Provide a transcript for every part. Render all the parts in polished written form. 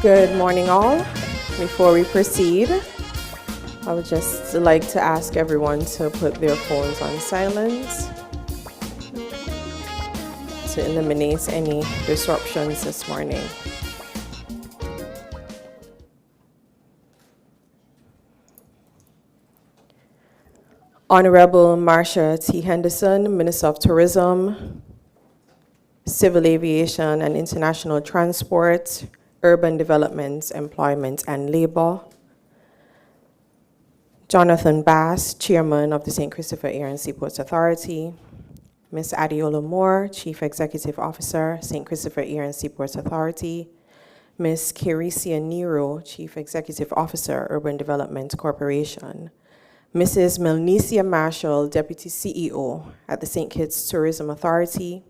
Good morning, all. Before we proceed, I would just like to ask everyone to put their phones on silent to eliminate any disruptions this morning. Honorable Marcia T. Henderson, Minister of Tourism, Civil Aviation and International Transport, Urban Development, Employment and Labor. Jonathan Bass, Chairman of the St. Christopher Air and Seaports Authority. Ms. Adiola Moore, Chief Executive Officer, St. Christopher Air and Seaports Authority. Ms. Kirisia Nero, Chief Executive Officer, Urban Development Corporation. Mrs. Melnesia Marshall, Deputy CEO at the St. Kitts Tourism Authority.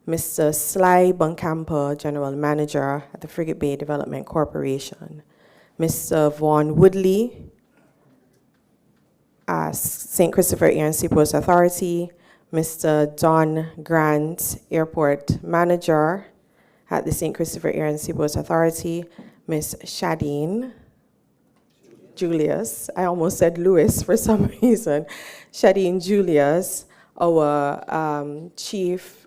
Mr. Sly Buncamper, General Manager at the Frigate Bay Development Corporation. Mr. Vaughn Woodley, St. Christopher Air and Seaports Authority. Mr. Don Grant, Airport Manager at the St. Christopher Air and Seaports Authority. Ms. Shadeen Julius, I almost said Lewis for some reason. Shadeen Julius, our Chief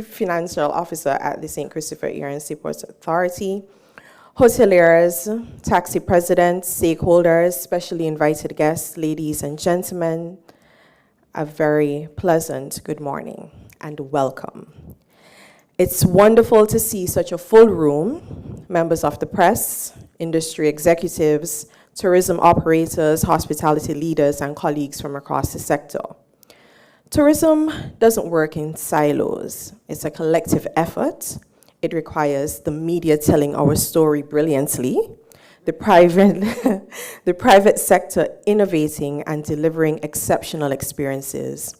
Financial Officer at the St. Christopher Air and Seaports Authority. Hoteliers, taxi presidents, stakeholders, specially invited guests, ladies and gentlemen, a very pleasant good morning and welcome. It's wonderful to see such a full room, members of the press, industry executives, tourism operators, hospitality leaders, and colleagues from across the sector. Tourism doesn't work in silos. It's a collective effort. It requires the media telling our story brilliantly, the private sector innovating and delivering exceptional experiences,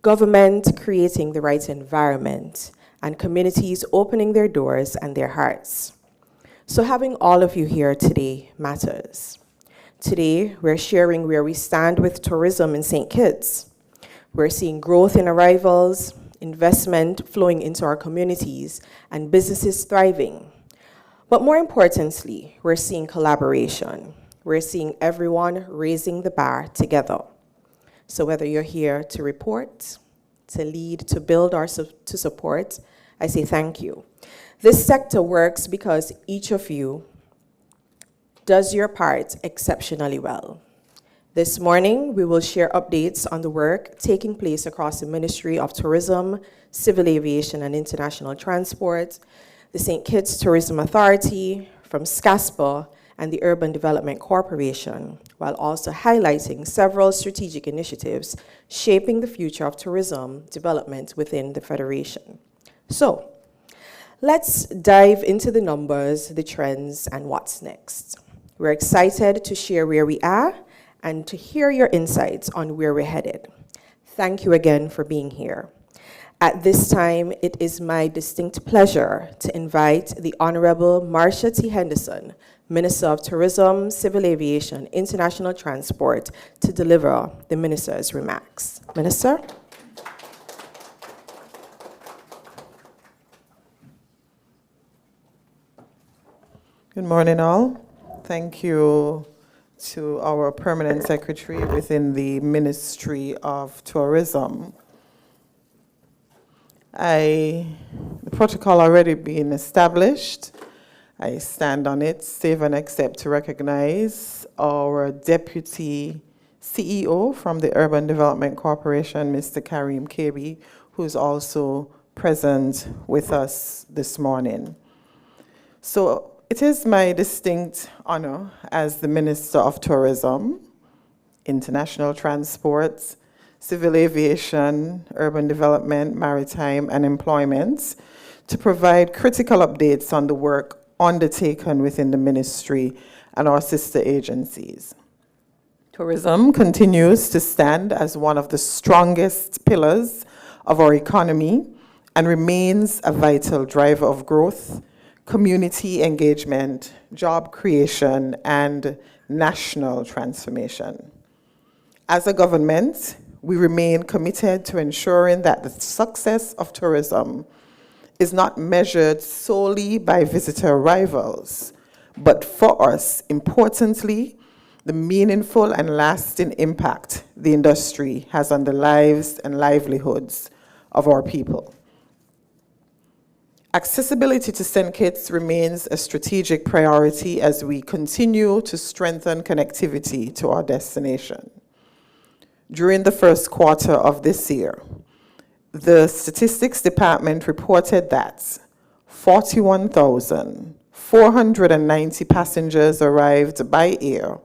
government creating the right environment, and communities opening their doors and their hearts. So having all of you here today matters. Today, we're sharing where we stand with tourism in St. Kitts. We're seeing growth in arrivals, investment flowing into our communities, and businesses thriving. But more importantly, we're seeing collaboration. We're seeing everyone raising the bar together. So whether you're here to report, to lead, to build, or to support, I say thank you. This sector works because each of you does your part exceptionally well. This morning, we will share updates on the work taking place across the Ministry of Tourism, Civil Aviation and International Transport, the St. Kitts Tourism Authority, from SCASPA, and the Urban Development Corporation, while also highlighting several strategic initiatives shaping the future of tourism development within the Federation. So, let's dive into the numbers, the trends, and what's next. We're excited to share where we are and to hear your insights on where we're headed. Thank you again for being here. At this time, it is my distinct pleasure to invite the Honorable Marcia T. Henderson, Minister of Tourism, Civil Aviation, International Transport, to deliver the Minister's remarks. Minister? Good morning, all. Thank you to our Permanent Secretary within the Ministry of Tourism. The protocol already being established. I stand on it, save and accept to recognize our Deputy CEO from the Urban Development Corporation, Mr. Kareem Kebi, who's also present with us this morning. So it is my distinct honor as the Minister of Tourism, International Transport, Civil Aviation, Urban Development, Maritime, and Employment to provide critical updates on the work undertaken within the ministry and our sister agencies. Tourism continues to stand as one of the strongest pillars of our economy and remains a vital driver of growth, community engagement, job creation, and national transformation. As a government, we remain committed to ensuring that the success of tourism is not measured solely by visitor arrivals, but for us, importantly, the meaningful and lasting impact the industry has on the lives and livelihoods of our people. Accessibility to St. Kitts remains a strategic priority as we continue to strengthen connectivity to our destination. During the first quarter of this year, the Statistics Department reported that 41,490 passengers arrived by air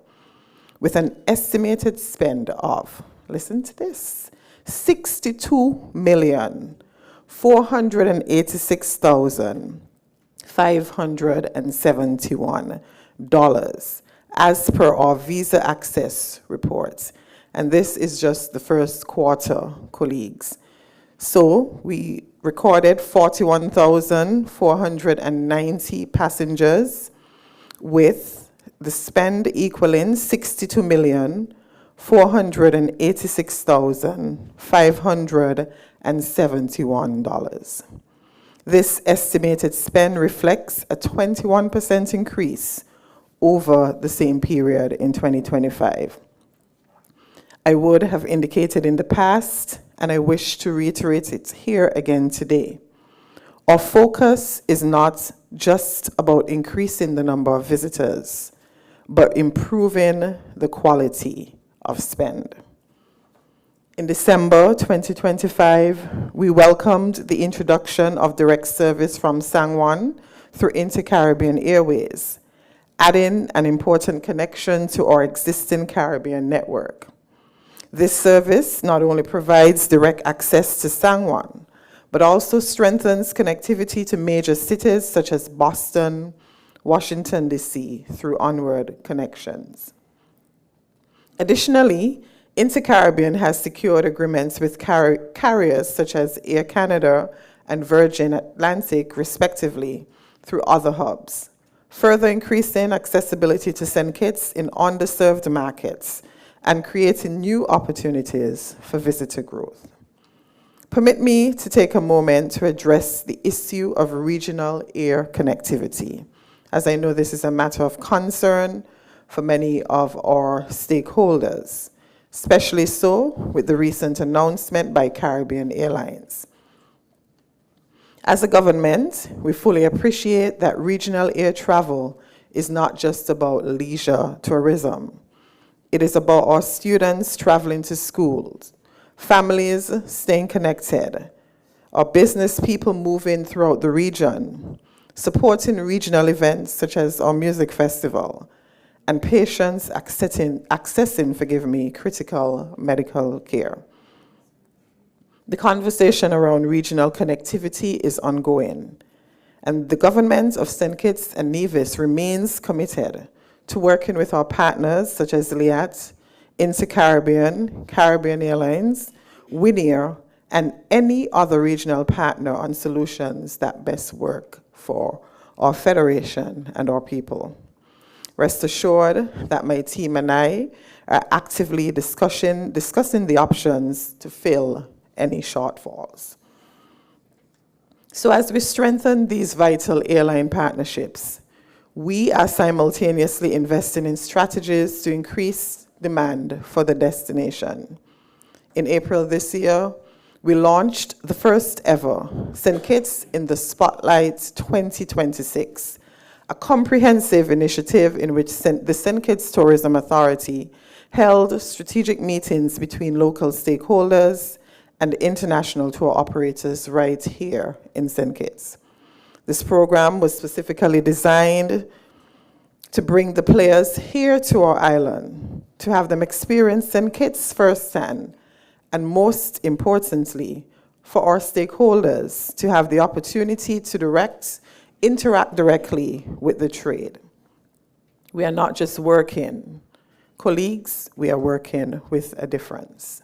with an estimated spend of, listen to this, $62,486,571 as per our Visa Access report. And this is just the first quarter, colleagues. So we recorded 41,490 passengers with the spend equaling $62,486,571. This estimated spend reflects a 21% increase over the same period in 2025. I would have indicated in the past, and I wish to reiterate it here again today. Our focus is not just about increasing the number of visitors, but improving the quality of spend. In December 2025, we welcomed the introduction of direct service from San Juan through Inter-Caribbean Airways, adding an important connection to our existing Caribbean network. This service not only provides direct access to San Juan, but also strengthens connectivity to major cities such as Boston, Washington, D.C. through onward connections. Additionally, Inter-Caribbean has secured agreements with carriers such as Air Canada and Virgin Atlantic, respectively, through other hubs, further increasing accessibility to St. Kitts in underserved markets and creating new opportunities for visitor growth. Permit me to take a moment to address the issue of regional air connectivity, as I know this is a matter of concern for many of our stakeholders, especially so with the recent announcement by Caribbean Airlines. As a government, we fully appreciate that regional air travel is not just about leisure tourism. It is about our students traveling to schools, families staying connected, our business people moving throughout the region, supporting regional events such as our music festival, and patients accessing critical medical care. The conversation around regional connectivity is ongoing, and the government of St. Kitts and Nevis remains committed to working with our partners such as LIAT, Inter-Caribbean, Caribbean Airlines, Winair, and any other regional partner on solutions that best work for our federation and our people. Rest assured that my team and I are actively discussing the options to fill any shortfalls. So as we strengthen these vital airline partnerships, we are simultaneously investing in strategies to increase demand for the destination. In April this year, we launched the first ever St. Kitts in the Spotlight 2026, a comprehensive initiative in which the St. Kitts Tourism Authority held strategic meetings between local stakeholders and international tour operators right here in St. Kitts. This program was specifically designed to bring the players here to our island, to have them experience St. Kitts firsthand, and most importantly, for our stakeholders to have the opportunity to interact directly with the trade. We are not just working colleagues, we are working with a difference.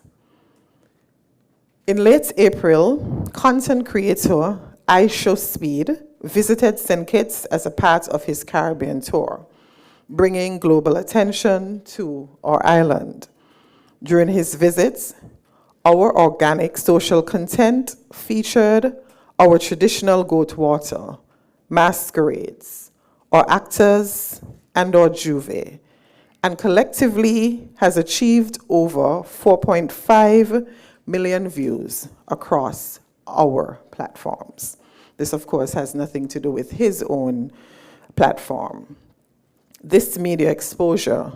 In late April, content creator Aisho Speed visited St. Kitts as a part of his Caribbean tour, bringing global attention to our island. During his visits, our organic social content featured our traditional goat water, masquerades, our actors, and our juve, and collectively has achieved over 4.5 million views across our platforms. This, of course, has nothing to do with his own platform. This media exposure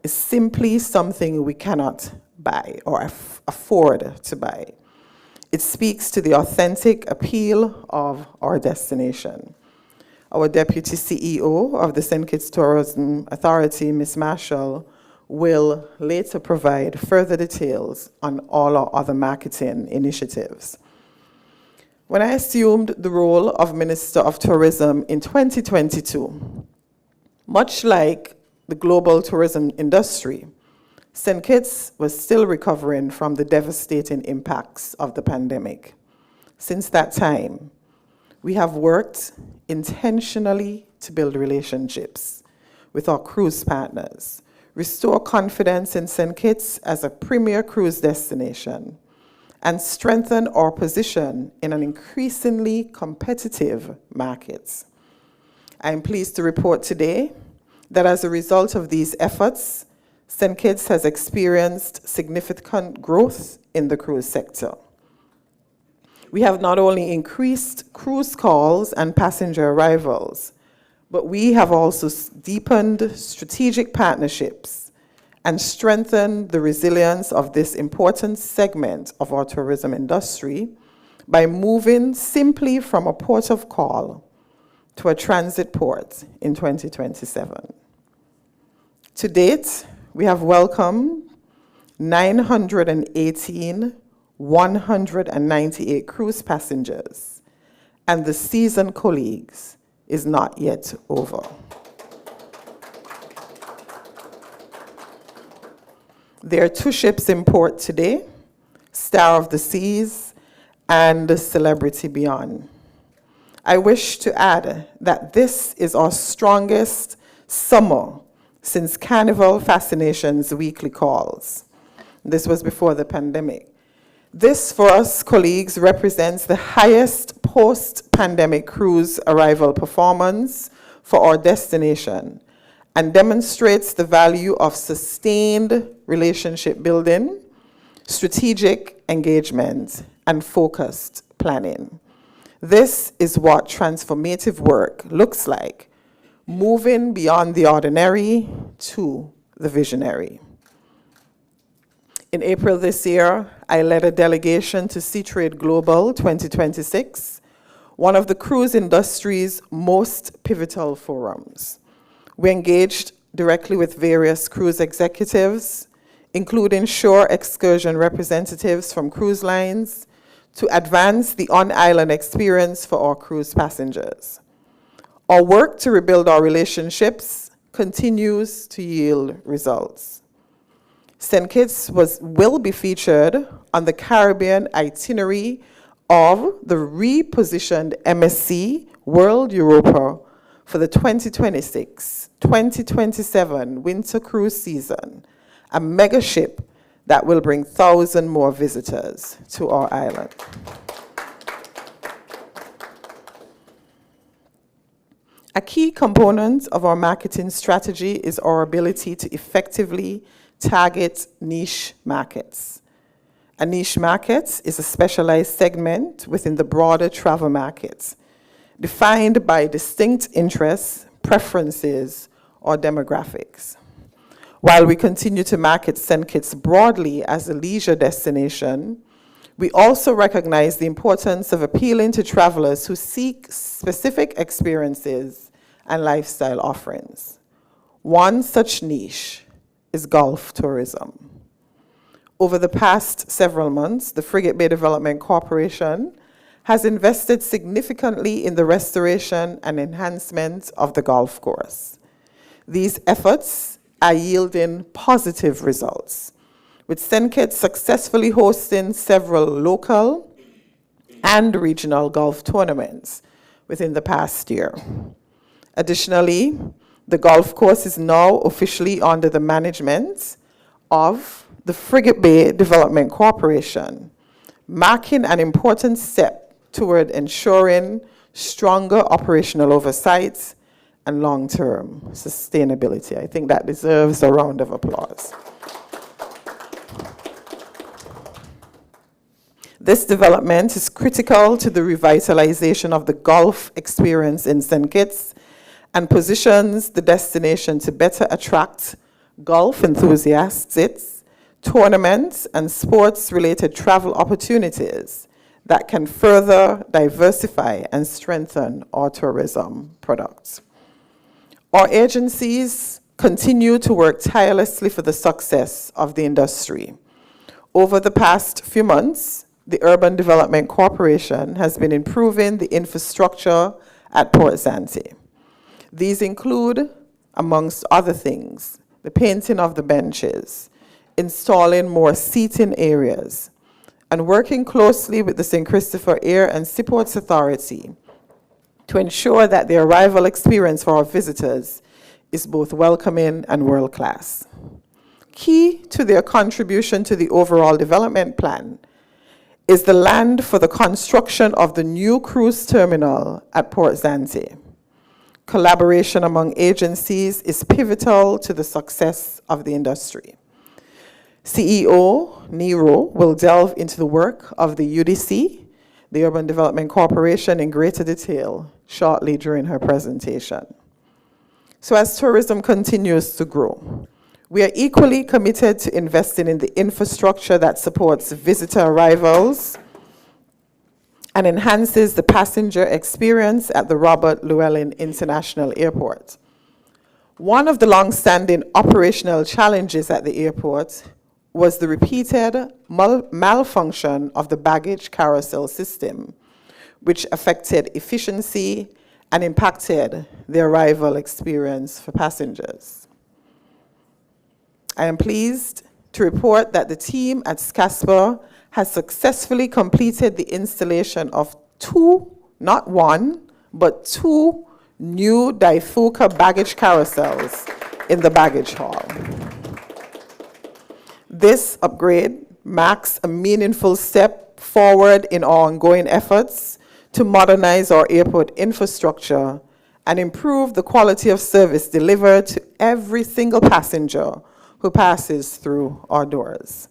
is simply something we cannot buy or afford to buy. It speaks to the authentic appeal of our destination. Our Deputy CEO of the St. Kitts Tourism Authority, Ms. Marshall, will later provide further details on all our other marketing initiatives. When I assumed the role of Minister of Tourism in 2022, much like the global tourism industry, St. Kitts was still recovering from the devastating impacts of the pandemic. Since that time, we have worked intentionally to build relationships with our cruise partners, restore confidence in St. Kitts as a premier cruise destination, and strengthen our position in an increasingly competitive market. I am pleased to report today that as a result of these efforts, St. Kitts has experienced significant growth in the cruise sector. We have not only increased cruise calls and passenger arrivals, but we have also deepened strategic partnerships and strengthened the resilience of this important segment of our tourism industry by moving simply from a port of call to a transit port in 2027. To date, we have welcomed 918 198 cruise passengers, and the season colleagues is not yet over. There are 2 ships in port today, Star of the Seas and Celebrity Beyond. I wish to add that this is our strongest summer since Carnival Fascination's weekly calls. This was before the pandemic. This, for us colleagues, represents the highest post-pandemic cruise arrival performance for our destination and demonstrates the value of sustained relationship building, strategic engagement, and focused planning. This is what transformative work looks like, moving beyond the ordinary to the visionary. In April this year, I led a delegation to Seatrade Global 2026, one of the cruise industry's most pivotal forums. We engaged directly with various cruise executives, including shore excursion representatives from cruise lines, to advance the on-island experience for our cruise passengers. Our work to rebuild our relationships continues to yield results. St. Kitts will be featured on the Caribbean itinerary of the repositioned MSC World Europa for the 2026-2027 winter cruise season, a mega ship that will bring 1,000 more visitors to our island. A key component of our marketing strategy is our ability to effectively target niche markets. A niche market is a specialized segment within the broader travel market, defined by distinct interests, preferences, or demographics. While we continue to market St. Kitts broadly as a leisure destination, we also recognize the importance of appealing to travelers who seek specific experiences and lifestyle offerings. One such niche is golf tourism. Over the past several months, the Frigate Bay Development Corporation has invested significantly in the restoration and enhancement of the golf course. These efforts are yielding positive results, with St. Kitts successfully hosting several local and regional golf tournaments within the past year. Additionally, the golf course is now officially under the management of the Frigate Bay Development Corporation, marking an important step toward ensuring stronger operational oversight and long-term sustainability. I think that deserves a round of applause. This development is critical to the revitalization of the golf experience in St. Kitts and positions the destination to better attract golf enthusiasts, tournaments, and sports-related travel opportunities that can further diversify and strengthen our tourism products. Our agencies continue to work tirelessly for the success of the industry. Over the past few months, the Urban Development Corporation has been improving the infrastructure at Port Zante. These include, amongst other things, the painting of the benches, installing more seating areas, and working closely with the St. Christopher Air and Seaports Authority to ensure that the arrival experience for our visitors is both welcoming and world-class. Key to their contribution to the overall development plan is the land for the construction of the new cruise terminal at Port Zante. Collaboration among agencies is pivotal to the success of the industry. CEO Nero will delve into the work of the UDC, the Urban Development Corporation, in greater detail shortly during her presentation. So as tourism continues to grow, we are equally committed to investing in the infrastructure that supports visitor arrivals and enhances the passenger experience at the Robert Llewellyn International Airport. One of the long-standing operational challenges at the airport was the repeated malfunction of the baggage carousel system, which affected efficiency and impacted the arrival experience for passengers. I am pleased to report that the team at SCASPA has successfully completed the installation of two, not one, but two new Daifuka baggage carousels in the baggage hall. This upgrade marks a meaningful step forward in our ongoing efforts to modernize our airport infrastructure and improve the quality of service delivered to every single passenger who passes through our doors.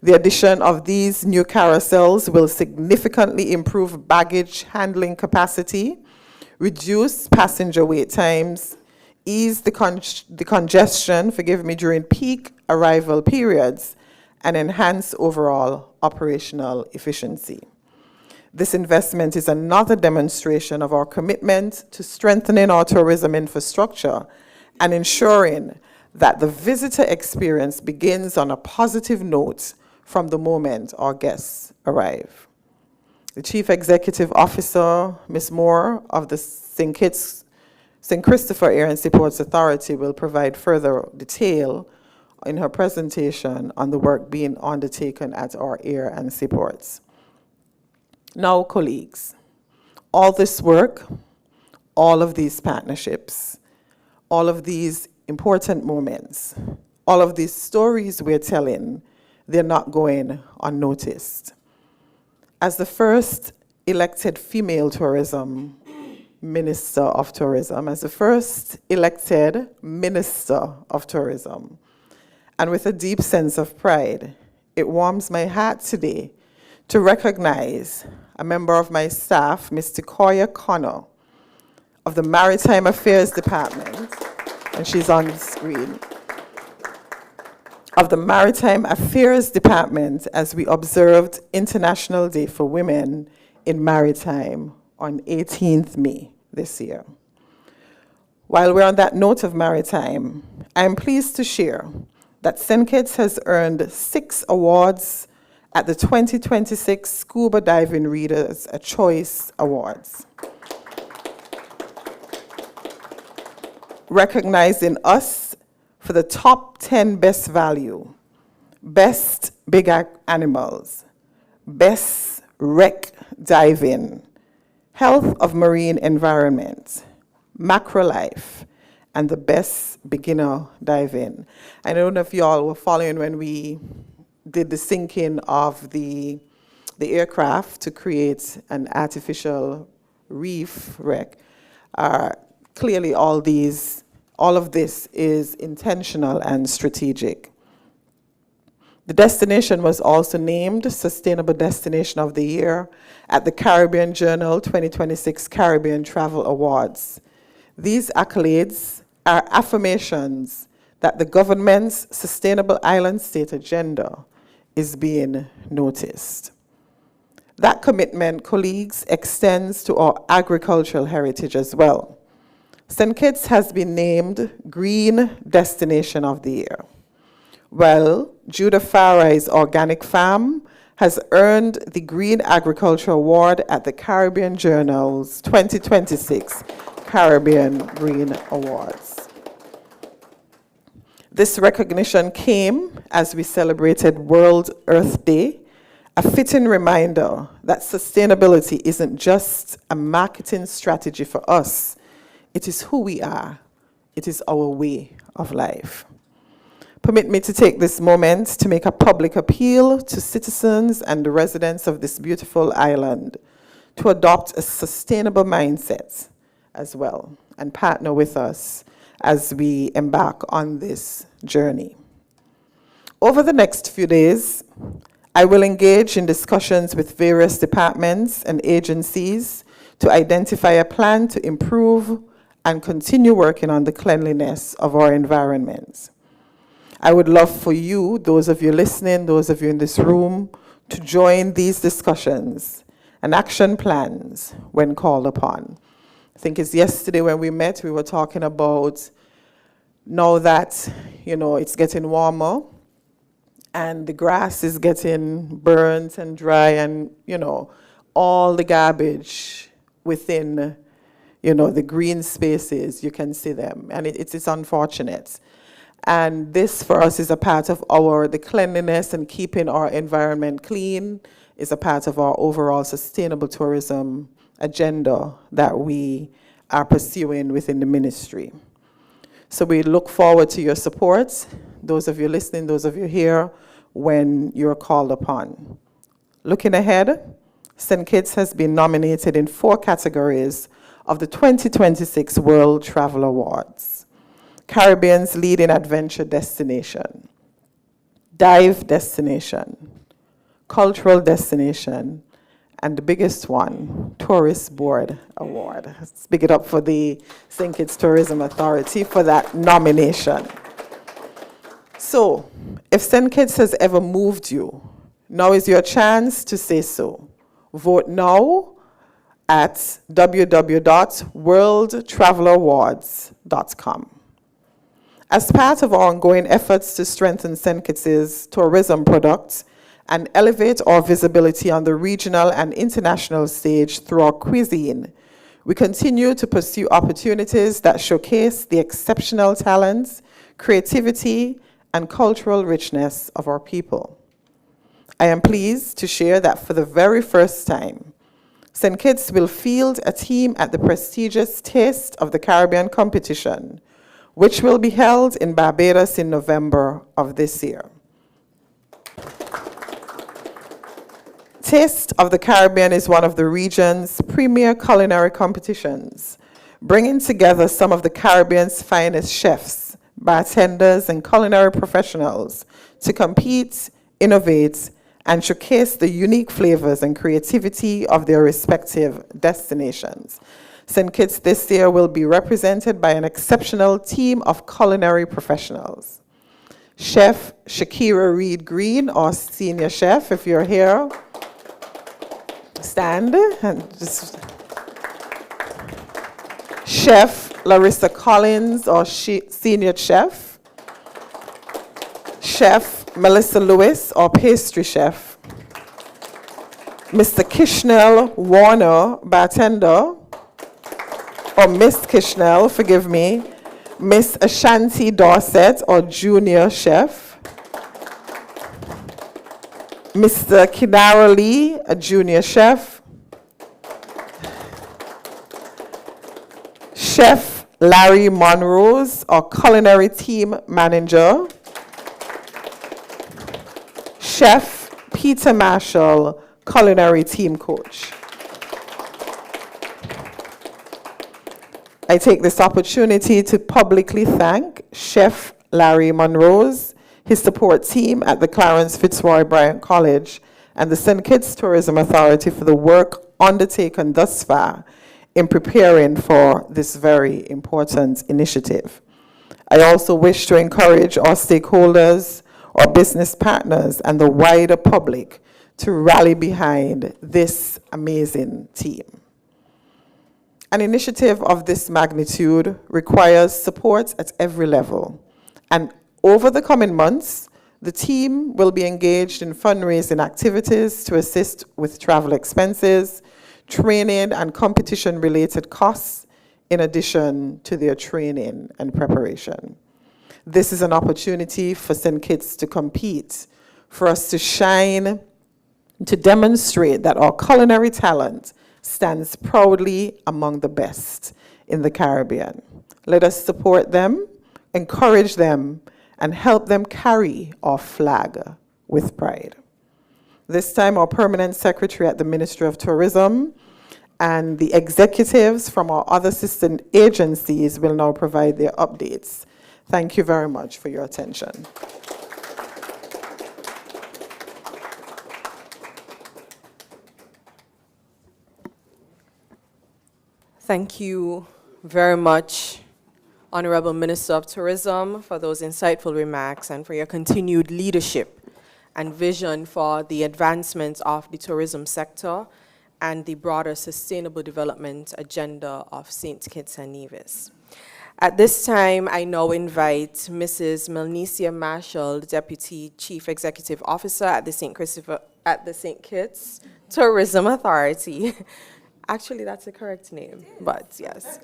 The addition of these new carousels will significantly improve baggage handling capacity, reduce passenger wait times, ease the congestion, during peak arrival periods, and enhance overall operational efficiency. This investment is another demonstration of our commitment to strengthening our tourism infrastructure and ensuring that the visitor experience begins on a positive note from the moment our guests arrive. The Chief Executive Officer, Ms. Moore, of the St. Christopher Air and Seaports Authority will provide further detail in her presentation on the work being undertaken at our air and seaports. Now, colleagues, all this work, all of these partnerships, all of these important moments, all of these stories we're telling, they're not going unnoticed. As the first elected female tourism Minister of Tourism, as the first elected Minister of Tourism, and with a deep sense of pride, it warms my heart today to recognize a member of my staff, Mr. Koya Connor, of the Maritime Affairs Department, and she's on the screen. of the Maritime Affairs Department as we observed International Day for Women in Maritime on 18th May this year. While we're on that note of maritime, I am pleased to share that St. Kitts has earned 6 awards at the 2026 Scuba Diving Readers a Choice Awards, recognizing us for the top 10 best value, best big animals, best wreck diving, health of marine environment, macro life, and the best beginner diving. I don't know if y'all were following when we did the sinking of the aircraft to create an artificial reef wreck. Clearly all of this is intentional and strategic. The destination was also named Sustainable Destination of the Year at the Caribbean Journal 2026 Caribbean Travel Awards. These accolades are affirmations that the government's Sustainable Island State agenda is being noticed. That commitment, colleagues, extends to our agricultural heritage as well. St. Kitts has been named Green Destination of the Year. Well, Judah Farai's Organic Farm has earned the Green Agriculture Award at the Caribbean Journal's 2026 Caribbean Green Awards. This recognition came as we celebrated World Earth Day, a fitting reminder that sustainability isn't just a marketing strategy for us. It is who we are. It is our way of life. Permit me to take this moment to make a public appeal to citizens and the residents of this beautiful island to adopt a sustainable mindset as well and partner with us as we embark on this journey. Over the next few days, I will engage in discussions with various departments and agencies to identify a plan to improve and continue working on the cleanliness of our environments. I would love for you, those of you listening, those of you in this room, to join these discussions and action plans when called upon. I think it's yesterday when we met, we were talking about now that, it's getting warmer and the grass is getting burnt and dry and, all the garbage within, the green spaces, you can see them. And it's unfortunate. And this for us is a part of the cleanliness and keeping our environment clean is a part of our overall sustainable tourism agenda that we are pursuing within the ministry. So we look forward to your support, those of you listening, those of you here, when you're called upon. Looking ahead, St. Kitts has been nominated in 4 categories of the 2026 World Travel Awards. Caribbean's leading adventure destination, dive destination, cultural destination, and the biggest one, Tourist Board Award. Let's pick it up for the St. Kitts Tourism Authority for that nomination. So, if St. Kitts has ever moved you, now is your chance to say so. Vote now at www.worldtravelawards.com. As part of our ongoing efforts to strengthen St. Kitts' tourism products and elevate our visibility on the regional and international stage through our cuisine, we continue to pursue opportunities that showcase the exceptional talents, creativity, and cultural richness of our people. I am pleased to share that for the very first time, St. Kitts will field a team at the prestigious Taste of the Caribbean competition, which will be held in Barbados in November of this year. Taste of the Caribbean is one of the region's premier culinary competitions, bringing together some of the Caribbean's finest chefs, bartenders, and culinary professionals to compete, innovate, and showcase the unique flavors and creativity of their respective destinations. St. Kitts this year will be represented by an exceptional team of culinary professionals. Chef Shakira Reed Green, our senior chef, if you're here, stand and just. Chef Larissa Collins, our senior chef. Chef Melissa Lewis, our pastry chef. Mr. Kishnell Warner, bartender, or Miss Kishnell, forgive me. Miss Ashanti Dorset, or junior chef. Mr. Kinara Lee, a junior chef. Chef Larry Monrose, our culinary team manager. Chef Peter Marshall, culinary team coach. I take this opportunity to publicly thank Chef Larry Monrose, his support team at the Clarence Fitzroy Bryant College, and the St. Kitts Tourism Authority for the work undertaken thus far in preparing for this very important initiative. I also wish to encourage our stakeholders, our business partners, and the wider public to rally behind this amazing team. An initiative of this magnitude requires support at every level, and over the coming months, the team will be engaged in fundraising activities to assist with travel expenses, training, and competition-related costs, in addition to their training and preparation. This is an opportunity for St. Kitts to compete, for us to shine, to demonstrate that our culinary talent stands proudly among the best in the Caribbean. Let us support them, encourage them, and help them carry our flag with pride. This time, our permanent secretary at the Ministry of Tourism and the executives from our other assistant agencies will now provide their updates. Thank you very much for your attention. Thank you very much, Honorable Minister of Tourism, for those insightful remarks and for your continued leadership and vision for the advancement of the tourism sector and the broader sustainable development agenda of St. Kitts and Nevis. At this time, I now invite Mrs. Melnesia Marshall, Deputy Chief Executive Officer at the St. Kitts Tourism Authority. Actually, that's the correct name, but yes.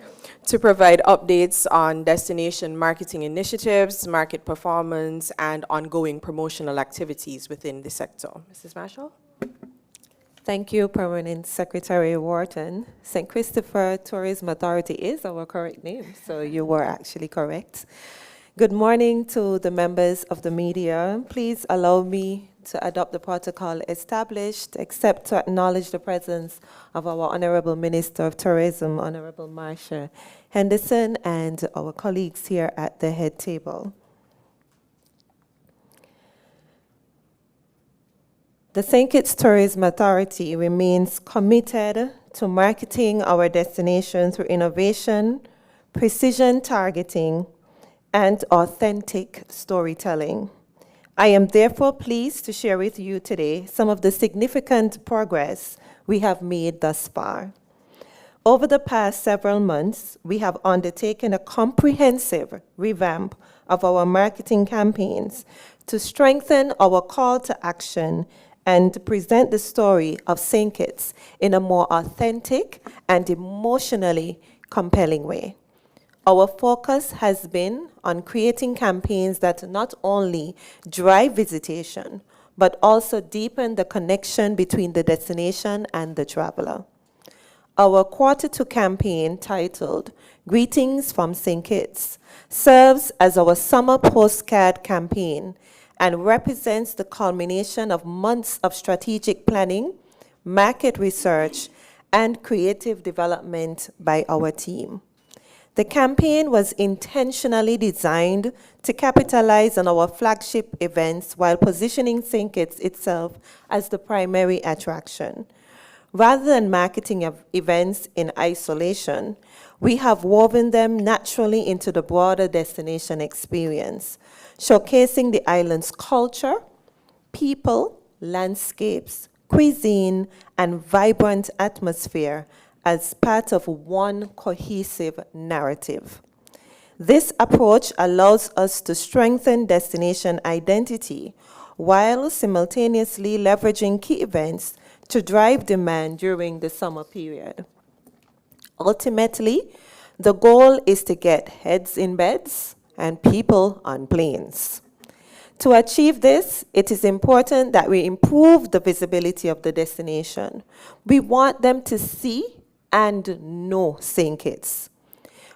To provide updates on destination marketing initiatives, market performance, and ongoing promotional activities within the sector. Mrs. Marshall? Thank you, Permanent Secretary Wharton. St. Christopher Tourism Authority is our correct name, so you were actually correct. Good morning to the members of the media. Please allow me to adopt the protocol established, except to acknowledge the presence of our Honorable Minister of Tourism, Honorable Marcia Henderson, and our colleagues here at the head table. The St. Kitts Tourism Authority remains committed to marketing our destination through innovation, precision targeting, and authentic storytelling. I am therefore pleased to share with you today some of the significant progress we have made thus far. Over the past several months, we have undertaken a comprehensive revamp of our marketing campaigns to strengthen our call to action and present the story of St. Kitts in a more authentic and emotionally compelling way. Our focus has been on creating campaigns that not only drive visitation, but also deepen the connection between the destination and the traveler. Our Q2 campaign, titled Greetings from St. Kitts, serves as our summer postcard campaign and represents the culmination of months of strategic planning, market research, and creative development by our team. The campaign was intentionally designed to capitalize on our flagship events while positioning St. Kitts itself as the primary attraction. Rather than marketing events in isolation, We have woven them naturally into the broader destination experience, showcasing the island's culture, people, landscapes, cuisine, and vibrant atmosphere as part of one cohesive narrative. This approach allows us to strengthen destination identity while simultaneously leveraging key events to drive demand during the summer period. Ultimately, the goal is to get heads in beds and people on planes. To achieve this, it is important that we improve the visibility of the destination. We want them to see and know St. Kitts.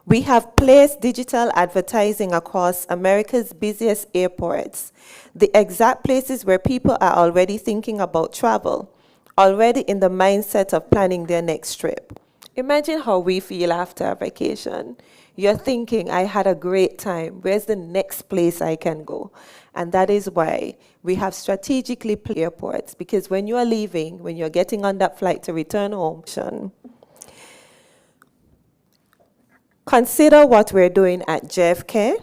We have placed digital advertising across America's busiest airports, the exact places where people are already thinking about travel, already in the mindset of planning their next trip. Imagine how we feel after a vacation. You're thinking, I had a great time. Where's the next place I can go? And that is why we have strategically placed airports, because when you are leaving, when you're getting on that flight to return home, consider what we're doing at JFK,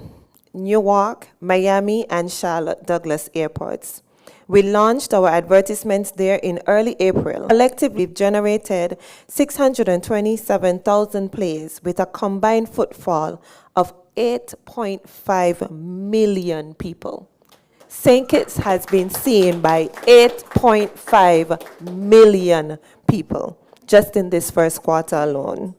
Newark, Miami, and Charlotte Douglas airports. We launched our advertisements there in early April. Collectively, we've generated 627,000 plays with a combined footfall of 8.5 million people. St. Kitts has been seen by 8.5 million people just in this first quarter alone.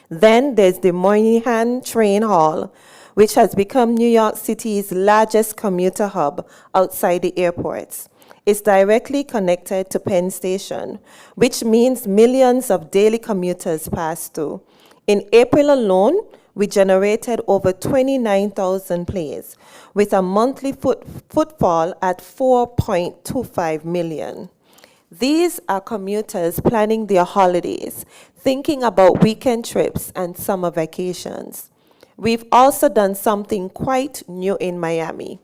Then there's the Moynihan Train Hall, which has become New York City's largest commuter hub outside the airports. It's directly connected to Penn Station, which means millions of daily commuters pass through. In April alone, we generated over 29,000 plays, with a monthly footfall at 4.25 million. These are commuters planning their holidays, thinking about weekend trips and summer vacations. We've also done something quite new in Miami.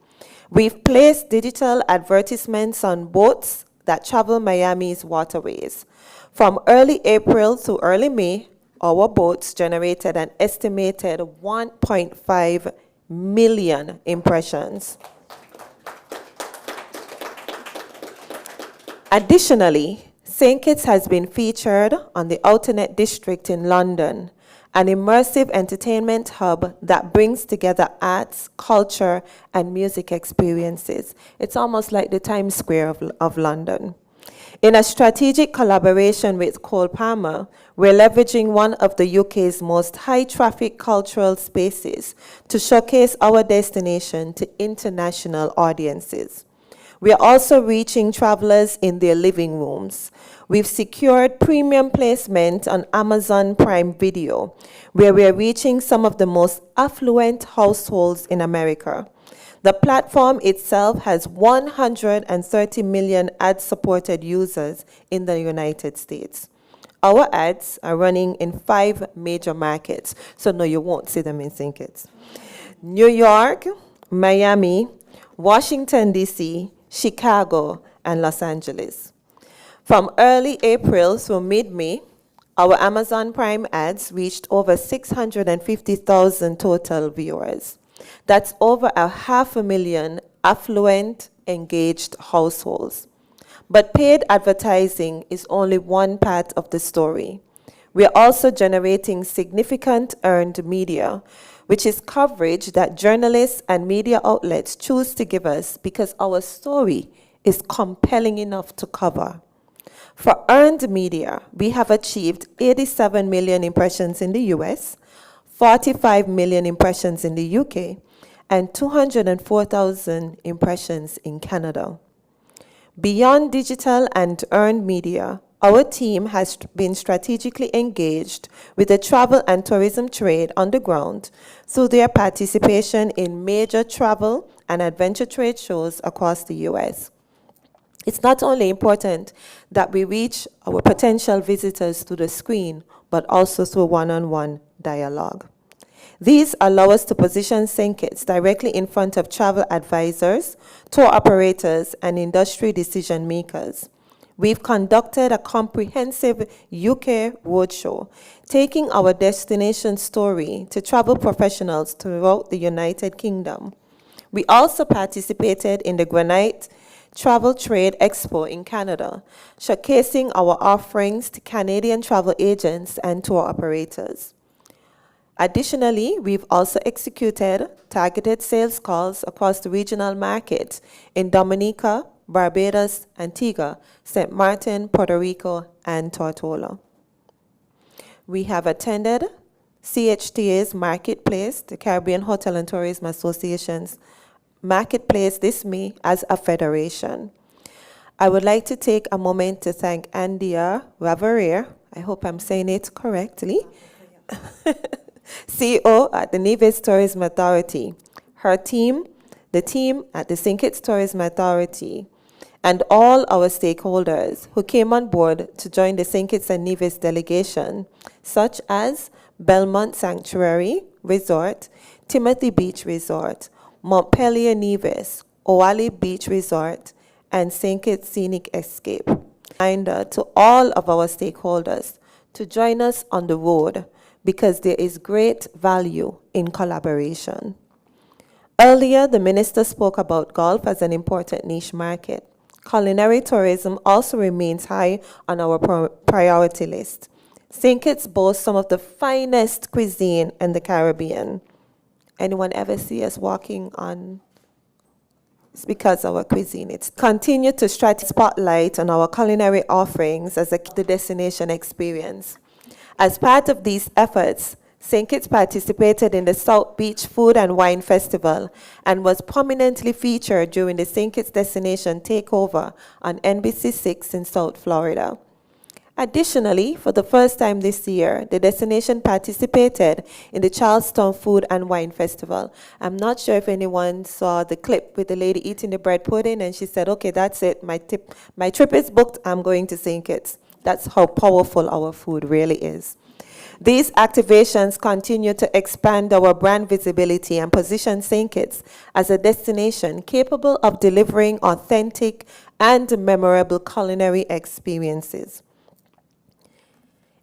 We've placed digital advertisements on boats that travel Miami's waterways. From early April to early May, our boats generated an estimated 1.5 million impressions. Additionally, St. Kitts has been featured on the Outernet District in London, an immersive entertainment hub that brings together arts, culture, and music experiences. It's almost like the Times Square of London. In a strategic collaboration with Cole Palmer, we're leveraging one of the UK's most high-traffic cultural spaces to showcase our destination to international audiences. We are also reaching travelers in their living rooms. We've secured premium placement on Amazon Prime Video, where we are reaching some of the most affluent households in America. The platform itself has 130 million ad-supported users in the United States. Our ads are running in 5 major markets, so no, you won't see them in St. Kitts. New York, Miami, Washington, D.C., Chicago, and Los Angeles. From early April through mid-May, our Amazon Prime ads reached over 650,000 total viewers. That's over 500,000 affluent, engaged households. But paid advertising is only one part of the story. We are also generating significant earned media, which is coverage that journalists and media outlets choose to give us because our story is compelling enough to cover. For earned media, we have achieved 87 million impressions in the US, 45 million impressions in the UK, and 204,000 impressions in Canada. Beyond digital and earned media, our team has been strategically engaged with the travel and tourism trade on the ground through their participation in major travel and adventure trade shows across the US. It's not only important that we reach our potential visitors through the screen, but also through one-on-one dialogue. These allow us to position St. Kitts directly in front of travel advisors, tour operators, and industry decision makers. we've conducted a comprehensive UK roadshow, taking our destination story to travel professionals throughout the United Kingdom. We also participated in the Granite Travel Trade Expo in Canada, showcasing our offerings to Canadian travel agents and tour operators. Additionally, we've also executed targeted sales calls across the regional market in Dominica, Barbados, Antigua, St. Martin, Puerto Rico, and Tortola. We have attended CHTA's Marketplace, the Caribbean Hotel and Tourism Association's Marketplace this May as a federation. I would like to take a moment to thank Andia Ravarier, I hope I'm saying it correctly, CEO at the Nevis Tourism Authority, her team, the team at the St. Kitts Tourism Authority, and all our stakeholders who came on board to join the St. Kitts and Nevis delegation, such as Belmont Sanctuary Resort, Timothy Beach Resort, Montpelier Nevis, Oali Beach Resort, and St. Kitts Scenic Escape. Reminder to all of our stakeholders to join us on the road because there is great value in collaboration. Earlier, the minister spoke about golf as an important niche market. Culinary tourism also remains high on our priority list. St. Kitts boasts some of the finest cuisine in the Caribbean. Anyone ever see us walking on? It's because our cuisine. It's continue to spotlight on our culinary offerings as the destination experience. As part of these efforts, St. Kitts participated in the South Beach Food and Wine Festival and was prominently featured during the St. Kitts Destination Takeover on NBC6 in South Florida. Additionally, for the first time this year, the destination participated in the Charleston Food and Wine Festival. I'm not sure if anyone saw the clip with the lady eating the bread pudding and she said, okay, that's it, my trip is booked, I'm going to St. Kitts. That's how powerful our food really is. These activations continue to expand our brand visibility and position St. Kitts as a destination capable of delivering authentic and memorable culinary experiences.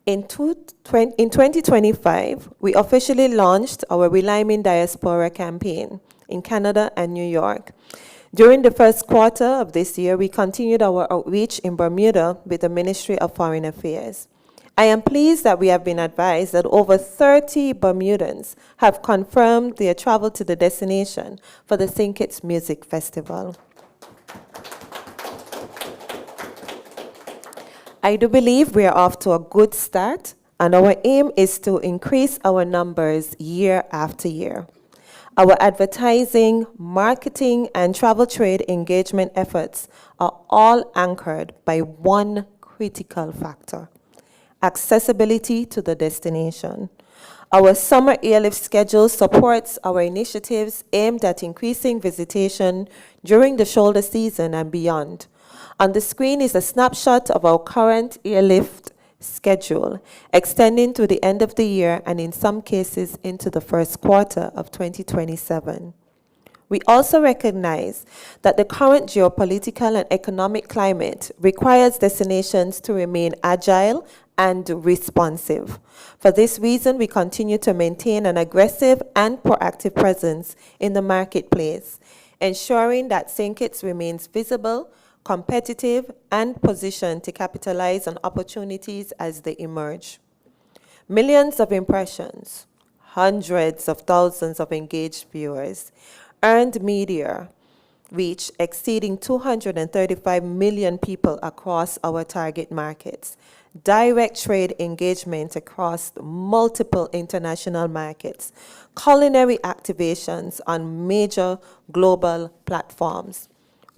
In 2025, we officially launched our Reliming Diaspora campaign in Canada and New York. During the first quarter of this year, we continued our outreach in Bermuda with the Ministry of Foreign Affairs. I am pleased that we have been advised that over 30 Bermudans have confirmed their travel to the destination for the St. Kitts Music Festival. I do believe we are off to a good start, and our aim is to increase our numbers year after year. Our advertising, marketing, and travel trade engagement efforts are all anchored by one critical factor: accessibility to the destination. Our summer airlift schedule supports our initiatives aimed at increasing visitation during the shoulder season and beyond. On the screen is a snapshot of our current airlift schedule, extending to the end of the year and in some cases into the first quarter of 2027. We also recognize that the current geopolitical and economic climate requires destinations to remain agile and responsive. For this reason, we continue to maintain an aggressive and proactive presence in the marketplace, ensuring that St. Kitts remains visible, competitive, and positioned to capitalize on opportunities as they emerge. Millions of impressions, hundreds of thousands of engaged viewers, earned media reach exceeding 235 million people across our target markets, direct trade engagement across multiple international markets, culinary activations on major global platforms.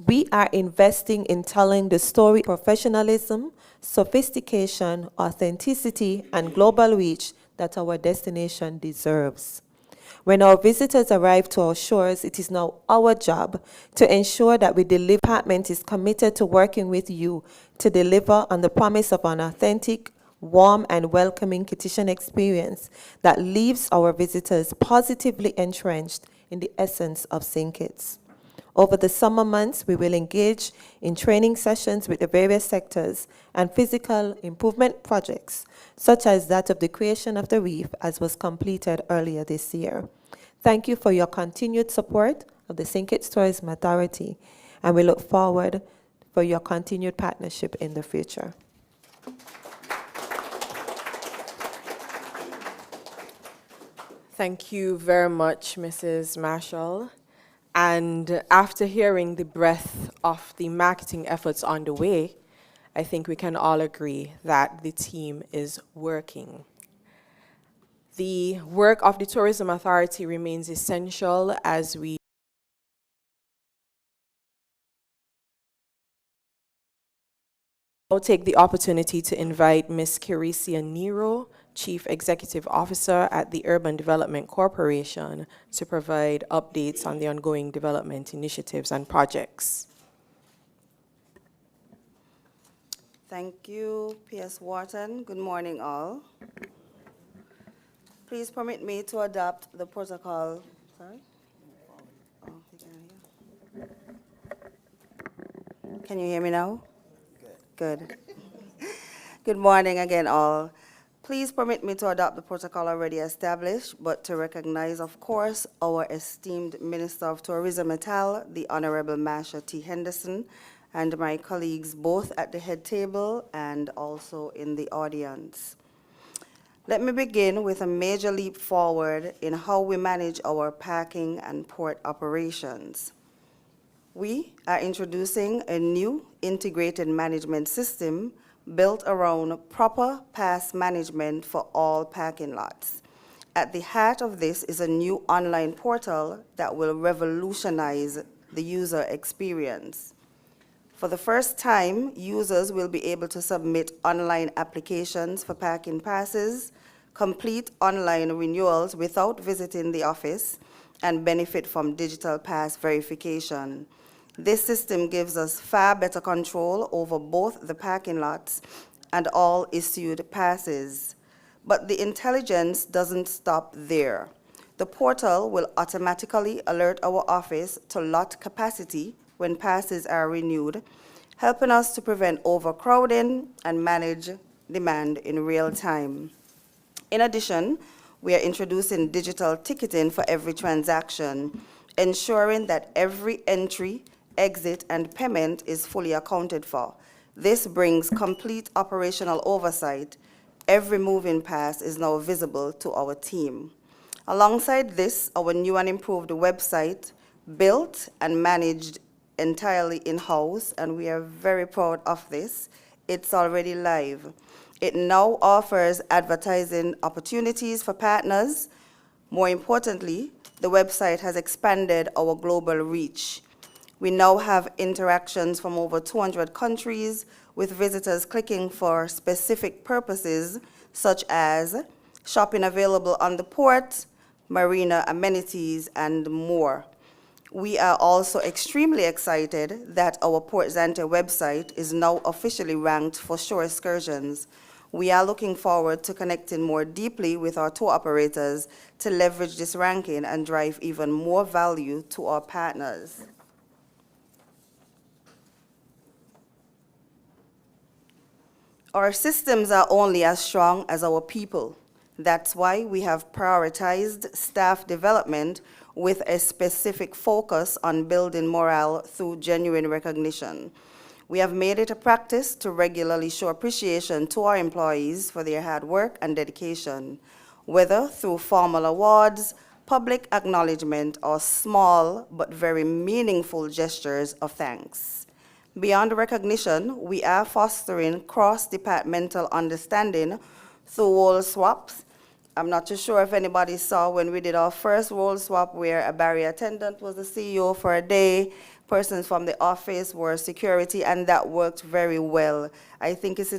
We are investing in telling the story, professionalism, sophistication, authenticity, and global reach that our destination deserves. When our visitors arrive to our shores, it is now our job to ensure that the department is committed to working with you to deliver on the promise of an authentic, warm, and welcoming Kittitian experience that leaves our visitors positively entrenched in the essence of St. Kitts. Over the summer months, we will engage in training sessions with the various sectors and physical improvement projects, such as that of the creation of the reef, as was completed earlier this year. Thank you for your continued support of the St. Kitts Tourism Authority, and we look forward for your continued partnership in the future. Thank you very much, Mrs. Marshall. And after hearing the breadth of the marketing efforts underway, I think we can all agree that the team is working. The work of the Tourism Authority remains essential as we I'll take the opportunity to invite Ms. Kirisia Nero, Chief Executive Officer at the Urban Development Corporation, to provide updates on the ongoing development initiatives and projects. Thank you, P.S. Wharton. Good morning, all. Please permit me to adopt the protocol. Sorry? Oh, you can't hear. Can you hear me now? Good. Good morning again, all. Please permit me to adopt the protocol already established, but to recognize, of course, our esteemed Minister of Tourism et al., the Honorable Masha T. Henderson, and my colleagues both at the head table and also in the audience. Let me begin with a major leap forward in how we manage our parking and port operations. We are introducing a new integrated management system built around proper pass management for all parking lots. At the heart of this is a new online portal that will revolutionize the user experience. For the first time, users will be able to submit online applications for parking passes, complete online renewals without visiting the office, and benefit from digital pass verification. This system gives us far better control over both the parking lots and all issued passes. But the intelligence doesn't stop there. The portal will automatically alert our office to lot capacity when passes are renewed, helping us to prevent overcrowding and manage demand in real time. In addition, we are introducing digital ticketing for every transaction, ensuring that every entry, exit, and payment is fully accounted for. This brings complete operational oversight. Every moving pass is now visible to our team. Alongside this, our new and improved website, built and managed entirely in-house, and we are very proud of this. It's already live. It now offers advertising opportunities for partners. More importantly, the website has expanded our global reach. We now have interactions from over 200 countries, with visitors clicking for specific purposes, such as shopping available on the port, marina amenities, and more. We are also extremely excited that our Port Zante website is now officially ranked for shore excursions. We are looking forward to connecting more deeply with our tour operators to leverage this ranking and drive even more value to our partners. Our systems are only as strong as our people. That's why we have prioritized staff development with a specific focus on building morale through genuine recognition. We have made it a practice to regularly show appreciation to our employees for their hard work and dedication, whether through formal awards, public acknowledgement, or small but very meaningful gestures of thanks. Beyond recognition, we are fostering cross-departmental understanding through role swaps. I'm not too sure if anybody saw when we did our first role swap where a barrier attendant was the CEO for a day, persons from the office were security, and that worked very well. I think it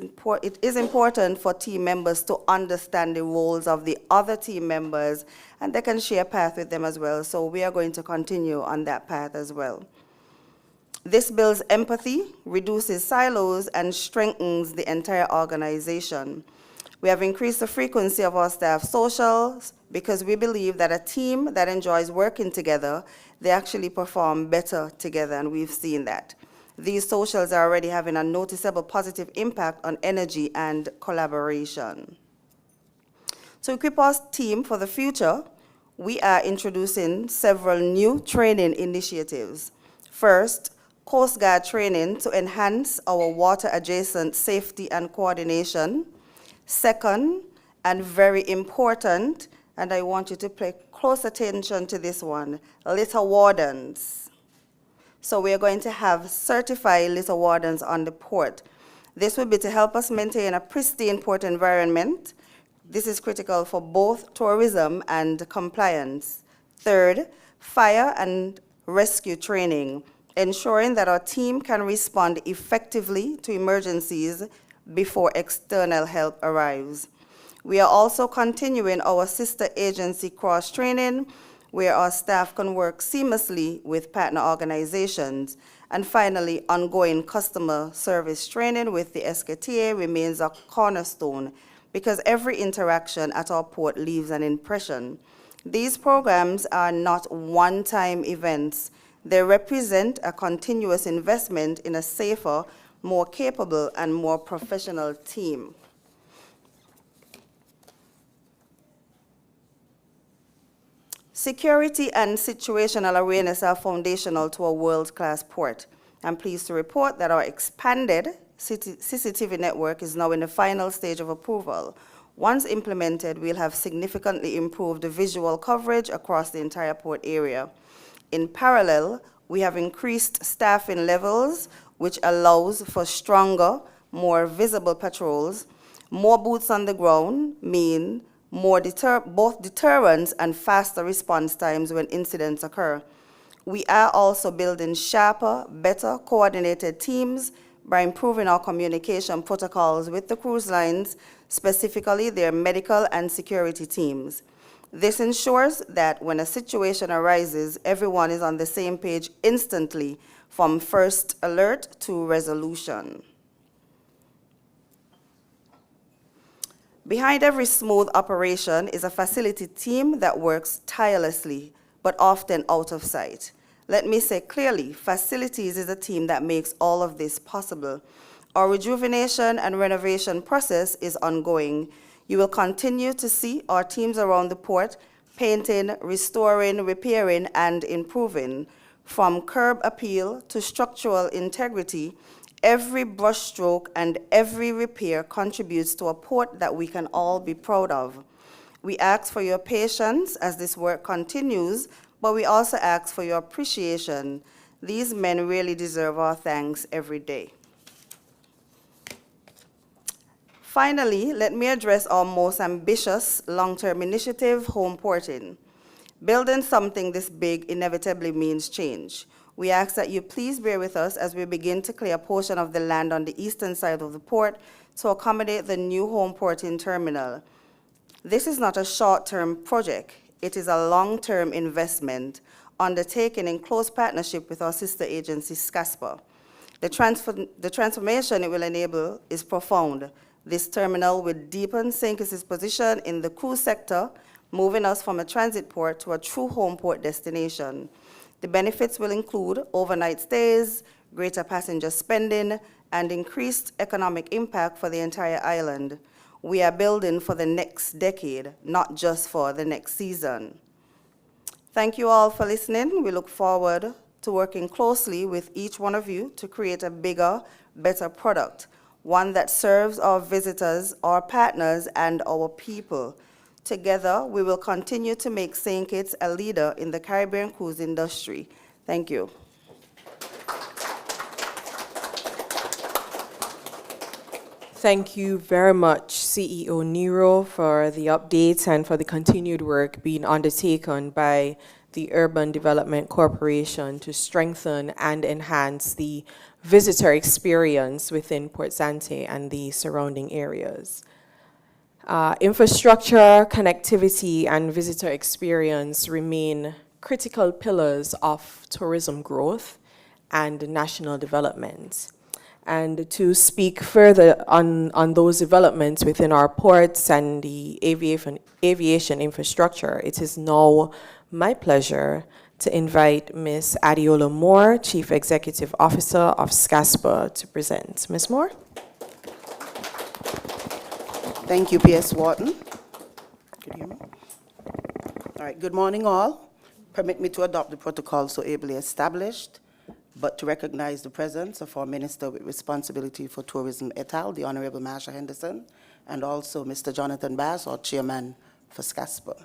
is important for team members to understand the roles of the other team members, and they can share a path with them as well. So we are going to continue on that path as well. This builds empathy, reduces silos, and strengthens the entire organization. We have increased the frequency of our staff socials, because we believe that a team that enjoys working together, they actually perform better together, and we've seen that. These socials are already having a noticeable positive impact on energy and collaboration. To equip our team for the future, we are introducing several new training initiatives. First, Coast Guard training to enhance our water-adjacent safety and coordination. Second, and very important, and I want you to pay close attention to this one, litter wardens. So we are going to have certified litter wardens on the port. This will be to help us maintain a pristine port environment. This is critical for both tourism and compliance. Third, fire and rescue training, ensuring that our team can respond effectively to emergencies before external help arrives. We are also continuing our sister agency cross-training, where our staff can work seamlessly with partner organizations. And finally, ongoing customer service training with the SKTA remains a cornerstone, because every interaction at our port leaves an impression. These programs are not one-time events. They represent a continuous investment in a safer, more capable, and more professional team. Security and situational awareness are foundational to a world-class port. I'm pleased to report that our expanded CCTV network is now in the final stage of approval. Once implemented, we'll have significantly improved the visual coverage across the entire port area. In parallel, we have increased staffing levels, which allows for stronger, more visible patrols. More boots on the ground mean both deterrence and faster response times when incidents occur. We are also building sharper, better coordinated teams by improving our communication protocols with the cruise lines, specifically their medical and security teams. This ensures that when a situation arises, everyone is on the same page instantly, from first alert to resolution. Behind every smooth operation is a facility team that works tirelessly, but often out of sight. Let me say clearly, facilities is a team that makes all of this possible. Our rejuvenation and renovation process is ongoing. You will continue to see our teams around the port painting, restoring, repairing, and improving. From curb appeal to structural integrity, every brushstroke and every repair contributes to a port that we can all be proud of. We ask for your patience as this work continues, but we also ask for your appreciation. These men really deserve our thanks every day. Finally, let me address our most ambitious long-term initiative, home porting. Building something this big inevitably means change. We ask that you please bear with us as we begin to clear a portion of the land on the eastern side of the port to accommodate the new home porting terminal. This is not a short-term project. It is a long-term investment undertaken in close partnership with our sister agency, SCASPA. The transformation it will enable is profound. This terminal will deepen St. Kitts' position in the cruise sector, moving us from a transit port to a true home port destination. The benefits will include overnight stays, greater passenger spending, and increased economic impact for the entire island. We are building for the next decade, not just for the next season. Thank you all for listening. We look forward to working closely with each one of you to create a bigger, better product, one that serves our visitors, our partners, and our people. Together, we will continue to make St. Kitts a leader in the Caribbean cruise industry. Thank you. Thank you very much, CEO Nero, for the updates and for the continued work being undertaken by the Urban Development Corporation to strengthen and enhance the visitor experience within Port Zante and the surrounding areas. Infrastructure, connectivity, and visitor experience remain critical pillars of tourism growth and national development. And to speak further on those developments within our ports and the aviation infrastructure, it is now my pleasure to invite Ms. Adiola Moore, Chief Executive Officer of SCASPA, to present. Ms. Moore? Thank you, P.S. Wharton. Can you hear me? All right, good morning, all. Permit me to adopt the protocol so ably established, but to recognize the presence of our Minister with Responsibility for Tourism et al., the Honorable Marsha Henderson, and also Mr. Jonathan Bass, our Chairman for SCASPA.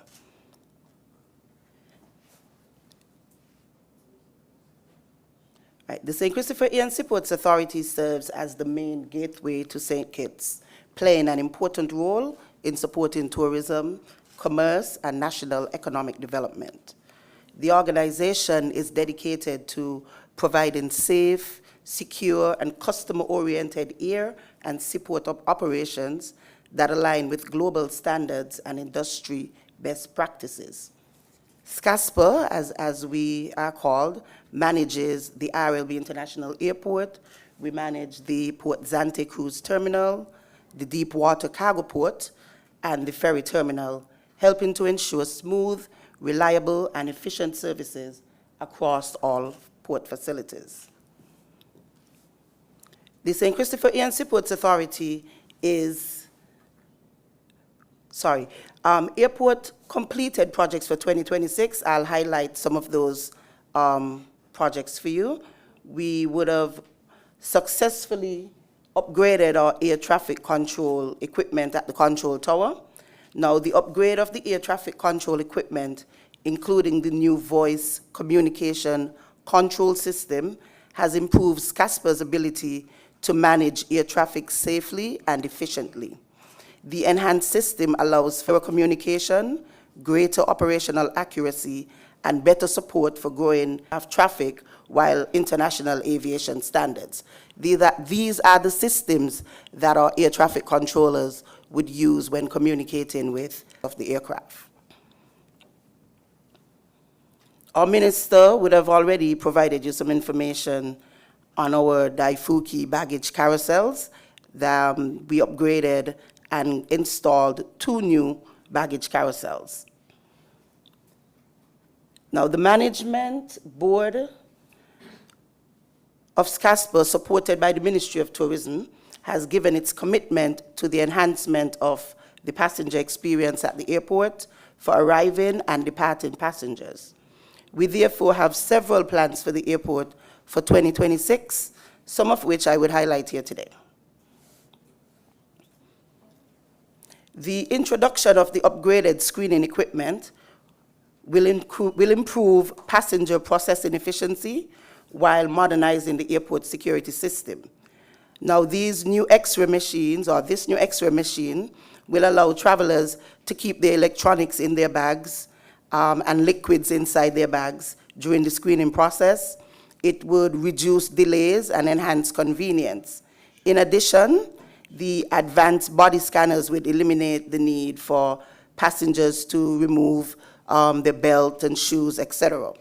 Right, the St. Christopher Ian Seaports Authority serves as the main gateway to St. Kitts, playing an important role in supporting tourism, commerce, and national economic development. The organization is dedicated to providing safe, secure, and customer-oriented air and seaport operations that align with global standards and industry best practices. SCASPA, as we are called, manages the RLB International Airport. We manage the Port Zante Cruise Terminal, the Deepwater Cargo Port, and the ferry terminal, helping to ensure smooth, reliable, and efficient services across all port facilities. The St. Christopher Ian Seaports Authority is, airport completed projects for 2026. I'll highlight some of those projects for you. We would have successfully upgraded our air traffic control equipment at the control tower. Now, the upgrade of the air traffic control equipment, including the new voice communication control system, has improved SCASPA's ability to manage air traffic safely and efficiently. The enhanced system allows for communication, greater operational accuracy, and better support for growing of traffic while international aviation standards. These are the systems that our air traffic controllers would use when communicating with the aircraft. Our minister would have already provided you some information on our Daifuku baggage carousels. We upgraded and installed 2 new baggage carousels. Now, the management board of SCASPA, supported by the Ministry of Tourism, has given its commitment to the enhancement of the passenger experience at the airport for arriving and departing passengers. We therefore have several plans for the airport for 2026, some of which I would highlight here today. The introduction of the upgraded screening equipment will improve passenger processing efficiency while modernizing the airport security system. Now, these new X-ray machines, or this new X-ray machine, will allow travelers to keep their electronics in their bags and liquids inside their bags during the screening process. It would reduce delays and enhance convenience. In addition, the advanced body scanners would eliminate the need for passengers to remove their belt and shoes, etc.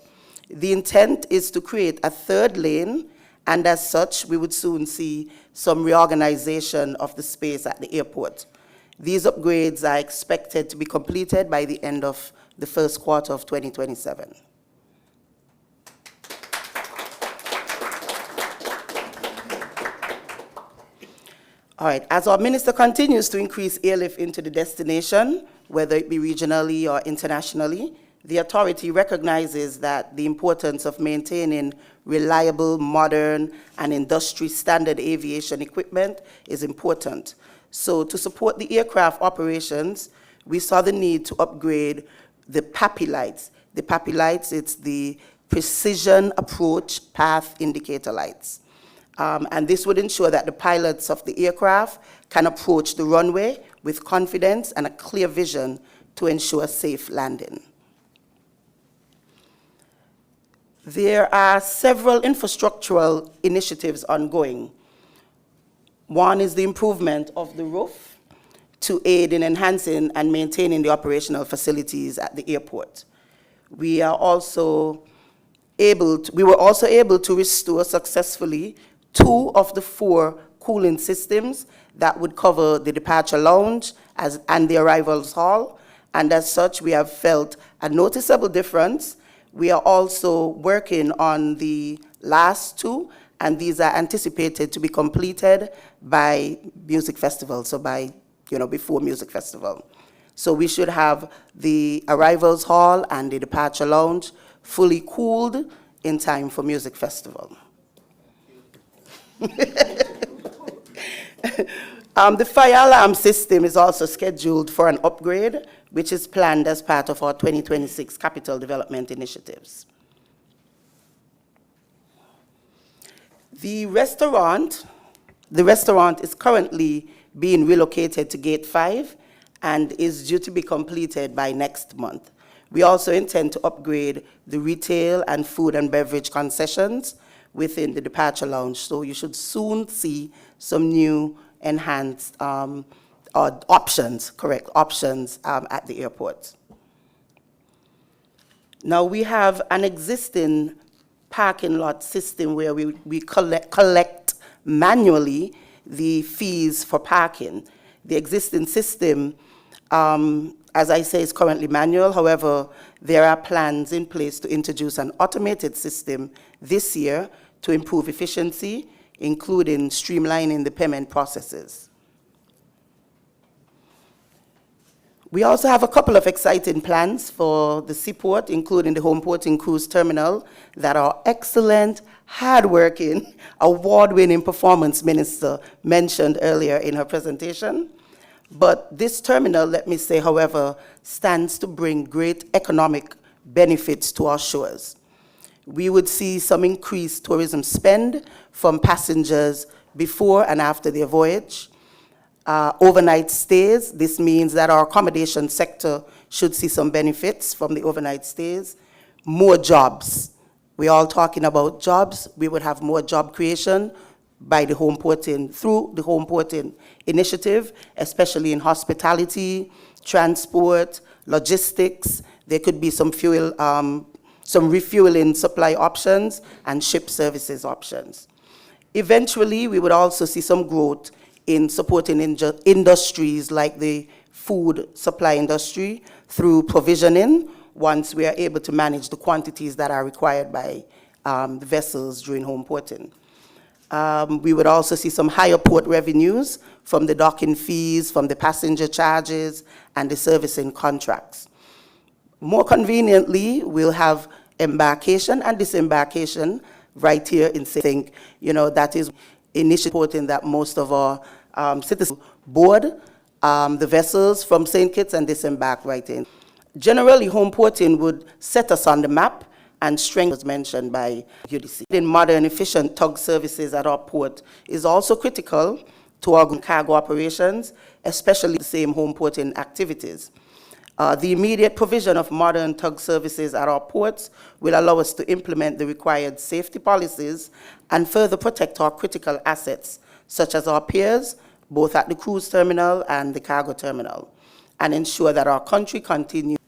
The intent is to create a 3rd lane, and as such, we would soon see some reorganization of the space at the airport. These upgrades are expected to be completed by the end of the 1st quarter of 2027. All right, as our minister continues to increase airlift into the destination, whether it be regionally or internationally, the authority recognizes that the importance of maintaining reliable, modern, and industry-standard aviation equipment is important. So to support the aircraft operations, we saw the need to upgrade the PAPI lights. The PAPI lights, it's the Precision Approach Path Indicator lights. And this would ensure that the pilots of the aircraft can approach the runway with confidence and a clear vision to ensure safe landing. There are several infrastructural initiatives ongoing. One is the improvement of the roof to aid in enhancing and maintaining the operational facilities at the airport. We were also able to restore successfully 2 of the 4 cooling systems that would cover the departure lounge and the arrivals hall. And as such, we have felt a noticeable difference. We are also working on the last 2, and these are anticipated to be completed by Music Festival, so by, before Music Festival. So we should have the arrivals hall and the departure lounge fully cooled in time for Music Festival. The fire alarm system is also scheduled for an upgrade, which is planned as part of our 2026 capital development initiatives. The restaurant is currently being relocated to Gate 5 and is due to be completed by next month. We also intend to upgrade the retail and food and beverage concessions within the departure lounge, so you should soon see some new enhanced options at the airport. Now we have an existing parking lot system where we collect manually the fees for parking. The existing system, as I say, is currently manual. However, there are plans in place to introduce an automated system this year to improve efficiency, including streamlining the payment processes. We also have a couple of exciting plans for the seaport, including the home porting cruise terminal, that our excellent, hardworking, award-winning performance minister mentioned earlier in her presentation. But this terminal, let me say, however, stands to bring great economic benefits to our shores. We would see some increased tourism spend from passengers before and after their voyage. Overnight stays, this means that our accommodation sector should see some benefits from the overnight stays. More jobs. We're all talking about jobs. We would have more job creation by the home porting, through the home porting initiative, especially in hospitality, transport, logistics. There could be some refueling supply options and ship services options. Eventually, we would also see some growth in supporting industries like the food supply industry through provisioning, once we are able to manage the quantities that are required by the vessels during home porting. We would also see some higher port revenues from the docking fees, from the passenger charges, and the servicing contracts. More conveniently, we'll have embarkation and disembarkation right here in St. That is initiating that most of our citizens board the vessels from St. Kitts and disembark right in. Generally, home porting would set us on the map and strength, as mentioned by UDC. In modern, efficient tug services at our port is also critical to our cargo operations, especially the same home porting activities. The immediate provision of modern tug services at our ports will allow us to implement the required safety policies and further protect our critical assets, such as our piers, both at the cruise terminal and the cargo terminal, and ensure that our country continues.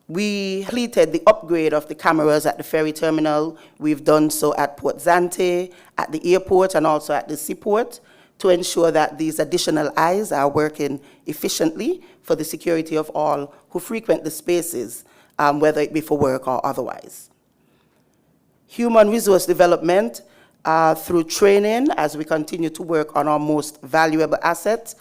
We completed the upgrade of the cameras at the ferry terminal. We've done so at Port Zante, at the airport, and also at the seaport, to ensure that these additional eyes are working efficiently for the security of all who frequent the spaces, whether it be for work or otherwise. Human resource development through training, as we continue to work on our most valuable assets,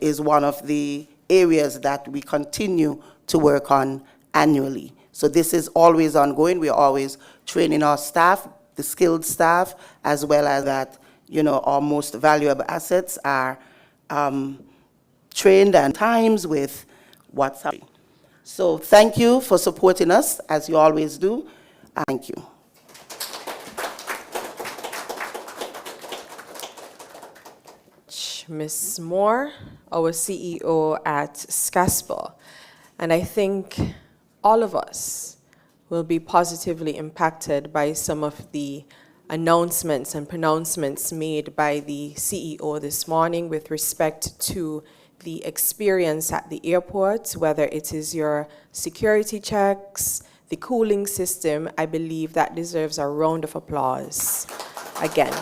is one of the areas that we continue to work on annually. So this is always ongoing. We are always training our staff, the skilled staff, as well as that, our most valuable assets are trained and times with what's happening. So thank you for supporting us, as you always do. Thank you. Ms. Moore, our CEO at SCASPA. And I think all of us will be positively impacted by some of the announcements and pronouncements made by the CEO this morning with respect to the experience at the airport, whether it is your security checks, the cooling system. I believe that deserves a round of applause again.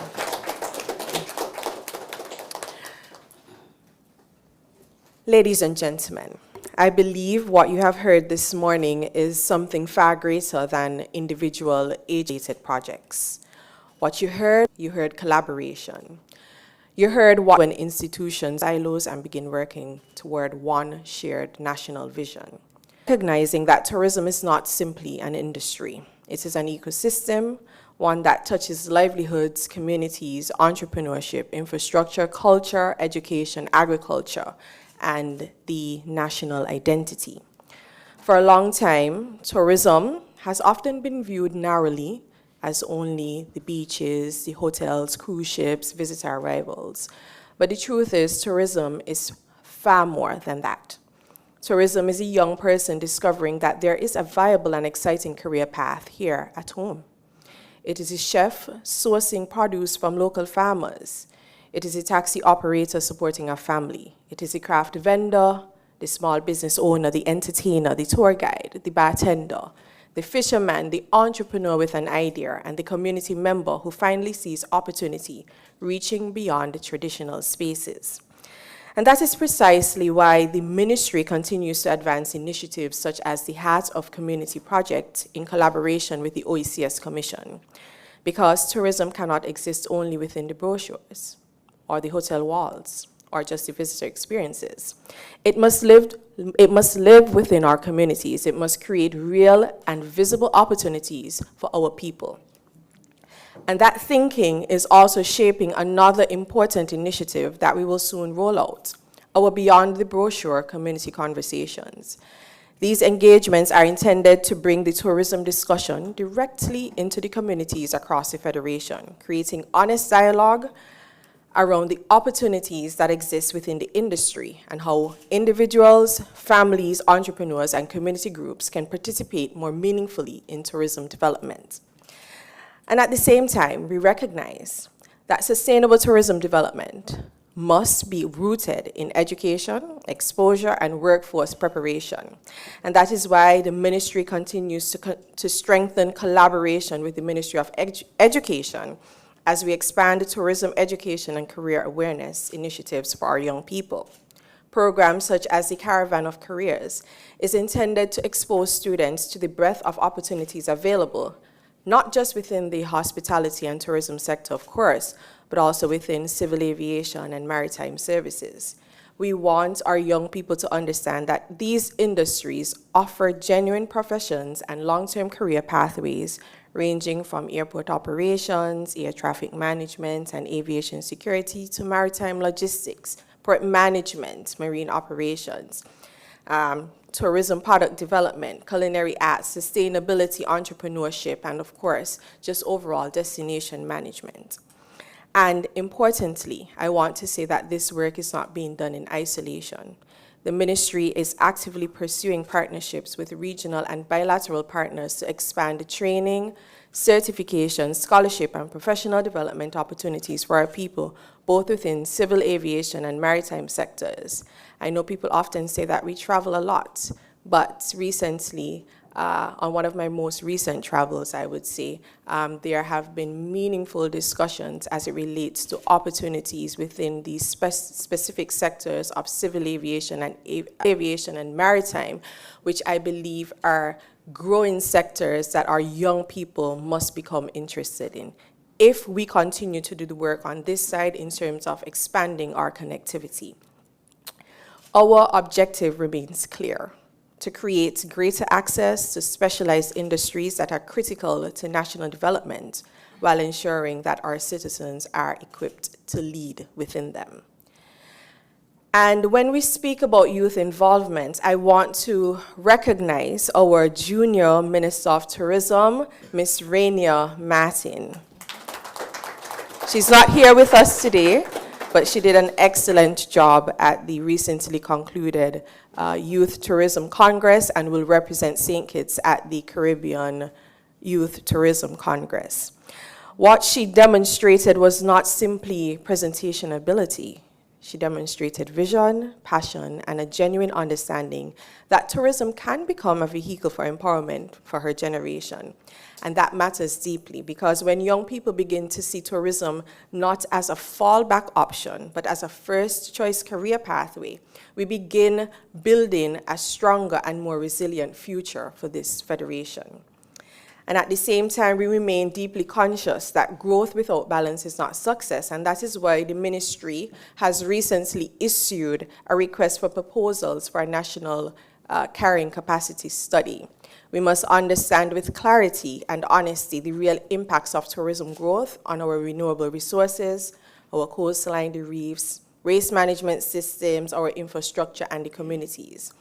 Ladies and gentlemen, I believe what you have heard this morning is something far greater than individual age-related projects. What you heard collaboration. You heard what when institutions silos and begin working toward one shared national vision. Recognizing that tourism is not simply an industry. It is an ecosystem, one that touches livelihoods, communities, entrepreneurship, infrastructure, culture, education, agriculture, and the national identity. For a long time, tourism has often been viewed narrowly as only the beaches, the hotels, cruise ships, visitor arrivals. But the truth is, tourism is far more than that. Tourism is a young person discovering that there is a viable and exciting career path here at home. It is a chef sourcing produce from local farmers. It is a taxi operator supporting a family. It is a craft vendor, the small business owner, the entertainer, the tour guide, the bartender, the fisherman, the entrepreneur with an idea, and the community member who finally sees opportunity reaching beyond the traditional spaces. And that is precisely why the ministry continues to advance initiatives such as the Heart of Community Project in collaboration with the OECS Commission, because tourism cannot exist only within the brochures or the hotel walls or just the visitor experiences. It must live within our communities. It must create real and visible opportunities for our people. And that thinking is also shaping another important initiative that we will soon roll out, our Beyond the Brochure community conversations. These engagements are intended to bring the tourism discussion directly into the communities across the Federation, creating honest dialogue around the opportunities that exist within the industry and how individuals, families, entrepreneurs, and community groups can participate more meaningfully in tourism development. And at the same time, we recognize that sustainable tourism development must be rooted in education, exposure, and workforce preparation. And that is why the ministry continues to strengthen collaboration with the Ministry of Education as we expand the tourism education and career awareness initiatives for our young people. Programs such as the Caravan of Careers is intended to expose students to the breadth of opportunities available, not just within the hospitality and tourism sector, of course, but also within civil aviation and maritime services. We want our young people to understand that these industries offer genuine professions and long-term career pathways ranging from airport operations, air traffic management, and aviation security to maritime logistics, port management, marine operations, tourism product development, culinary arts, sustainability, entrepreneurship, and of course, just overall destination management. And importantly, I want to say that this work is not being done in isolation. The ministry is actively pursuing partnerships with regional and bilateral partners to expand the training, certification, scholarship, and professional development opportunities for our people, both within civil aviation and maritime sectors. I know people often say that we travel a lot, but recently, on one of my most recent travels, I would say, there have been meaningful discussions as it relates to opportunities within these specific sectors of civil aviation and maritime, which I believe are growing sectors that our young people must become interested in if we continue to do the work on this side in terms of expanding our connectivity. Our objective remains clear: to create greater access to specialized industries that are critical to national development while ensuring that our citizens are equipped to lead within them. And when we speak about youth involvement, I want to recognize our Junior Minister of Tourism, Ms. Rainier Martin. She's not here with us today, but she did an excellent job at the recently concluded Youth Tourism Congress and will represent St. Kitts at the Caribbean Youth Tourism Congress. What she demonstrated was not simply presentation ability. She demonstrated vision, passion, and a genuine understanding that tourism can become a vehicle for empowerment for her generation. And that matters deeply because when young people begin to see tourism not as a fallback option, but as a first choice career pathway, we begin building a stronger and more resilient future for this federation. And at the same time, we remain deeply conscious that growth without balance is not success, and that is why the ministry has recently issued a request for proposals for a national carrying capacity study. We must understand with clarity and honesty the real impacts of tourism growth on our renewable resources, our coastline, the reefs, waste management systems, our infrastructure, and the communities.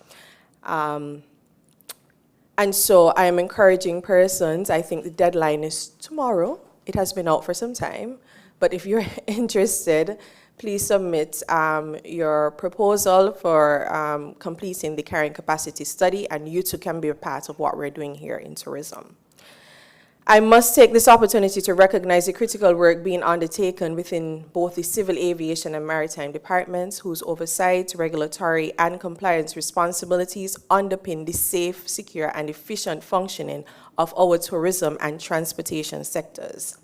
And so I am encouraging persons, I think the deadline is tomorrow. It has been out for some time. But if you're interested, please submit your proposal for completing the carrying capacity study, and you too can be a part of what we're doing here in tourism. I must take this opportunity to recognize the critical work being undertaken within both the Civil Aviation and Maritime departments, whose oversight, regulatory, and compliance responsibilities underpin the safe, secure, and efficient functioning of our tourism and transportation sectors.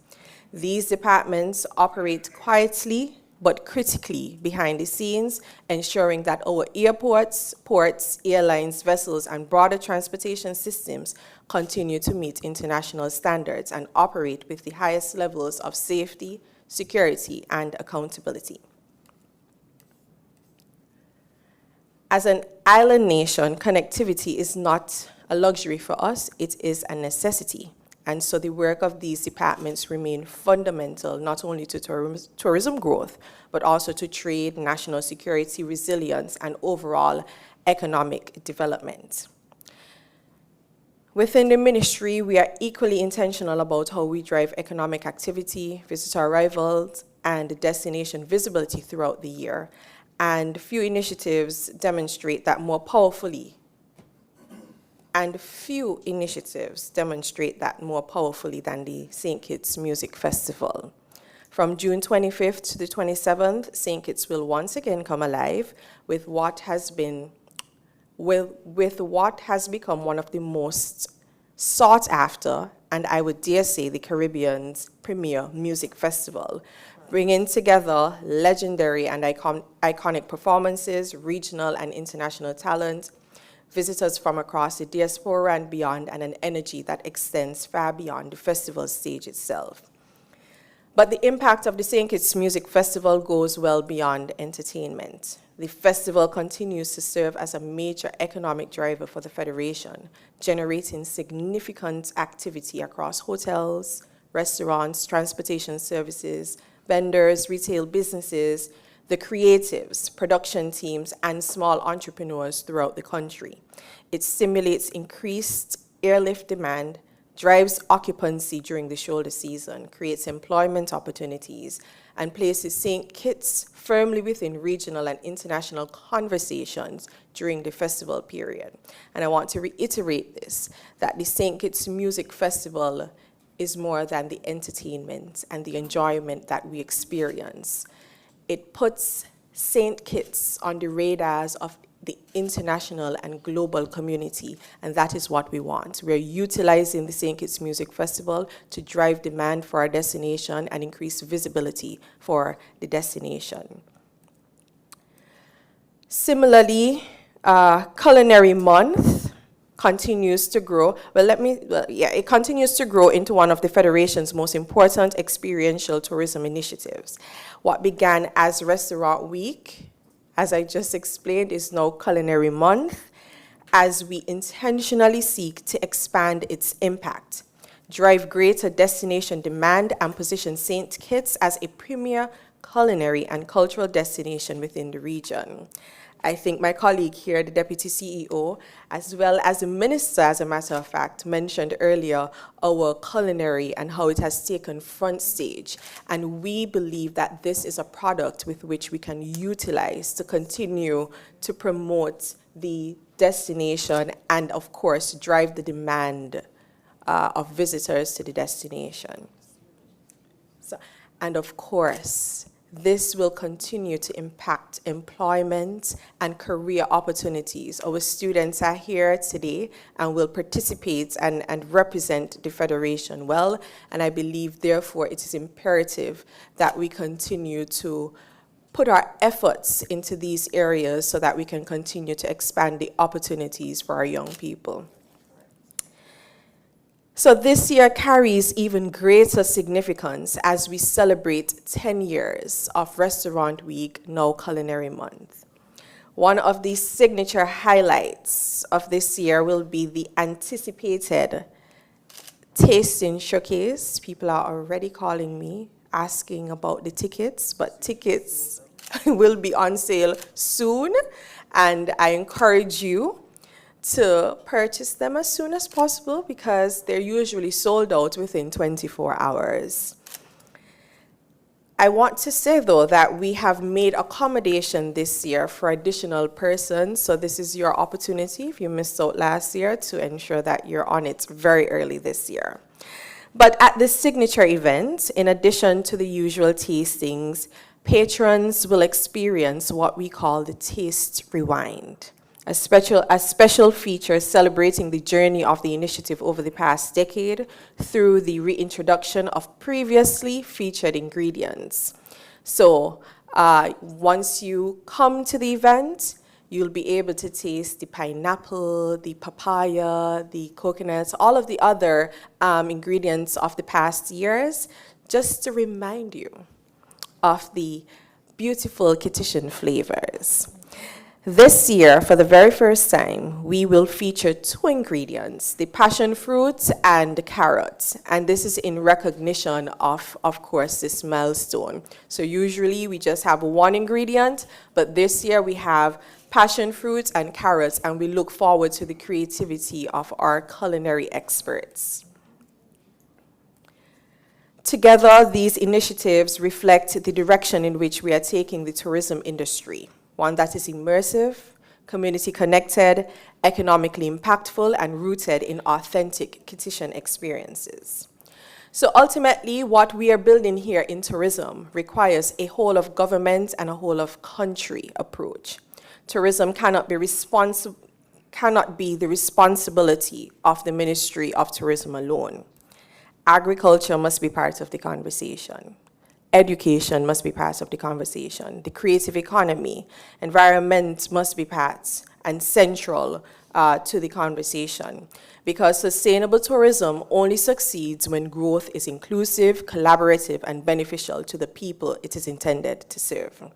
These departments operate quietly but critically behind the scenes, ensuring that our airports, ports, airlines, vessels, and broader transportation systems continue to meet international standards and operate with the highest levels of safety, security, and accountability. As an island nation, connectivity is not a luxury for us, it is a necessity. And so the work of these departments remain fundamental not only to tourism growth, but also to trade, national security, resilience, and overall economic development. Within the ministry, we are equally intentional about how we drive economic activity, visitor arrivals, and destination visibility throughout the year. And few initiatives demonstrate that more powerfully than the St. Kitts Music Festival. From June 25th to the 27th, St. Kitts will once again come alive with what has become one of the most sought after, and I would dare say the Caribbean's premier music festival, bringing together legendary and iconic performances, regional and international talent, visitors from across the diaspora and beyond, and an energy that extends far beyond the festival stage itself. But the impact of the St. Kitts Music Festival goes well beyond entertainment. The festival continues to serve as a major economic driver for the Federation, generating significant activity across hotels, restaurants, transportation services, vendors, retail businesses, the creatives, production teams, and small entrepreneurs throughout the country. It stimulates increased airlift demand, drives occupancy during the shoulder season, creates employment opportunities, and places St. Kitts firmly within regional and international conversations during the festival period. And I want to reiterate this, that the St. Kitts Music Festival is more than the entertainment and the enjoyment that we experience. It puts St. Kitts on the radars of the international and global community, and that is what we want. We're utilizing the St. Kitts Music Festival to drive demand for our destination and increase visibility for the destination. Similarly, Culinary Month continues to grow. It continues to grow into one of the Federation's most important experiential tourism initiatives. What began as Restaurant Week, as I just explained, is now Culinary Month, as we intentionally seek to expand its impact, drive greater destination demand, and position St. Kitts as a premier culinary and cultural destination within the region. I think my colleague here, the Deputy CEO, as well as the Minister, as a matter of fact, mentioned earlier our culinary and how it has taken front stage. And we believe that this is a product with which we can utilize to continue to promote the destination and, of course, drive the demand of visitors to the destination. And of course, this will continue to impact employment and career opportunities. Our students are here today and will participate and represent the Federation well, and I believe, therefore, it is imperative that we continue to put our efforts into these areas so that we can continue to expand the opportunities for our young people. So this year carries even greater significance as we celebrate 10 years of Restaurant Week, now Culinary Month. One of the signature highlights of this year will be the anticipated Tasting Showcase. People are already calling me, asking about the tickets, but tickets will be on sale soon, and I encourage you to purchase them as soon as possible because they're usually sold out within 24 hours. I want to say, though, that we have made accommodation this year for additional persons, so this is your opportunity, if you missed out last year, to ensure that you're on it very early this year. But at this signature event, in addition to the usual tastings, patrons will experience what we call the Taste Rewind, a special feature celebrating the journey of the initiative over the past decade through the reintroduction of previously featured ingredients. So once you come to the event, you'll be able to taste the pineapple, the papaya, the coconuts, all of the other ingredients of the past years, just to remind you of the beautiful Kittitian flavors. This year, for the very first time, we will feature 2 ingredients, the passion fruit and the carrot. And this is in recognition of course, this milestone. So usually we just have 1 ingredient, but this year we have passion fruit and carrots, and we look forward to the creativity of our culinary experts. Together, these initiatives reflect the direction in which we are taking the tourism industry. One that is immersive, community connected, economically impactful, and rooted in authentic Kittitian experiences. So ultimately, what we are building here in tourism requires a whole of government and a whole of country approach. Tourism cannot be the responsibility of the Ministry of Tourism alone. Agriculture must be part of the conversation. Education must be part of the conversation. The creative economy, environment must be part and central to the conversation. Because sustainable tourism only succeeds when growth is inclusive, collaborative, and beneficial to the people it is intended to serve.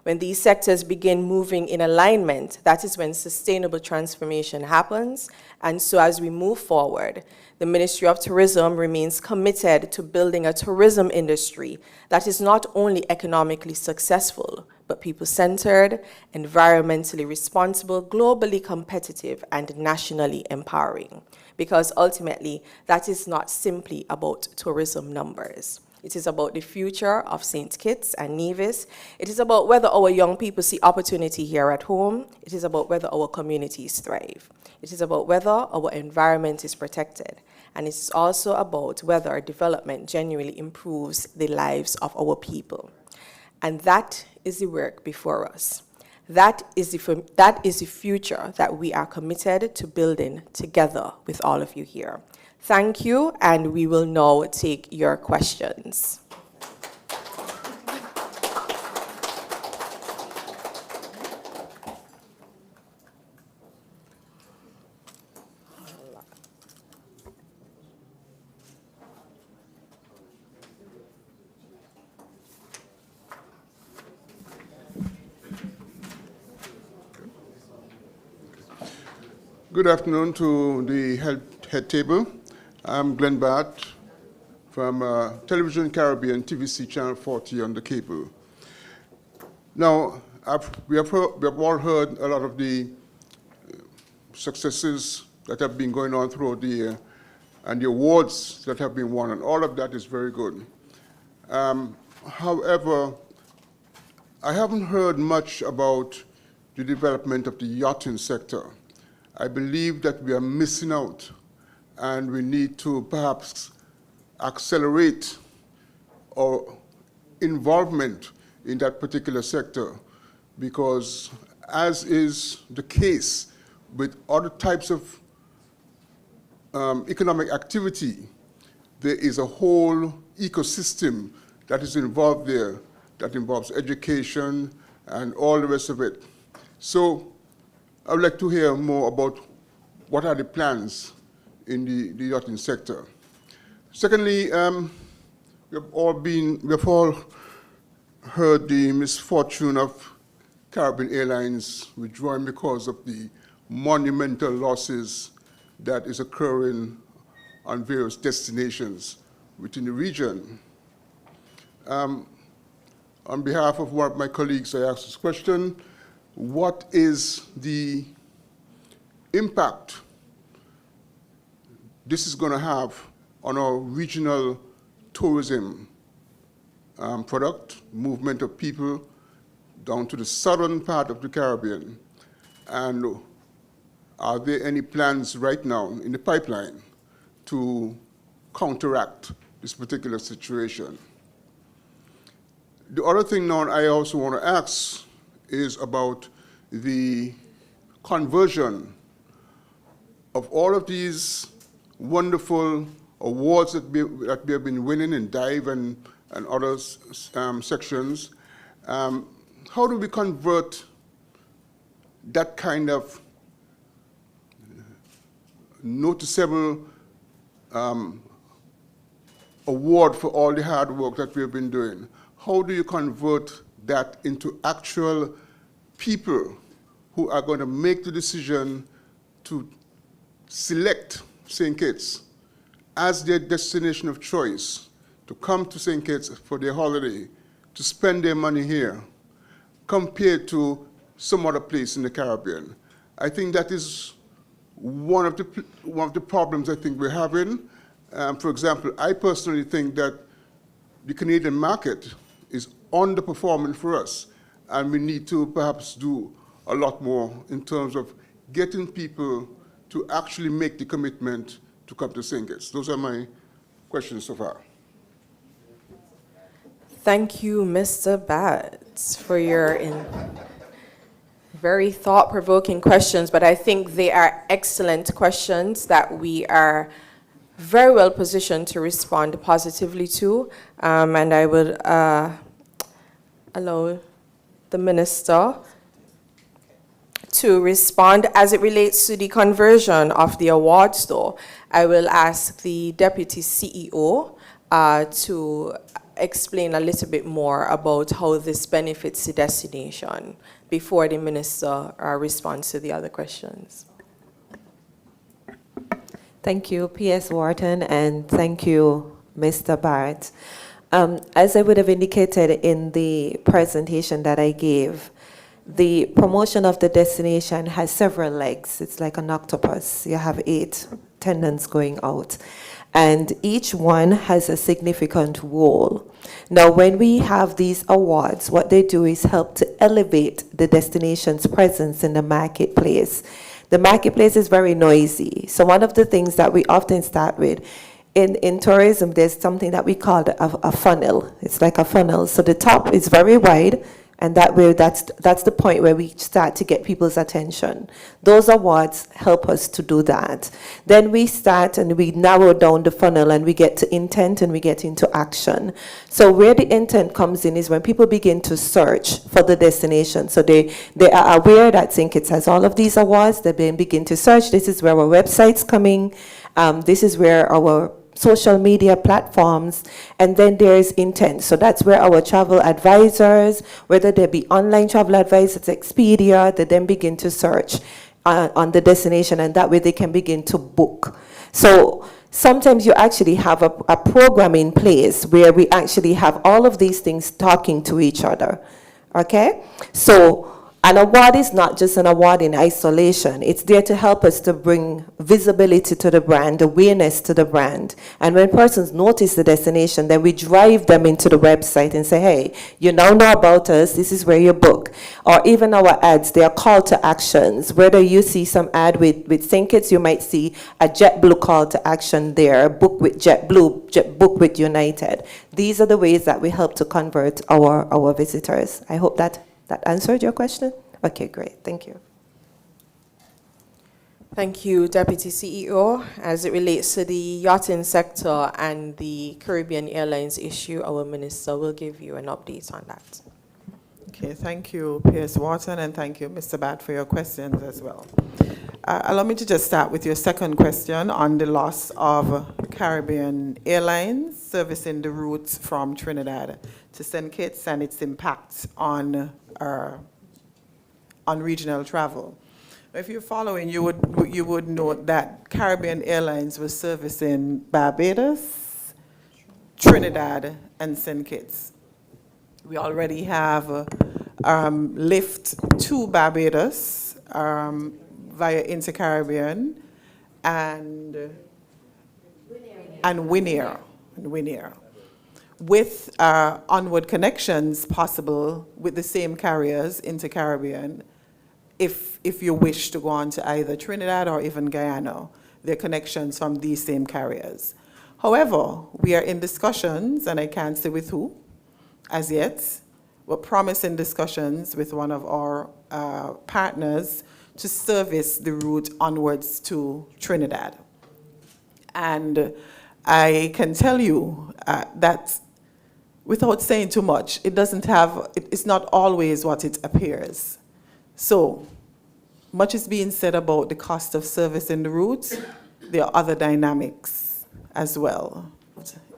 When these sectors begin moving in alignment, that is when sustainable transformation happens. And so as we move forward, the Ministry of Tourism remains committed to building a tourism industry that is not only economically successful, but people-centered, environmentally responsible, globally competitive, and nationally empowering. Because ultimately, that is not simply about tourism numbers. It is about the future of St. Kitts and Nevis. It is about whether our young people see opportunity here at home. It is about whether our communities thrive. It is about whether our environment is protected. And it is also about whether our development genuinely improves the lives of our people. And that is the work before us. That is the future that we are committed to building together with all of you here. Thank you, and we will now take your questions. Good afternoon to the head table. I'm Glenn Bart from Television Caribbean, TVC Channel 40 on the cable. Now, we have all heard a lot of the successes that have been going on throughout the year and the awards that have been won, and all of that is very good. However, I haven't heard much about the development of the yachting sector. I believe that we are missing out, and we need to perhaps accelerate our involvement in that particular sector, because as is the case with other types of economic activity, there is a whole ecosystem that is involved there that involves education and all the rest of it. So I would like to hear more about what are the plans in the yachting sector. Secondly, we have all heard the misfortune of Caribbean Airlines withdrawing because of the monumental losses that is occurring on various destinations within the region. On behalf of one of my colleagues, I ask this question: what is the impact this is going to have on our regional tourism product, movement of people down to the southern part of the Caribbean? And are there any plans right now in the pipeline to counteract this particular situation? The other thing now I also want to ask is about the conversion of all of these wonderful awards that we have been winning in dive and other sections. How do we convert that kind of noticeable award for all the hard work that we've been doing? How do you convert that into actual people who are going to make the decision to select St. Kitts as their destination of choice, to come to St. Kitts for their holiday, to spend their money here, compared to some other place in the Caribbean? I think that is one of the problems I think we're having. For example, I personally think that the Canadian market is underperforming for us, and we need to perhaps do a lot more in terms of getting people to actually make the commitment to come to St. Kitts. Those are my questions so far. Thank you, Mr. Batts, for your very thought-provoking questions, but I think they are excellent questions that we are very well positioned to respond positively to, and I would allow the Minister to respond. As it relates to the conversion of the awards, though, I will ask the Deputy CEO to explain a little bit more about how this benefits the destination before the Minister responds to the other questions. Thank you, P.S. Wharton, and thank you, Mr. Barrett. As I would have indicated in the presentation that I gave, the promotion of the destination has several legs. It's like an octopus. You have 8 tendons going out, and each one has a significant role. Now, when we have these awards, what they do is help to elevate the destination's presence in the marketplace. The marketplace is very noisy. So one of the things that we often start with, in tourism, there's something that we call a funnel. It's like a funnel. So the top is very wide, and that's the point where we start to get people's attention. Those awards help us to do that. Then we start and we narrow down the funnel, and we get to intent and we get into action. So where the intent comes in is when people begin to search for the destination. So they are aware that St. Kitts has all of these awards. They then begin to search. This is where our website's coming. This is where our social media platforms, and then there's intent. So that's where our travel advisors, whether they be online travel advisors, Expedia, they then begin to search on the destination, and that way they can begin to book. So sometimes you actually have a program in place where we actually have all of these things talking to each other, okay? So An award is not just an award in isolation. It's there to help us to bring visibility to the brand, awareness to the brand. And when persons notice the destination, then we drive them into the website and say, hey, you now know about us, this is where you book. Or even our ads, they are call to actions. Whether you see some ad with St. Kitts, you might see a JetBlue call to action there, book with JetBlue, book with United. These are the ways that we help to convert our visitors. I hope that answered your question? Okay, great. Thank you. Thank you, Deputy CEO. As it relates to the yachting sector and the Caribbean Airlines issue, our minister will give you an update on that. Okay, thank you, Pierce Wharton, and thank you, Mr. Bat, for your questions as well. Allow me to just start with your second question on the loss of Caribbean Airlines servicing the route from Trinidad to St. Kitts and its impact on regional travel. If you're following, you would note that Caribbean Airlines was servicing Barbados, Trinidad, and St. Kitts. We already have lift to Barbados via Intercaribbean and Winair, with onward connections possible with the same carriers, Intercaribbean, if you wish to go on to either Trinidad or even Guyana, there are connections from these same carriers. However, we are in discussions, and I can't say with who as yet, but promising discussions with one of our partners to service the route onwards to Trinidad. And I can tell you that without saying too much, it's not always what it appears. So much is being said about the cost of servicing the route. There are other dynamics as well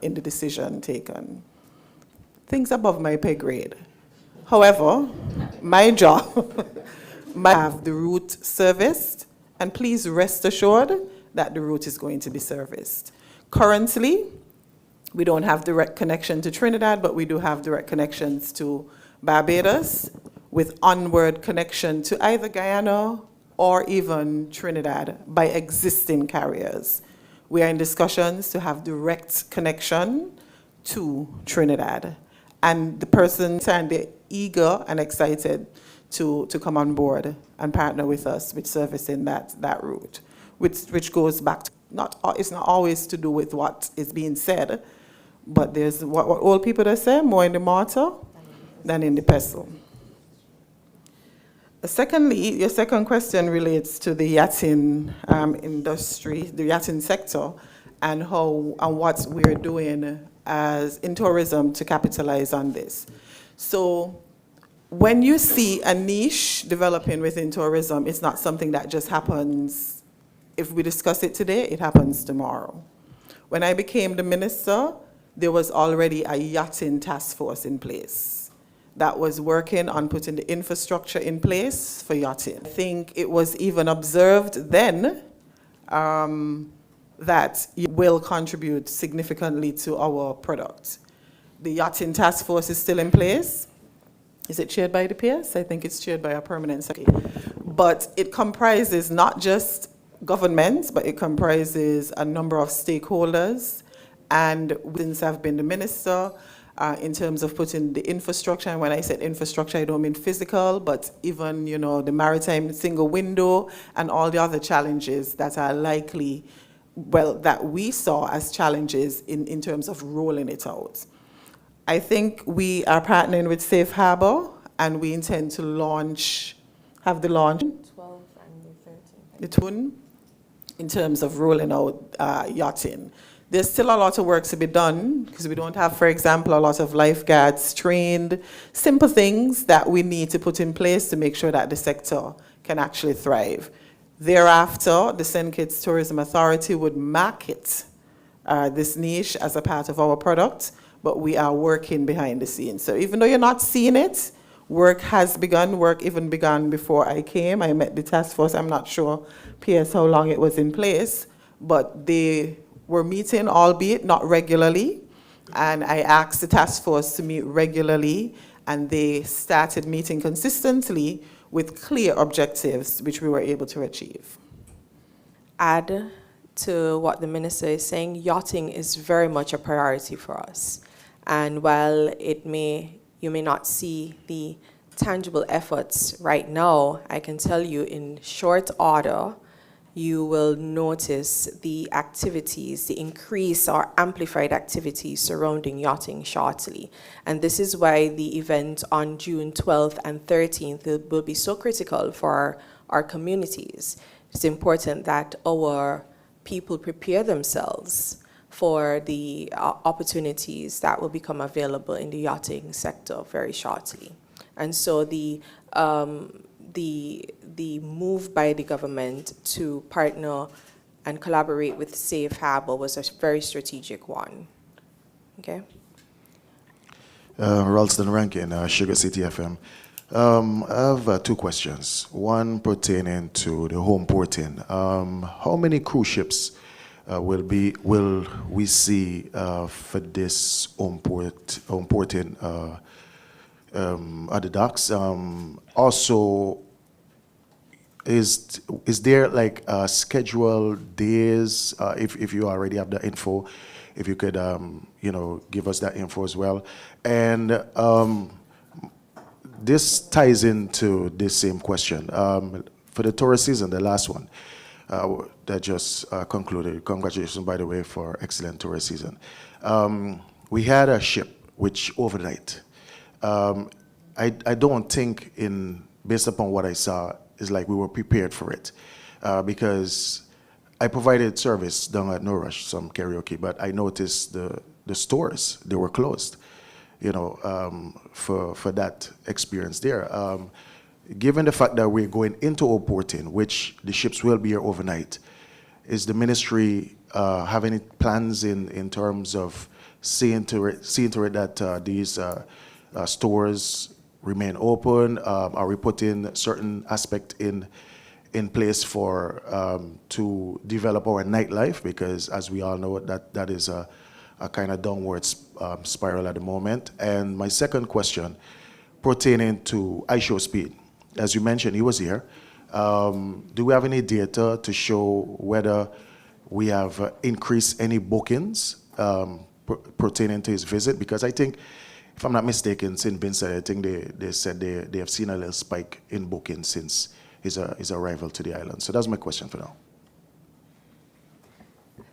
in the decision taken. Things above my pay grade. However, my job, I have the route serviced, and please rest assured that the route is going to be serviced. Currently, we don't have direct connection to Trinidad, but we do have direct connections to Barbados, with onward connection to either Guyana or even Trinidad by existing carriers. We are in discussions to have direct connection to Trinidad. And the persons are eager and excited to come on board and partner with us with servicing that route, which goes back to, it's not always to do with what is being said, but there's what old people say, more in the mortar than in the pestle. Secondly, your second question relates to the yachting industry, the yachting sector, and what we're doing in tourism to capitalize on this. So when you see a niche developing within tourism, it's not something that just happens. If we discuss it today, it happens tomorrow. When I became the minister, there was already a yachting task force in place that was working on putting the infrastructure in place for yachting. I think it was even observed then that it will contribute significantly to our product. The yachting task force is still in place. Is it chaired by the PS? I think it's chaired by a permanent secretary. But it comprises not just government, but it comprises a number of stakeholders. And since I've been the minister, in terms of putting the infrastructure, and when I said infrastructure, I don't mean physical, but even, the maritime single window and all the other challenges that are likely, that we saw as challenges in terms of rolling it out. I think we are partnering with Safe Harbor, and we intend to have the launch 12 and the 13th. the tune in terms of rolling out yachting. There's still a lot of work to be done because we don't have, for example, a lot of lifeguards trained, simple things that we need to put in place to make sure that the sector can actually thrive. Thereafter, the St. Kitts Tourism Authority would market this niche as a part of our product, but we are working behind the scenes. So even though you're not seeing it, work has begun. Work even began before I came. I met the task force. I'm not sure, PS, how long it was in place, but they were meeting, albeit not regularly, and I asked the task force to meet regularly, and they started meeting consistently with clear objectives, which we were able to achieve. Add to what the minister is saying, yachting is very much a priority for us. And while you may not see the tangible efforts right now, I can tell you in short order, you will notice the activities, the increased or amplified activities surrounding yachting shortly. And this is why the event on June 12th and 13th will be so critical for our communities. It's important that our people prepare themselves for the opportunities that will become available in the yachting sector very shortly. And so the move by the government to partner and collaborate with Safe Harbor was a very strategic one. Okay. Ralston Rankin, Sugar City FM. I have two questions. One pertaining to the home porting. How many cruise ships will we see for this home porting at the docks? Also, is there like scheduled days? If you already have the info, if you could give us that info as well. And this ties into this same question. For the tourist season, the last one that just concluded. Congratulations, by the way, for excellent tourist season. We had a ship which overnight. I don't think, based upon what I saw, is like we were prepared for it, because I provided service down at No Rush, some karaoke, but I noticed the stores, they were closed, for that experience there. Given the fact that we're going into porting, which the ships will be here overnight, is the ministry have any plans in terms of seeing to it that these stores remain open? Are we putting certain aspect in place for to develop our nightlife? Because as we all know, that is a kind of downward spiral at the moment. And my second question pertaining to iShowSpeed. As you mentioned, he was here. Do we have any data to show whether we have increased any bookings pertaining to his visit? Because I think, if I'm not mistaken, St. Vincent, I think they said they have seen a little spike in bookings since his arrival to the island. So that's my question for now.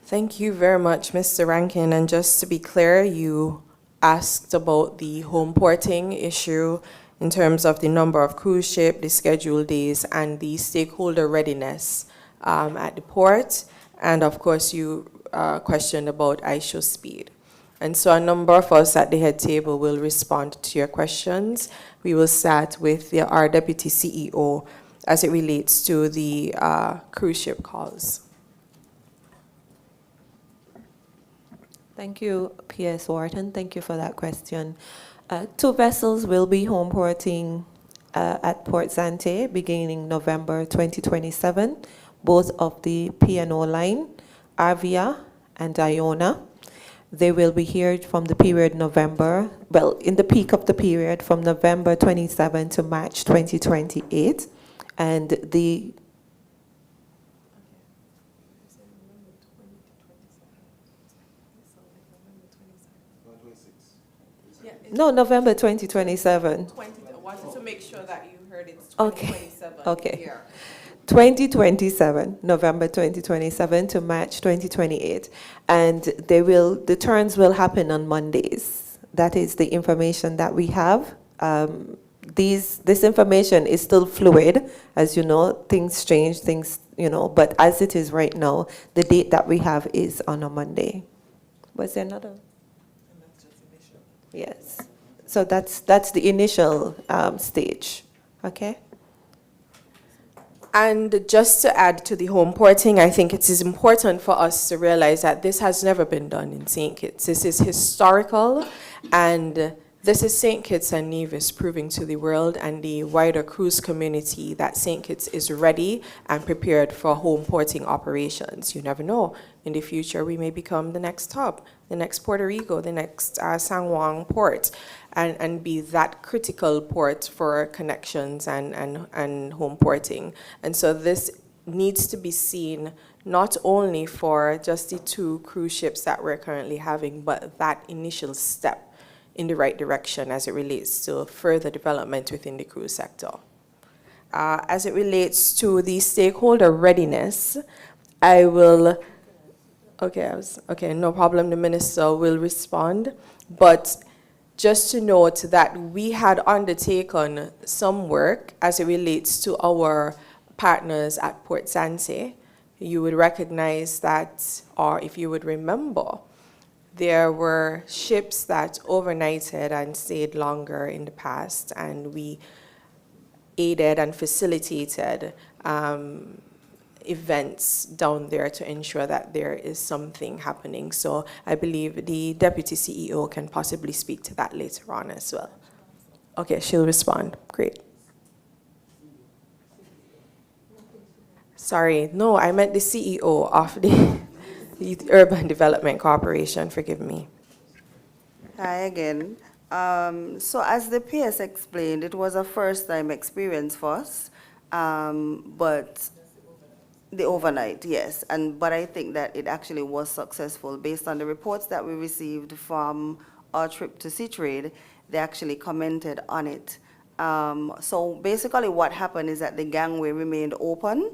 Thank you very much, Mr. Rankin. And just to be clear, you asked about the home porting issue in terms of the number of cruise ships, the scheduled days, and the stakeholder readiness at the port. And of course, you questioned about iShowSpeed. And so a number of us at the head table will respond to your questions. We will start with our Deputy CEO as it relates to the cruise ship calls. Thank you, P.S. Wharton. Thank you for that question. 2 vessels will be home porting at Port Zante beginning November 2027, both of the P&O line, Arvia and Iona. They will be here from the period in the peak of the period from November 27 to March 2028. And the No, November 2027. I wanted to make sure that you heard it's Okay. 2027. Okay. Here. 2027, November 2027 to March 2028. And the turns will happen on Mondays. That is the information that we have. This information is still fluid. As you know, things change, but as it is right now, the date that we have is on a Monday. Was there another? Yes. So that's the initial stage. Okay? And just to add to the home porting, I think it is important for us to realize that this has never been done in St. Kitts. This is historical, and This is St. Kitts and Nevis proving to the world and the wider cruise community that St. Kitts is ready and prepared for home porting operations. You never know. In the future, we may become the next hub, the next Puerto Rico, the next San Juan port, and be that critical port for connections and home porting. And so this needs to be seen not only for just the 2 cruise ships that we're currently having, but that initial step in the right direction as it relates to further development within the cruise sector. As it relates to the stakeholder readiness, I will, okay, no problem, the minister will respond, but just to note that we had undertaken some work as it relates to our partners at Port Sansey. You would recognize that, or if you would remember, there were ships that overnighted and stayed longer in the past, and we aided and facilitated events down there to ensure that there is something happening. So I believe the Deputy CEO can possibly speak to that later on as well. Okay, she'll respond. Great. Sorry, no, I meant the CEO of the Urban Development Corporation, forgive me. Hi again. So as the PS explained, it was a first-time experience for us, but the overnight, yes. But I think that it actually was successful. Based on the reports that we received from our trip to Seatrade, they actually commented on it. So basically what happened is that the gangway remained open,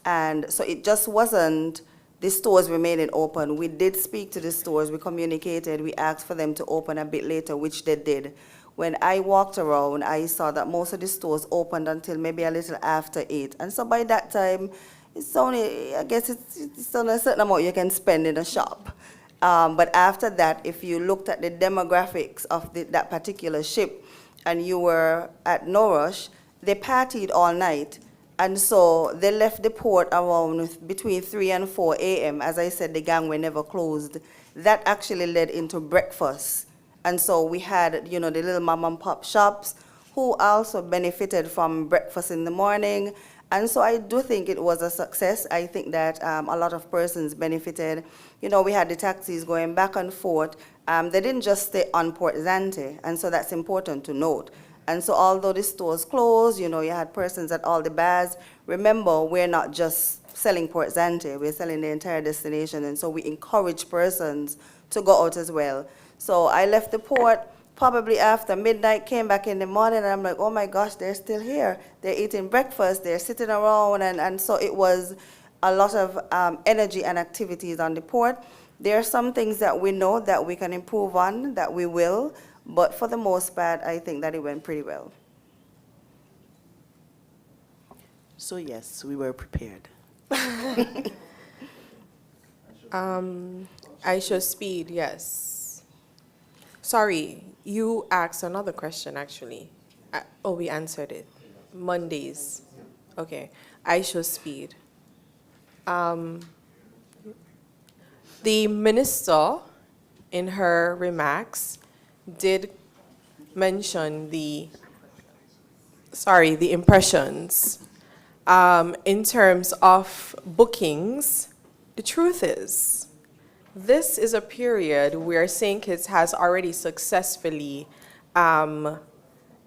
and so it just wasn't the stores remaining open. We did speak to the stores, we communicated, we asked for them to open a bit later, which they did. When I walked around, I saw that most of the stores opened until maybe a little after 8. And so by that time, it's only, I guess it's only a certain amount you can spend in a shop. But after that, if you looked at the demographics of that particular ship and you were at Norrush, they partied all night. And so they left the port around between 3 and 4 a.m. As I said, the gangway never closed. That actually led into breakfast. And so we had, you know, the little mom and pop shops who also benefited from breakfast in the morning. And so I do think it was a success. I think that a lot of persons benefited. You know, we had the taxis going back and forth. They didn't just stay on Port Zante, and so that's important to note. And so although the stores closed, you know, you had persons at all the bars. Remember, we're not just selling Port Zante, we're selling the entire destination, and so we encourage persons to go out as well. So I left the port probably after midnight, came back in the morning, and I'm like, oh my gosh, they're still here. They're eating breakfast, they're sitting around, and so it was a lot of energy and activities on the port. There are some things that we know that we can improve on, that we will, but for the most part, I think that it went pretty well. So yes, we were prepared. Aisha Speed, yes. Sorry, you asked another question, actually. Oh, we answered it. Mondays. Okay. Aisha Speed. The minister, in her remarks, did mention the impressions. In terms of bookings, the truth is, this is a period where St. Kitts has already successfully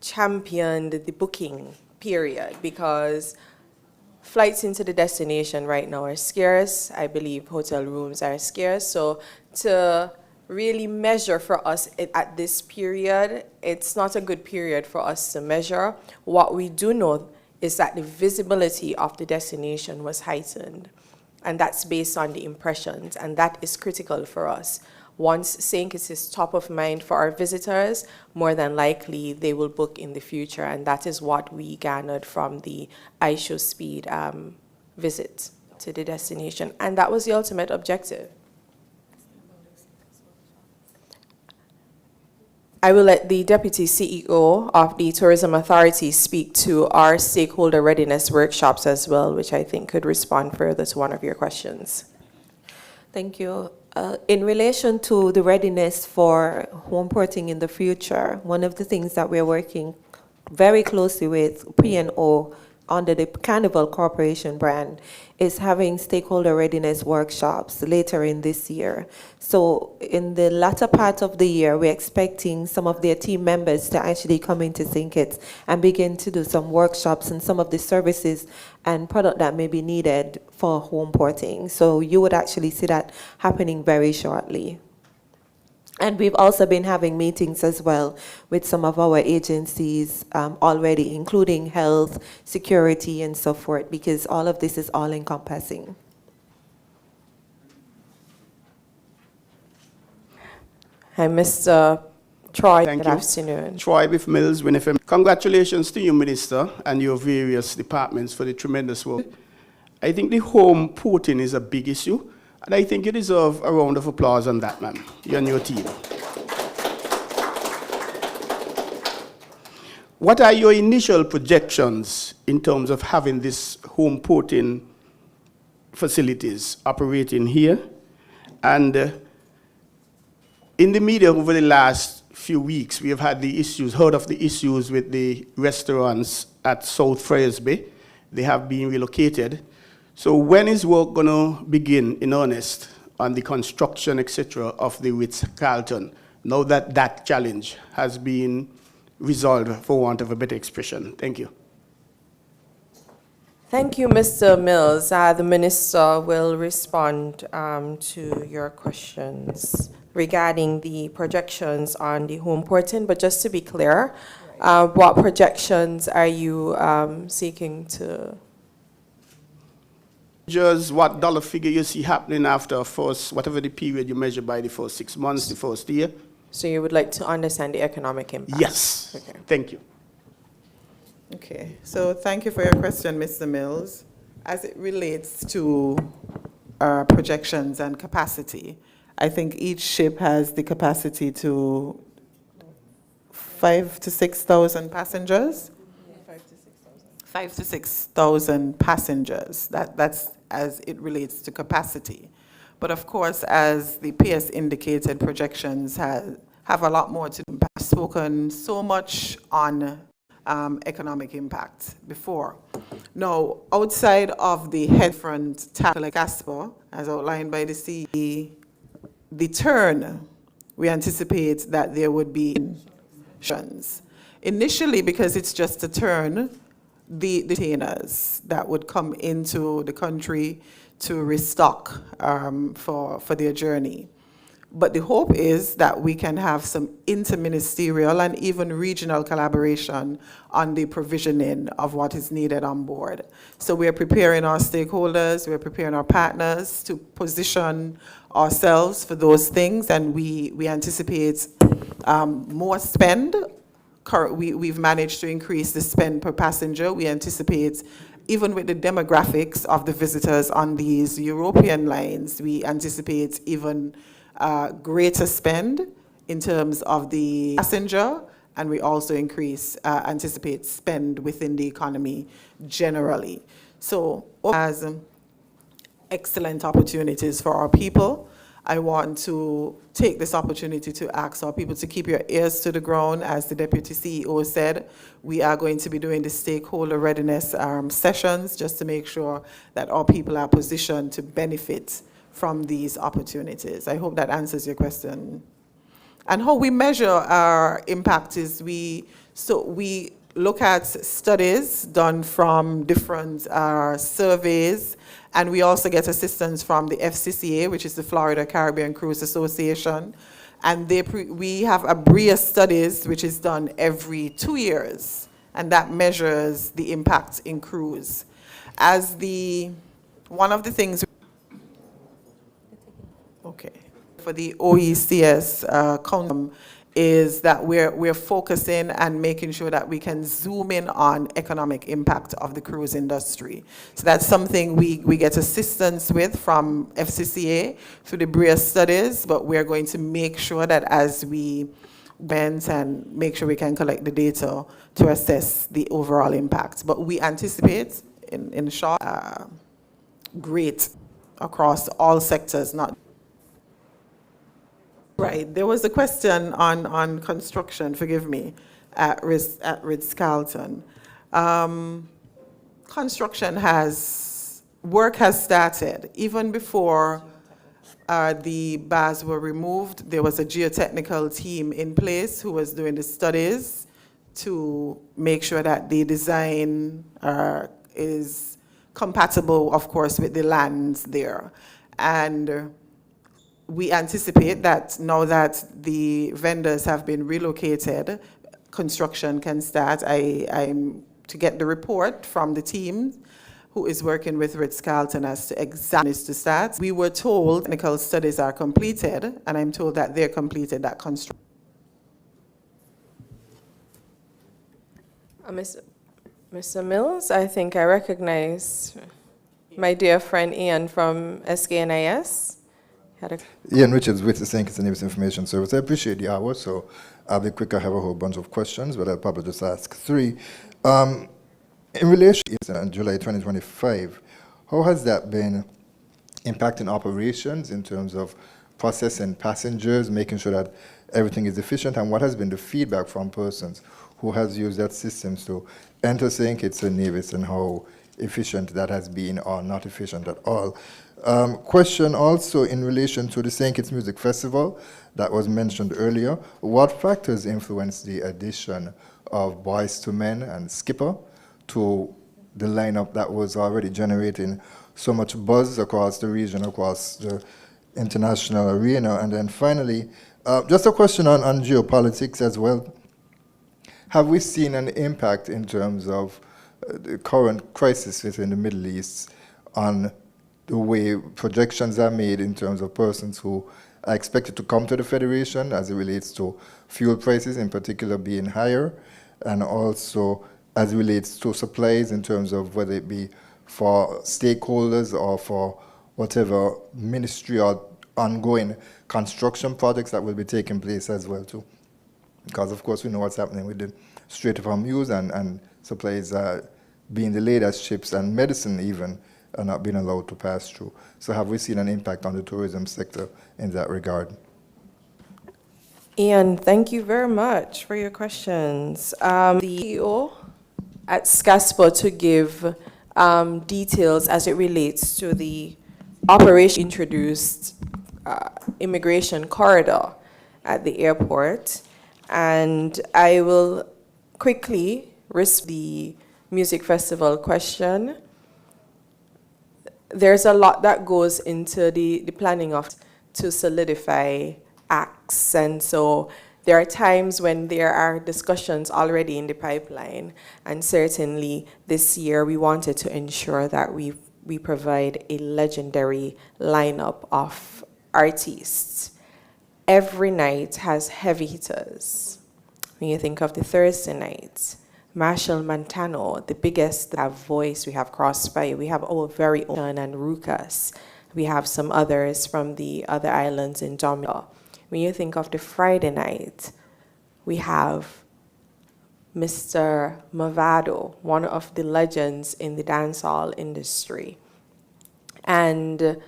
championed the booking period, because flights into the destination right now are scarce. I believe hotel rooms are scarce. So to really measure for us at this period, it's not a good period for us to measure. What we do know is that the visibility of the destination was heightened, and that's based on the impressions, and that is critical for us. Once St. Kitts is top of mind for our visitors, more than likely they will book in the future, and that is what we garnered from the Aisha Speed visit to the destination, and that was the ultimate objective. I will let the Deputy CEO of the Tourism Authority speak to our stakeholder readiness workshops as well, which I think could respond further to one of your questions. Thank you. In relation to the readiness for home porting in the future, one of the things that we're working very closely with P&O under the Carnival Corporation brand is having stakeholder readiness workshops later in this year. So in the latter part of the year, we're expecting some of their team members to actually come into St. Kitts and begin to do some workshops and some of the services and product that may be needed for home porting. So you would actually see that happening very shortly. And we've also been having meetings as well with some of our agencies already, including health, security, and so forth, because all of this is all encompassing. Hi, Mr. Troy. Thank Good you. afternoon. Troy Biff Mills, WinFM. Congratulations to you, Minister, and your various departments for the tremendous work. I think the home porting is a big issue, and I think you deserve a round of applause on that, man, you and your team. What are your initial projections in terms of having this home porting facilities operating here? And in the media over the last few weeks, we have had heard of the issues with the restaurants at South Freresby. They have been relocated. So when is work going to begin in earnest on the construction, etc., of the Ritz-Carlton, now that that challenge has been resolved, for want of a better expression? Thank you. Thank you, Mr. Mills. The Minister will respond to your questions regarding the projections on the home porting. But just to be clear, what projections are you seeking to? Just what dollar figure you see happening after first, whatever the period you measure by, the first 6 months, the first year? So you would like to understand the economic impact? Yes. Okay. Thank you. Okay, so thank you for your question, Mr. Mills. As it relates to projections and capacity, I think each ship has the capacity to 5,000 to 6,000 passengers. 5,000 to 6,000 passengers. That's as it relates to capacity. But of course, as the PS indicated, projections have a lot more to do. I've spoken so much on economic impact before. Now, outside of the headfront tackle like CASPA, as outlined by the CE, the turn, we anticipate that there would be initially, because it's just a turn, the containers that would come into the country to restock for their journey. But the hope is that we can have some interministerial and even regional collaboration on the provisioning of what is needed on board. So we're preparing our stakeholders, we're preparing our partners to position ourselves for those things, and we anticipate more spend. We've managed to increase the spend per passenger. We anticipate, even with the demographics of the visitors on these European lines, we anticipate even greater spend in terms of the passenger, and we also anticipate spend within the economy generally. So as excellent opportunities for our people, I want to take this opportunity to ask our people to keep your ears to the ground. As the Deputy CEO said, we are going to be doing the stakeholder readiness sessions just to make sure that our people are positioned to benefit from these opportunities. I hope that answers your question. And how we measure our impact is we look at studies done from different surveys, and we also get assistance from the FCCA, which is the Florida Caribbean Cruise Association. And we have a BRIA studies, which is done every 2 years, and that measures the impact in cruise. As one of the things, okay, for the OECS council is that we're focusing and making sure that we can zoom in on economic impact of the cruise industry. So that's something we get assistance with from FCCA through the BRIA studies, but we're going to make sure that as we bend and make sure we can collect the data to assess the overall impact. But we anticipate, in short, great across all sectors, not Right. There was a question on construction, forgive me, at Ritz-Carlton. Work has started. Even before the bars were removed, there was a geotechnical team in place who was doing the studies to make sure that the design is compatible, of course, with the lands there. And we anticipate that now that the vendors have been relocated, construction can start. I'm to get the report from the team who is working with Ritz-Carlton as to exactly to start. We were told technical studies are completed, and I'm told that they're completed, that construction. Mr. Mills, I think I recognize my dear friend Ian from SKNIS. Ian Richards with the St. Kitts and Nevis Information Service. I appreciate the hour, so I'll be quick. I have a whole bunch of questions, but I'll probably just ask three. In relation to July 2025, how has that been impacting operations in terms of processing passengers, making sure that everything is efficient, and what has been the feedback from persons who has used that system to enter St. Kitts and Nevis, and how efficient that has been or not efficient at all? Question also in relation to the St. Kitts Music Festival that was mentioned earlier. What factors influenced the addition of Boyz II Men and Skipper to the lineup that was already generating so much buzz across the region, across the international arena? And then finally, just a question on geopolitics as well. Have we seen an impact in terms of the current crisis within the Middle East on the way projections are made in terms of persons who are expected to come to the Federation as it relates to fuel prices in particular being higher, and also as it relates to supplies in terms of whether it be for stakeholders or for whatever ministry or ongoing construction projects that will be taking place as well too? Because of course we know what's happening with the Strait of Hormuz, and supplies being delayed as ships and medicine even are not being allowed to pass through. So have we seen an impact on the tourism sector in that regard? Ian, thank you very much for your questions. The CEO at SCASPA to give details as it relates to the operation introduced immigration corridor at the airport. And I will quickly risk the music festival question. There's a lot that goes into the planning of to solidify acts, and so there are times when there are discussions already in the pipeline, and certainly this year we wanted to ensure that we provide a legendary lineup of artists. Every night has heavy hitters. When you think of the Thursday night, Marshall Montano, the biggest voice, we have Crossfire, we have our very own and Rukas, we have some others from the other islands in Dominica. When you think of the Friday night, we have Mr. Mavado, one of the legends in the dancehall industry. And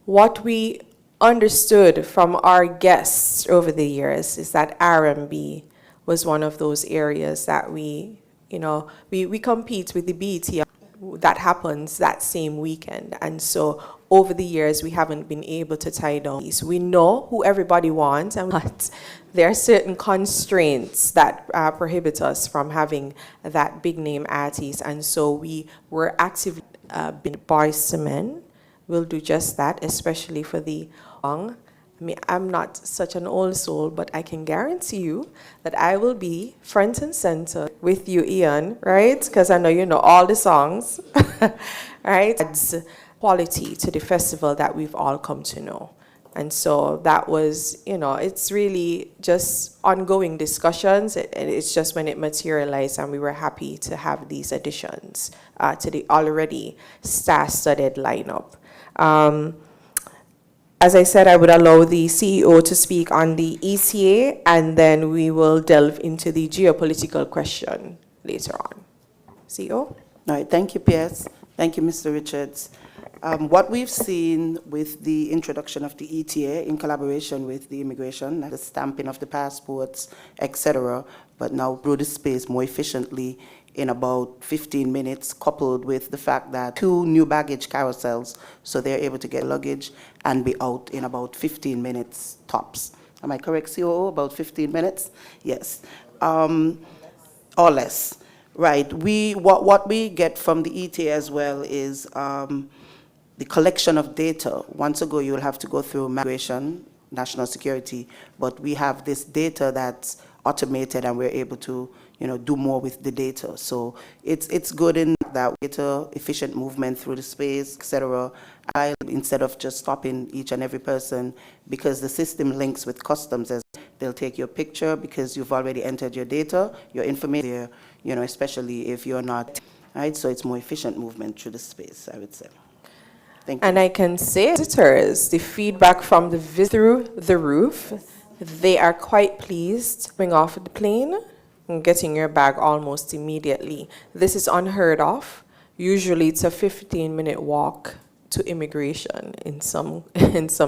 what we understood from our guests over the years is that R&B was one of those areas that we compete with the BET that happens that same weekend. And so over the years, we haven't been able to tie down these. We know who everybody wants, but there are certain constraints that prohibit us from having that big name artist. And so we were actively Boyz II Men. We'll do just that, especially for the young. I mean, I'm not such an old soul, but I can guarantee you that I will be front and center with you, Ian, right? Because I know you know all the songs, right? Adds quality to the festival that we've all come to know. And so that was, it's really just ongoing discussions. It's just when it materialized, and we were happy to have these additions to the already star-studded lineup. As I said, I would allow the CEO to speak on the ECA, and then we will delve into the geopolitical question later on. CEO? All right, thank you, Pierce. Thank you, Mr. Richards. What we've seen with the introduction of the ETA in collaboration with the immigration, the stamping of the passports, etc., but now through the space more efficiently in about 15 minutes, coupled with the fact that 2 new baggage carousels, so they're able to get luggage and be out in about 15 minutes tops. Am I correct, COO? About 15 minutes? Yes. Or less. Right. What we get from the ETA as well is the collection of data. Once ago, you'll have to go through migration, national security, but we have this data that's automated and we're able to, do more with the data. So it's good in that data, efficient movement through the space, etc. Instead of just stopping each and every person, because the system links with customs as they'll take your picture because you've already entered your data, your information there, especially if you're not, right? So it's more efficient movement through the space, I would say. Thank you. And I can say, visitors, the feedback from through the roof, they are quite pleased coming off the plane and getting your bag almost immediately. This is unheard of. Usually it's a 15-minute walk to immigration in some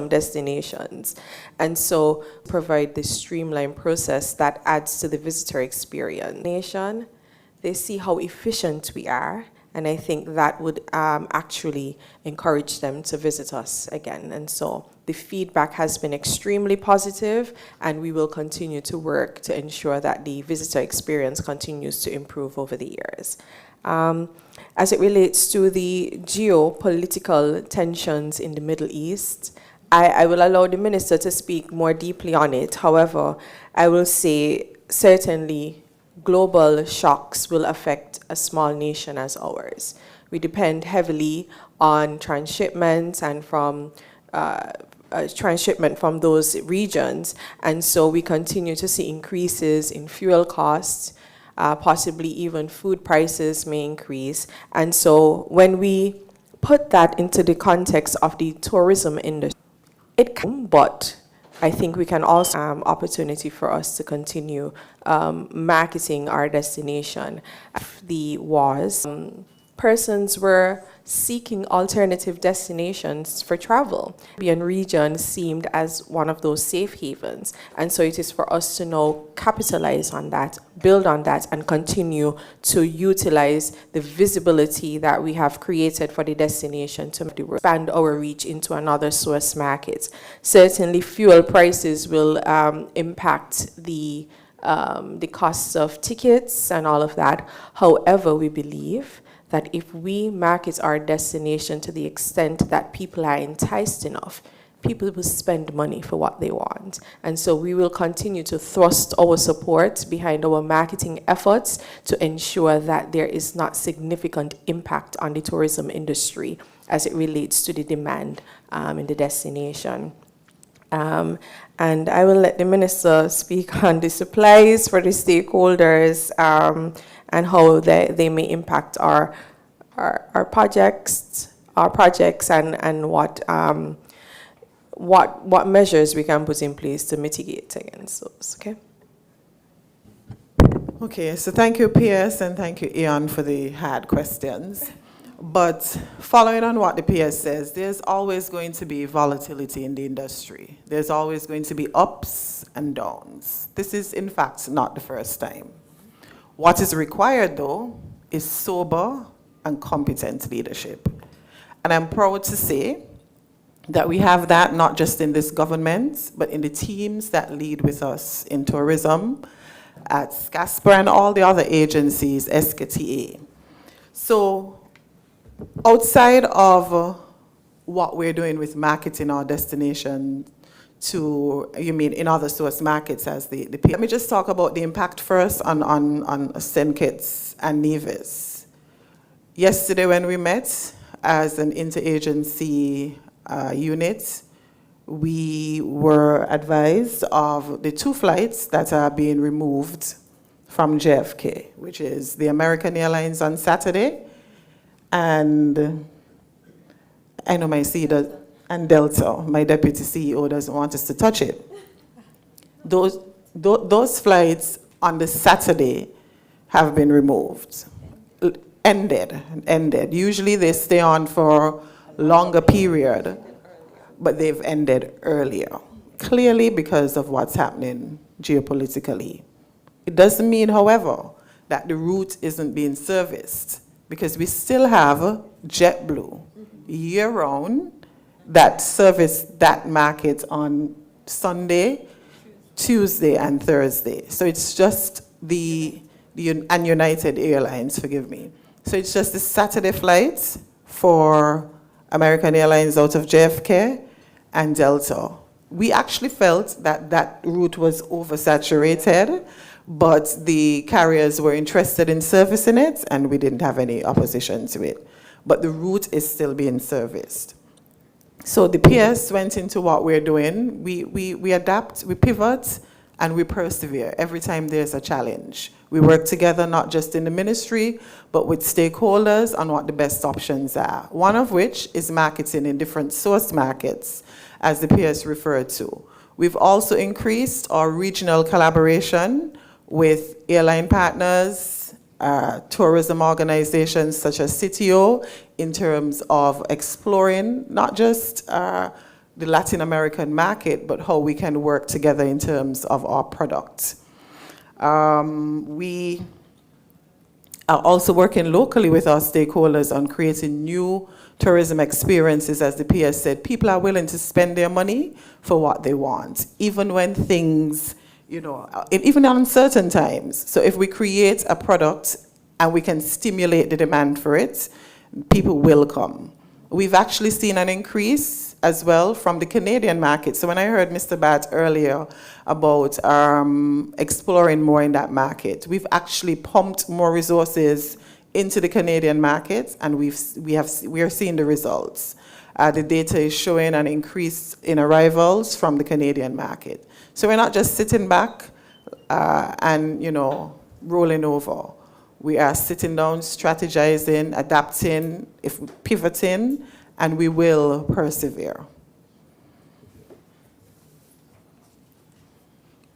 destinations. And so provide this streamlined process that adds to the visitor experience. They see how efficient we are, and I think that would actually encourage them to visit us again. And so the feedback has been extremely positive, and we will continue to work to ensure that the visitor experience continues to improve over the years. As it relates to the geopolitical tensions in the Middle East, I will allow the minister to speak more deeply on it. However, I will say certainly global shocks will affect a small nation as ours. We depend heavily on transshipment and from transshipment from those regions, and so we continue to see increases in fuel costs. Possibly even food prices may increase. And so when we put that into the context of the tourism industry, it can, but I think we can also opportunity for us to continue marketing our destination. The wars, persons were seeking alternative destinations for travel. The Caribbean region seemed as one of those safe havens. And so it is for us to now capitalize on that, build on that, and continue to utilize the visibility that we have created for the destination to expand our reach into another source market. Certainly fuel prices will impact the costs of tickets and all of that. However, we believe that if we market our destination to the extent that people are enticed enough, people will spend money for what they want. And so we will continue to thrust our support behind our marketing efforts to ensure that there is not significant impact on the tourism industry as it relates to the demand in the destination. And I will let the minister speak on the supplies for the stakeholders and how they may impact our projects and what measures we can put in place to mitigate against those. Okay. Okay, so thank you, PS, and thank you, Ian, for the hard questions. But following on what the PS says, there's always going to be volatility in the industry. There's always going to be ups and downs. This is, in fact, not the first time. What is required, though, is sober and competent leadership. And I'm proud to say that we have that not just in this government, but in the teams that lead with us in tourism, at SCASPER and all the other agencies, SKTA. So outside of what we're doing with marketing our destination to, you mean in other source markets as the let me just talk about the impact first on St. Kitts and Nevis. Yesterday when we met as an interagency unit, we were advised of the 2 flights that are being removed from JFK, which is the American Airlines on Saturday, and I know my CEO and Delta, my deputy CEO, doesn't want us to touch it. Those flights on the Saturday have been removed, ended. Usually they stay on for longer period, but they've ended earlier, clearly because of what's happening geopolitically. It doesn't mean, however, that the route isn't being serviced, because we still have JetBlue year-round that service that market on Sunday, Tuesday, and Thursday. So it's just and United Airlines, forgive me. So it's just the Saturday flights for American Airlines out of JFK and Delta. We actually felt that that route was oversaturated, but the carriers were interested in servicing it, and we didn't have any opposition to it. But the route is still being serviced. So the PS went into what we're doing. We adapt, we pivot, and we persevere every time there's a challenge. We work together not just in the ministry, but with stakeholders on what the best options are. One of which is marketing in different source markets, as the PS referred to. We've also increased our regional collaboration with airline partners, tourism organizations such as CTO, in terms of exploring not just the Latin American market, but how we can work together in terms of our product. We are also working locally with our stakeholders on creating new tourism experiences. As the PS said, people are willing to spend their money for what they want, even when things, even in uncertain times. So if we create a product and we can stimulate the demand for it, people will come. We've actually seen an increase as well from the Canadian market. So when I heard Mr. Bat earlier about exploring more in that market, we've actually pumped more resources into the Canadian market, and we are seeing the results. The data is showing an increase in arrivals from the Canadian market. So we're not just sitting back and rolling over. We are sitting down, strategizing, adapting, pivoting, and we will persevere.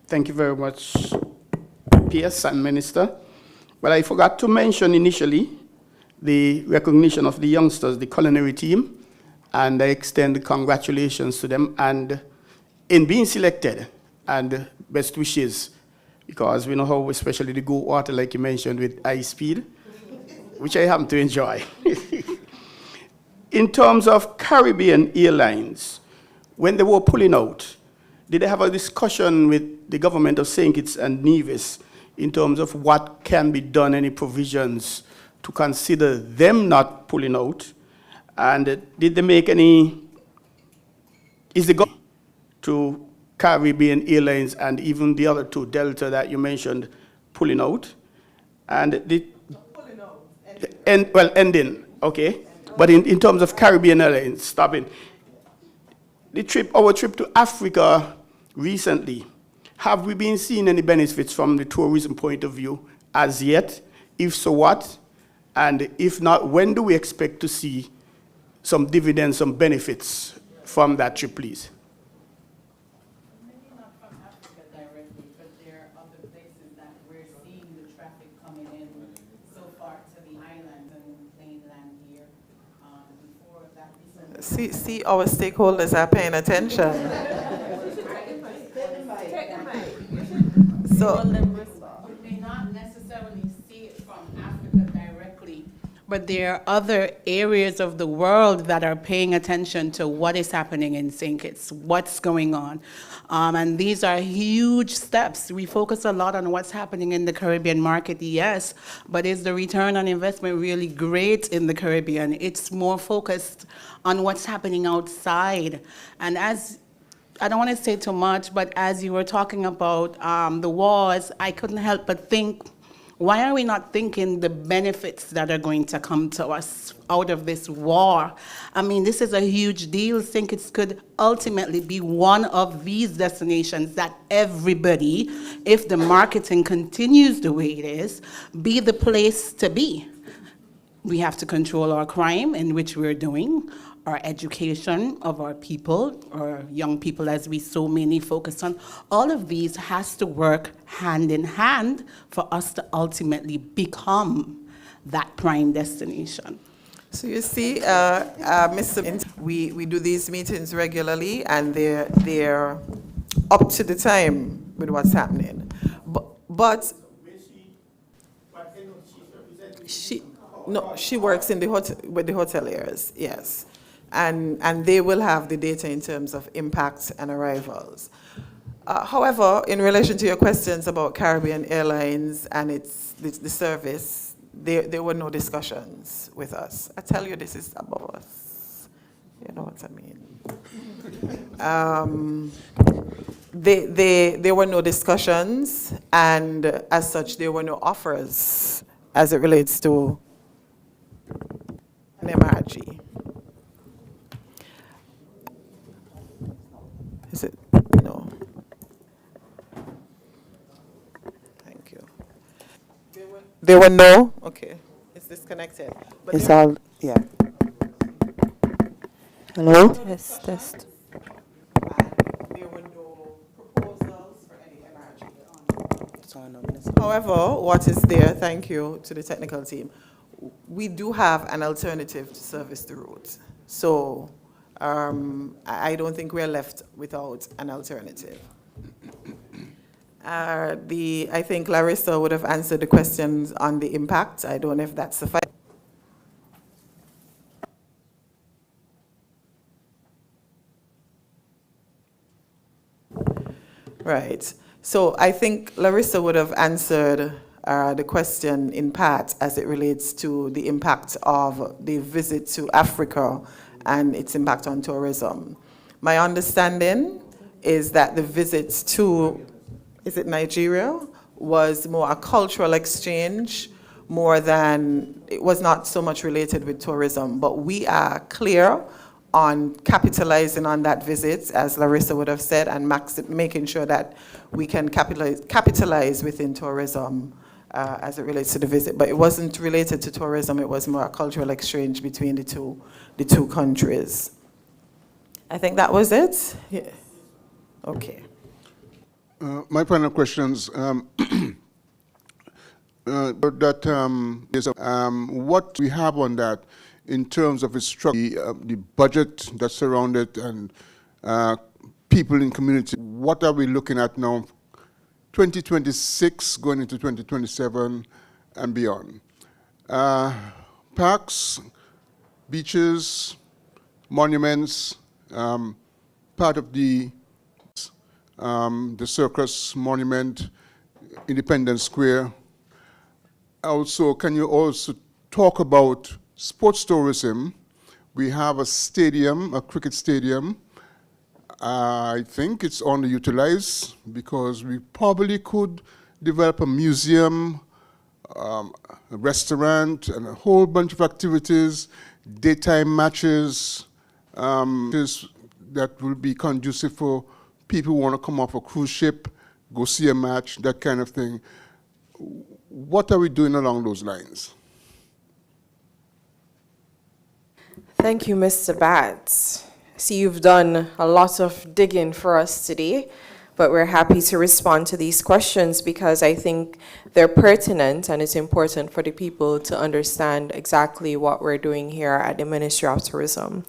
Thank you very much, PS and Minister. But I forgot to mention initially the recognition of the youngsters, the culinary team, and I extend congratulations to them and in being selected, and best wishes, because we know how, especially the Go Water, like you mentioned, with high speed, which I happen to enjoy. In terms of Caribbean Airlines, when they were pulling out, did they have a discussion with the government of St. Kitts and Nevis in terms of what can be done, any provisions to consider them not pulling out? And did they make any, is the government to Caribbean Airlines and even the other two, Delta that you mentioned, pulling out? And Pulling out, ending, okay. But in terms of Caribbean Airlines, stopping. Our trip to Africa recently, have we been seeing any benefits from the tourism point of view as yet? If so, what? And if not, when do we expect to see some dividends, some benefits from that trip, please? Maybe not from Africa directly, but there are other places that we're seeing the traffic coming in so far to the island and mainland here. Before that recently. See, our stakeholders are paying attention. So, You may not necessarily see it from Africa directly, but there are other areas of the world that are paying attention to what is happening in St. Kitts, what's going on. And these are huge steps. We focus a lot on what's happening in the Caribbean market, yes, but is the return on investment really great in the Caribbean? It's more focused on what's happening outside. And I don't want to say too much, but as you were talking about the wars, I couldn't help but think, why are we not thinking the benefits that are going to come to us out of this war? I mean, this is a huge deal. I think it could ultimately be one of these destinations that everybody, if the marketing continues the way it is, be the place to be. We have to control our crime, in which we're doing, our education of our people, or young people as we so many focus on. All of these has to work hand in hand for us to ultimately become that prime destination. So you see, Mr. We do these meetings regularly, and they're up to the time with what's happening. But she works in the with the hoteliers, yes, and they will have the data in terms of impacts and arrivals. However, in relation to your questions about Caribbean Airlines and the service, there were no discussions with us. I tell you, this is above us. You know what I mean? There were no discussions, and as such, there were no offers as it relates to an MRG. Is it? No. Thank you. There were no? Okay. It's disconnected. But It's all, yeah. Hello? Yes, test. there were no proposals for any MRG. However, what is there, thank you to the technical team, we do have an alternative to service the route. So I don't think we're left without an alternative. I think Larissa would have answered the questions on the impact. I don't know if that's sufficient. Right. So I think Larissa would have answered the question in part as it relates to the impact of the visit to Africa and its impact on tourism. My understanding is that the visit to, is it Nigeria, was more a cultural exchange more than, it was not so much related with tourism, but we are clear on capitalizing on that visit, as Larissa would have said, and making sure that we can capitalize within tourism as it relates to the visit. But it wasn't related to tourism, it was more a cultural exchange between the two countries. I think that was it? Yeah. Okay. My final questions, what we have on that in terms of its structure, the budget that's surrounded and people in community, what are we looking at now, 2026 going into 2027 and beyond? Parks, beaches, monuments, part of the Circus Monument, Independence Square. Also, can you also talk about sports tourism? We have a stadium, a cricket stadium. I think it's underutilized because we probably could develop a museum, a restaurant, and a whole bunch of activities, daytime matches, that will be conducive for people who want to come off a cruise ship, go see a match, that kind of thing. What are we doing along those lines? Thank you, Mr. Batts. See, you've done a lot of digging for us today, but we're happy to respond to these questions because I think they're pertinent and it's important for the people to understand exactly what we're doing here at the Ministry of Tourism.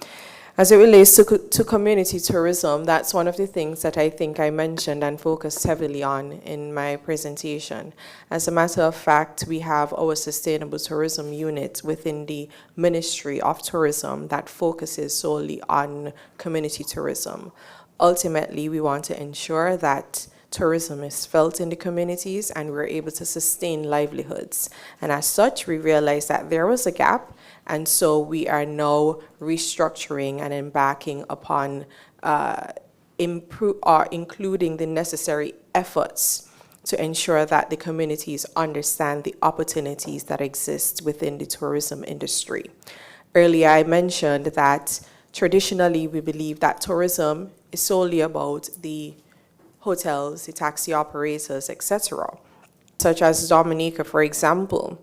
As it relates to community tourism, that's one of the things that I think I mentioned and focused heavily on in my presentation. As a matter of fact, we have our Sustainable Tourism Unit within the Ministry of Tourism that focuses solely on community tourism. Ultimately, we want to ensure that tourism is felt in the communities and we're able to sustain livelihoods. And as such, we realized that there was a gap. And so we are now restructuring and embarking upon including the necessary efforts to ensure that the communities understand the opportunities that exist within the tourism industry. Earlier, I mentioned that traditionally we believe that tourism is solely about the hotels, the taxi operators, etc. Such as Dominica, for example.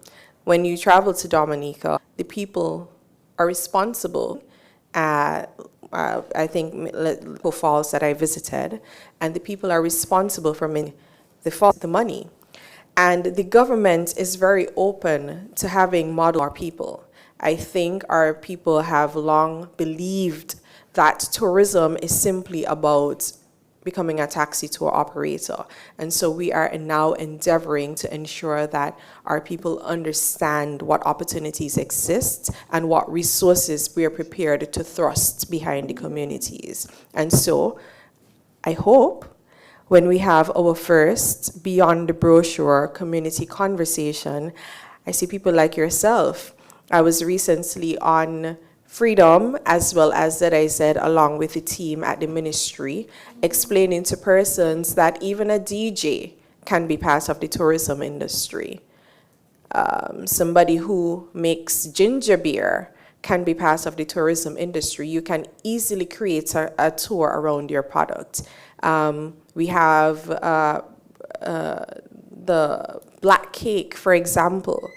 When you travel to Dominica, the people are responsible. I think the falls that I visited, and the people are responsible for the money. And the government is very open to having more people. I think our people have long believed that tourism is simply about becoming a taxi tour operator. And so we are now endeavoring to ensure that our people understand what opportunities exist and what resources we are prepared to thrust behind the communities. And so I hope when we have our first Beyond the Brochure community conversation, I see people like yourself. I was recently on Freedom, as well as that I said, along with the team at the ministry, explaining to persons that even a DJ can be part of the tourism industry. Somebody who makes ginger beer can be part of the tourism industry. You can easily create a tour around your product. We have the black cake, for example.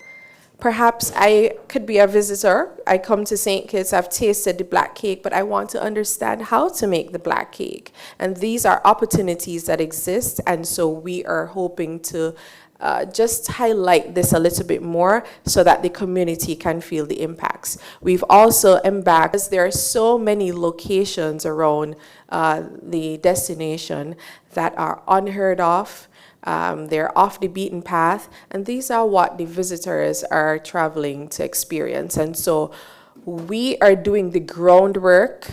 Perhaps I could be a visitor. I come to St. Kitts, I've tasted the black cake, but I want to understand how to make the black cake. And these are opportunities that exist, and so we are hoping to just highlight this a little bit more so that the community can feel the impacts. We've also embarked, as there are so many locations around the destination that are unheard of. They're off the beaten path, and these are what the visitors are traveling to experience. And so we are doing the groundwork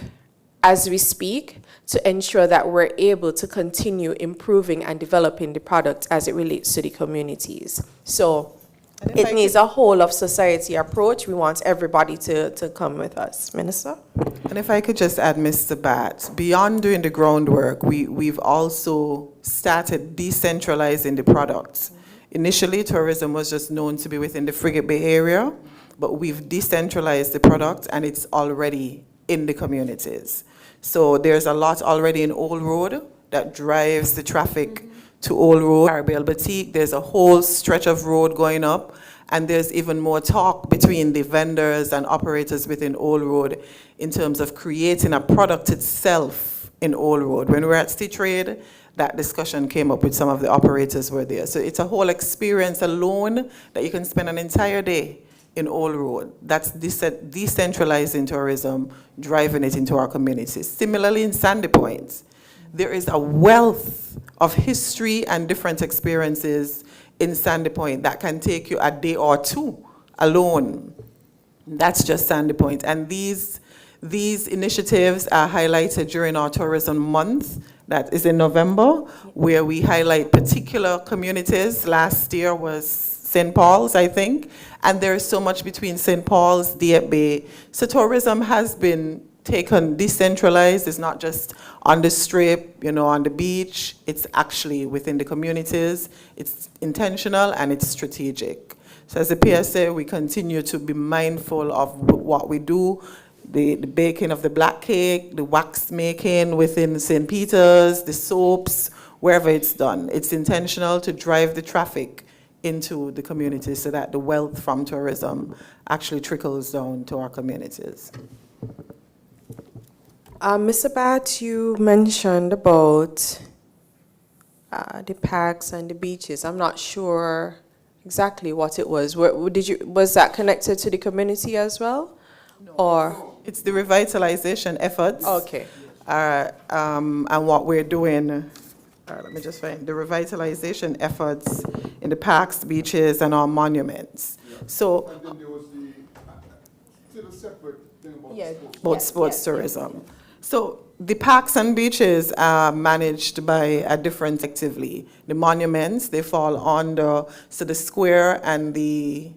as we speak to ensure that we're able to continue improving and developing the product as it relates to the communities. So it needs a whole of society approach. We want everybody to come with us. Minister? And if I could just add, Mr. Bat, beyond doing the groundwork, we've also started decentralizing the products. Initially, tourism was just known to be within the Frigate Bay area, but we've decentralized the product and it's already in the communities. So there's a lot already in Old Road that drives the traffic to Old Road. Carabel Boutique, there's a whole stretch of road going up, and there's even more talk between the vendors and operators within Old Road in terms of creating a product itself in Old Road. When we were at Stitch Trade, that discussion came up with some of the operators were there. So it's a whole experience alone that you can spend an entire day in Old Road. That's decentralizing tourism, driving it into our communities. Similarly, in Sandy Point, there is a wealth of history and different experiences in Sandy Point that can take you a day or two alone. That's just Sandy Point. And these initiatives are highlighted during our tourism month, that is in November, where we highlight particular communities. Last year was St. Paul's, I think, and there is so much between St. Paul's, Dieppe Bay. So tourism has been taken decentralized. It's not just on the strip, on the beach. It's actually within the communities. It's intentional and it's strategic. So as a PSA, we continue to be mindful of what we do, the baking of the black cake, the wax making within St. Peter's, the soaps, wherever it's done. It's intentional to drive the traffic into the community so that the wealth from tourism actually trickles down to our communities. Mr. Bat, you mentioned about the parks and the beaches. I'm not sure exactly what it was. Was that connected to the community as well? No. Or it's the revitalization efforts. Okay. And what we're doing. Let me just find the revitalization efforts in the parks, beaches, and our monuments. Yeah. So, and then there was still a separate thing about sports. Sports tourism. So the parks and beaches are managed by a different actively. The monuments, they fall under, so the square and the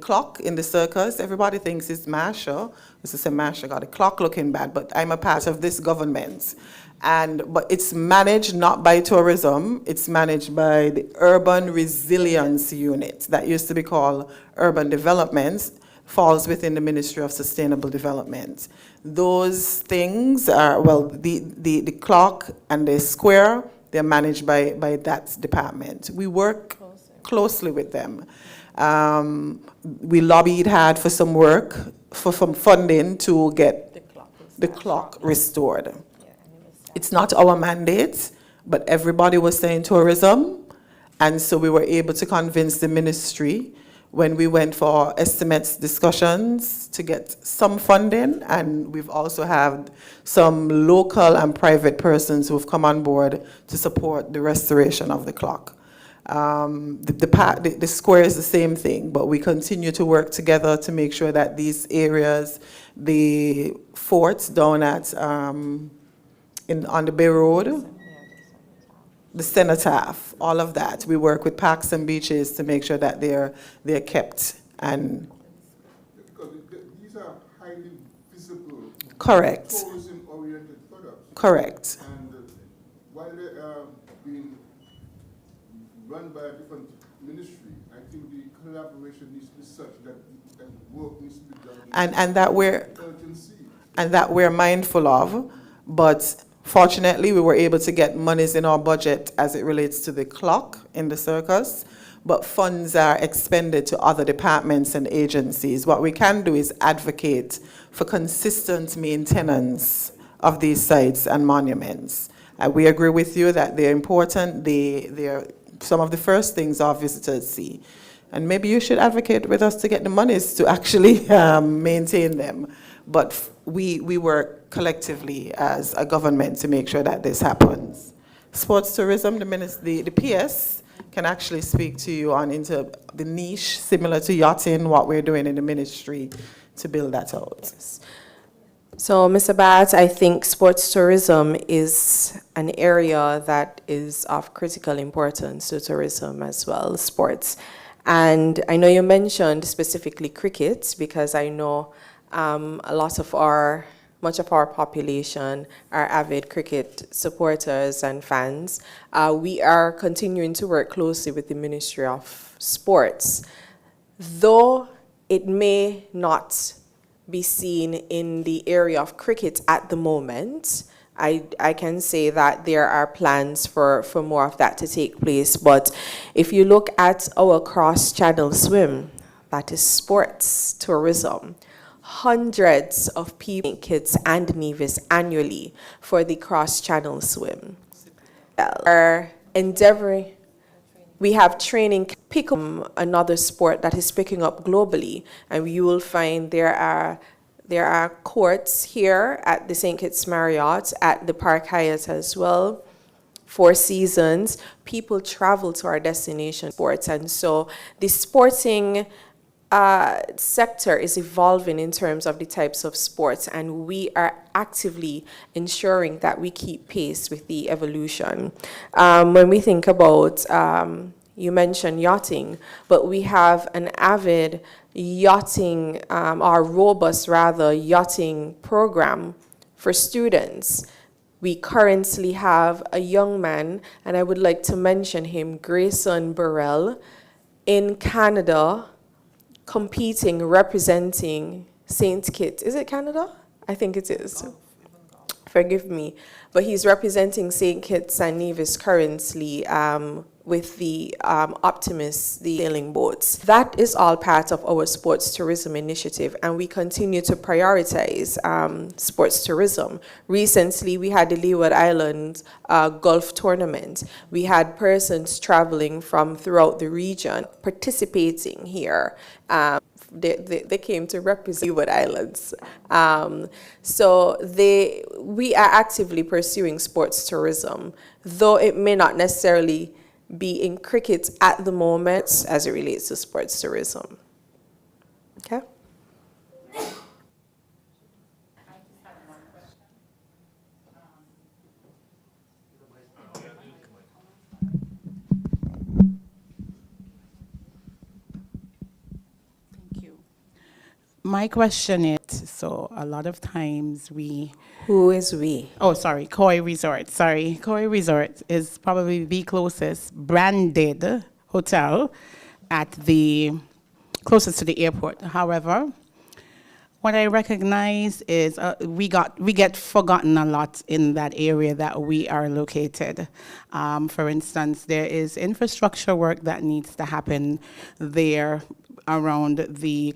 clock in the circus, everybody thinks it's Masha. This is a Masha, got a clock looking bad, but I'm a part of this government. But it's managed not by tourism, it's managed by the Urban Resilience Unit. That used to be called Urban Development, falls within the Ministry of Sustainable Development. Those things are, the clock and the square, they're managed by that department. We work closely with them. We lobbied hard for some work, for some funding to get the clock restored. It's not our mandate, but everybody was saying tourism, and so we were able to convince the ministry when we went for estimates discussions to get some funding, and we've also had some local and private persons who've come on board to support the restoration of the clock. The square is the same thing, but we continue to work together to make sure that these areas, the forts down at on the Bay Road, the cenotaph, all of that, we work with parks and beaches to make sure that they're kept and Because these are highly visible, correct. tourism-oriented products. Correct. And while they are being run by a different ministry, I think the collaboration needs to be such that work needs to be done And that we're urgency. and that we're mindful of, but fortunately we were able to get monies in our budget as it relates to the clock in the circus, but funds are expended to other departments and agencies. What we can do is advocate for consistent maintenance of these sites and monuments. We agree with you that they're important. They're some of the first things our visitors see. And maybe you should advocate with us to get the monies to actually maintain them. But we work collectively as a government to make sure that this happens. Sports tourism, the PS can actually speak to you on into the niche, similar to yachting, what we're doing in the ministry to build that out. So, Mr. Bat, I think sports tourism is an area that is of critical importance to tourism as well, sports. And I know you mentioned specifically cricket, because I know much of our population are avid cricket supporters and fans. We are continuing to work closely with the Ministry of Sports. Though it may not be seen in the area of cricket at the moment, I can say that there are plans for more of that to take place. But if you look at our cross-channel swim, that is sports tourism, hundreds of people, kids and Nevis annually for the cross-channel swim. Our endeavoring, we have training, pick up another sport that is picking up globally, and you will find there are courts here at the St. Kitts Marriott, at the Park Hyatt as well, Four Seasons. People travel to our destination sports, and so the sporting sector is evolving in terms of the types of sports, and we are actively ensuring that we keep pace with the evolution. When we think about, you mentioned yachting, but we have an avid yachting, or robust rather, yachting program for students. We currently have a young man, and I would like to mention him, Grayson Burrell, in Canada, competing, representing St. Kitts. Is it Canada? I think it is. Forgive me. But he's representing St. Kitts and Nevis currently with the Optimus, the sailing boats. That is all part of our sports tourism initiative, and we continue to prioritize sports tourism. Recently, we had the Leeward Islands golf tournament. We had persons traveling from throughout the region participating here. They came to represent Leeward Islands. So we are actively pursuing sports tourism, though it may not necessarily be in cricket at the moment as it relates to sports tourism. Okay? My question is, so a lot of times Who is we? Oh, sorry, Koi Resort. Sorry, Koi Resort is probably the closest branded hotel closest to the airport. However, what I recognize is we get forgotten a lot in that area that we are located. For instance, there is infrastructure work that needs to happen there. around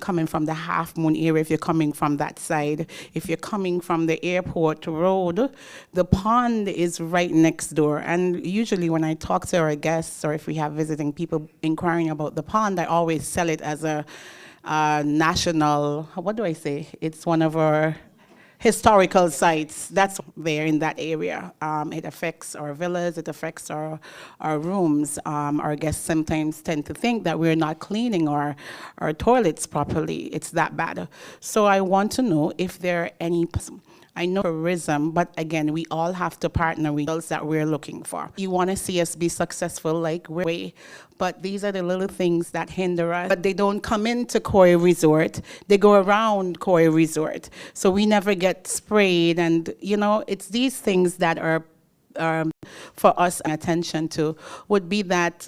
coming from the Half Moon area, if you're coming from that side. If you're coming from the airport road, the pond is right next door. And usually when I talk to our guests, or if we have visiting people inquiring about the pond, I always sell it as a national, what do I say? It's one of our historical sites that's there in that area. It affects our villas, it affects our rooms. Our guests sometimes tend to think that we're not cleaning our toilets properly. It's that bad. So I want to know if there are any, I know tourism, but again, we all have to partner with those that we're looking for. You want to see us be successful like we're, but these are the little things that hinder us. But they don't come into Koi Resort, they go around Koi Resort. So we never get sprayed, and you know, it's these things that are for us attention to, would be that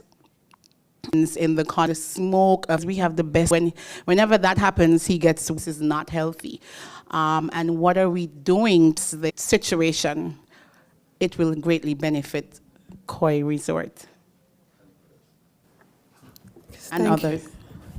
in the smoke of, we have the best, whenever that happens, he gets, this is not healthy. And what are we doing to the situation? It will greatly benefit Koi Resort and others.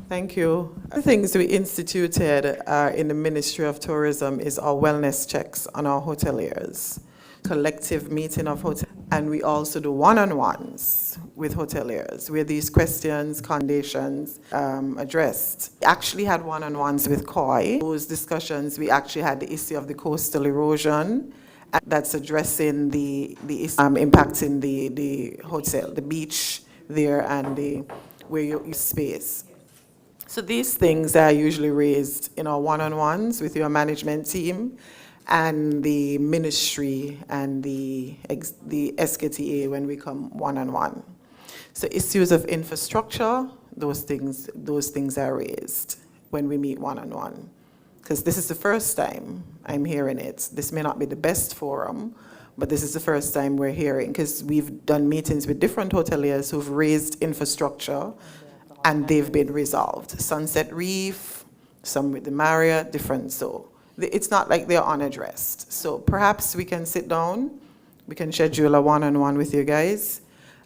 Thank you. The things we instituted in the Ministry of Tourism is our wellness checks on our hoteliers, collective meeting of hoteliers, and we also do one-on-ones with hoteliers where these questions, conditions addressed. We actually had one-on-ones with Koi. Those discussions, we actually had the issue of the coastal erosion that's addressing the impacting the hotel, the beach there, and where you use space. So these things are usually raised in our one-on-ones with your management team and the ministry and the SKTA when we come one-on-one. So issues of infrastructure, those things are raised when we meet one-on-one. Because this is the first time I'm hearing it. This may not be the best forum, but this is the first time we're hearing, because we've done meetings with different hoteliers who've raised infrastructure and they've been resolved. Sunset Reef, some with the Marriott, different. So it's not like they're unaddressed. So perhaps we can sit down, we can schedule a one-on-one with you guys,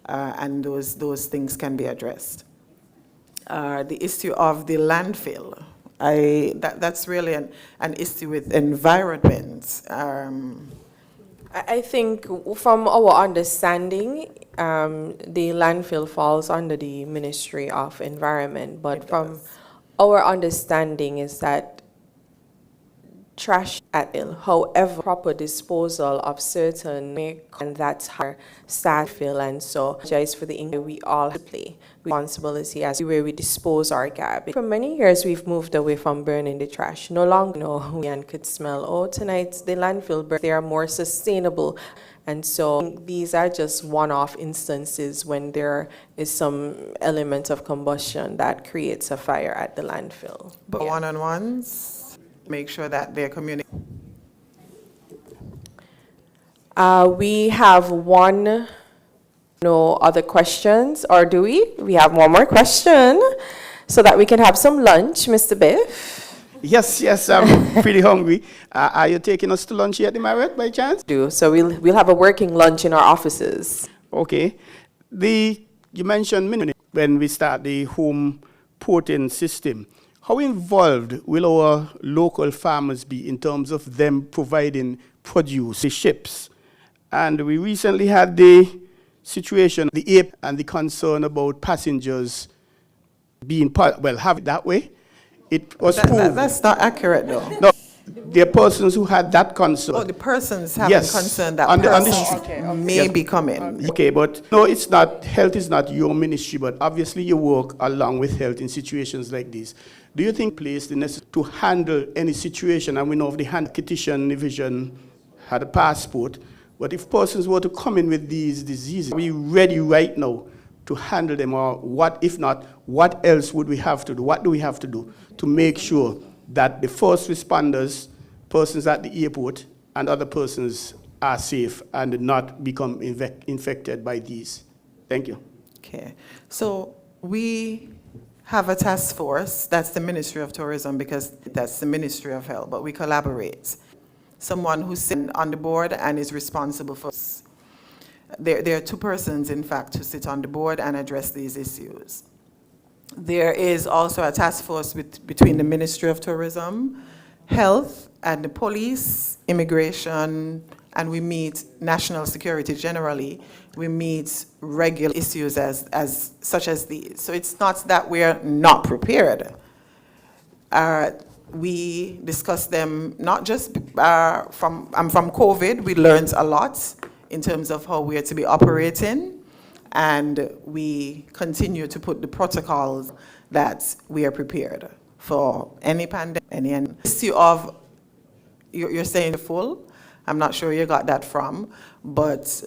and those things can be addressed. The issue of the landfill, that's really an issue with environment. I think from our understanding, the landfill falls under the Ministry of Environment, but from our understanding is that trash at ill. However, proper disposal of certain, and that's how start fill, and so just for the we all play responsibility as where we dispose our garbage. For many years, we've moved away from burning the trash. No longer know and could smell. Oh, tonight the landfill burn. They are more sustainable. And so these are just one-off instances when there is some element of combustion that creates a fire at the landfill. But one-on-ones, make sure that they're communicating. We have one, no other questions, or do we? We have one more question so that we can have some lunch, Mr. Biff. Yes, I'm pretty hungry. Are you taking us to lunch here at the Marriott by chance? So we'll have a working lunch in our offices. Okay. You mentioned when we start the home porting system. How involved will our local farmers be in terms of them providing produce, the ships? And we recently had the situation, the ape and the concern about passengers being have it that way. It was proved. That's not accurate, though. No, there are persons who had that concern. Oh, the persons having concern that person may be coming. Okay, but no, it's not. Health is not your ministry, but obviously you work along with health in situations like this. Do you think place the necessary to handle any situation? And we know of the hand petition division had a passport, but if persons were to come in with these diseases, are we ready right now to handle them, or what, if not, what else would we have to do? What do we have to do to make sure that the first responders, persons at the airport, and other persons are safe and not become infected by these? Thank you. Okay, so we have a task force, that's the Ministry of Tourism, because that's the Ministry of Health, but we collaborate. Someone who's sitting on the board and is responsible for us. There are two persons, in fact, who sit on the board and address these issues. There is also a task force between the Ministry of Tourism, Health, and the police, immigration, and we meet national security generally. We meet regular issues such as these. So it's not that we're not prepared. We discuss them not just from COVID. We learned a lot in terms of how we are to be operating, and we continue to put the protocols that we are prepared for any pandemic, any issue of, you're saying full, I'm not sure you got that from, but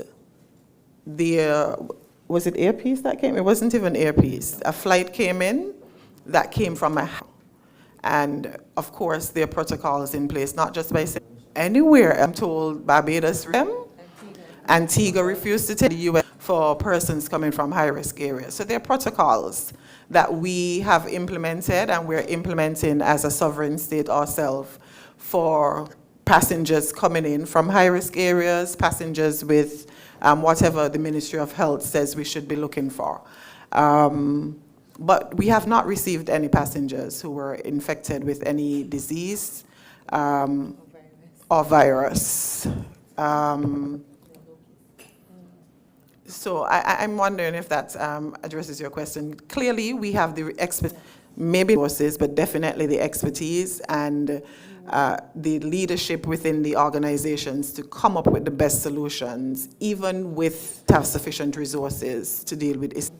was it earpiece that came? It wasn't even earpiece. A flight came in that came from and of course there are protocols in place, not just by saying anywhere. I'm told Barbados, Antigua refused to take the US for persons coming from high-risk areas. So there are protocols that we have implemented and we're implementing as a sovereign state ourselves for passengers coming in from high-risk areas, passengers with whatever the Ministry of Health says we should be looking for. But we have not received any passengers who were infected with any disease or virus. So I'm wondering if that addresses your question. Clearly, we have the maybe resources, but definitely the expertise and the leadership within the organizations to come up with the best solutions, even with to have sufficient resources to deal with it.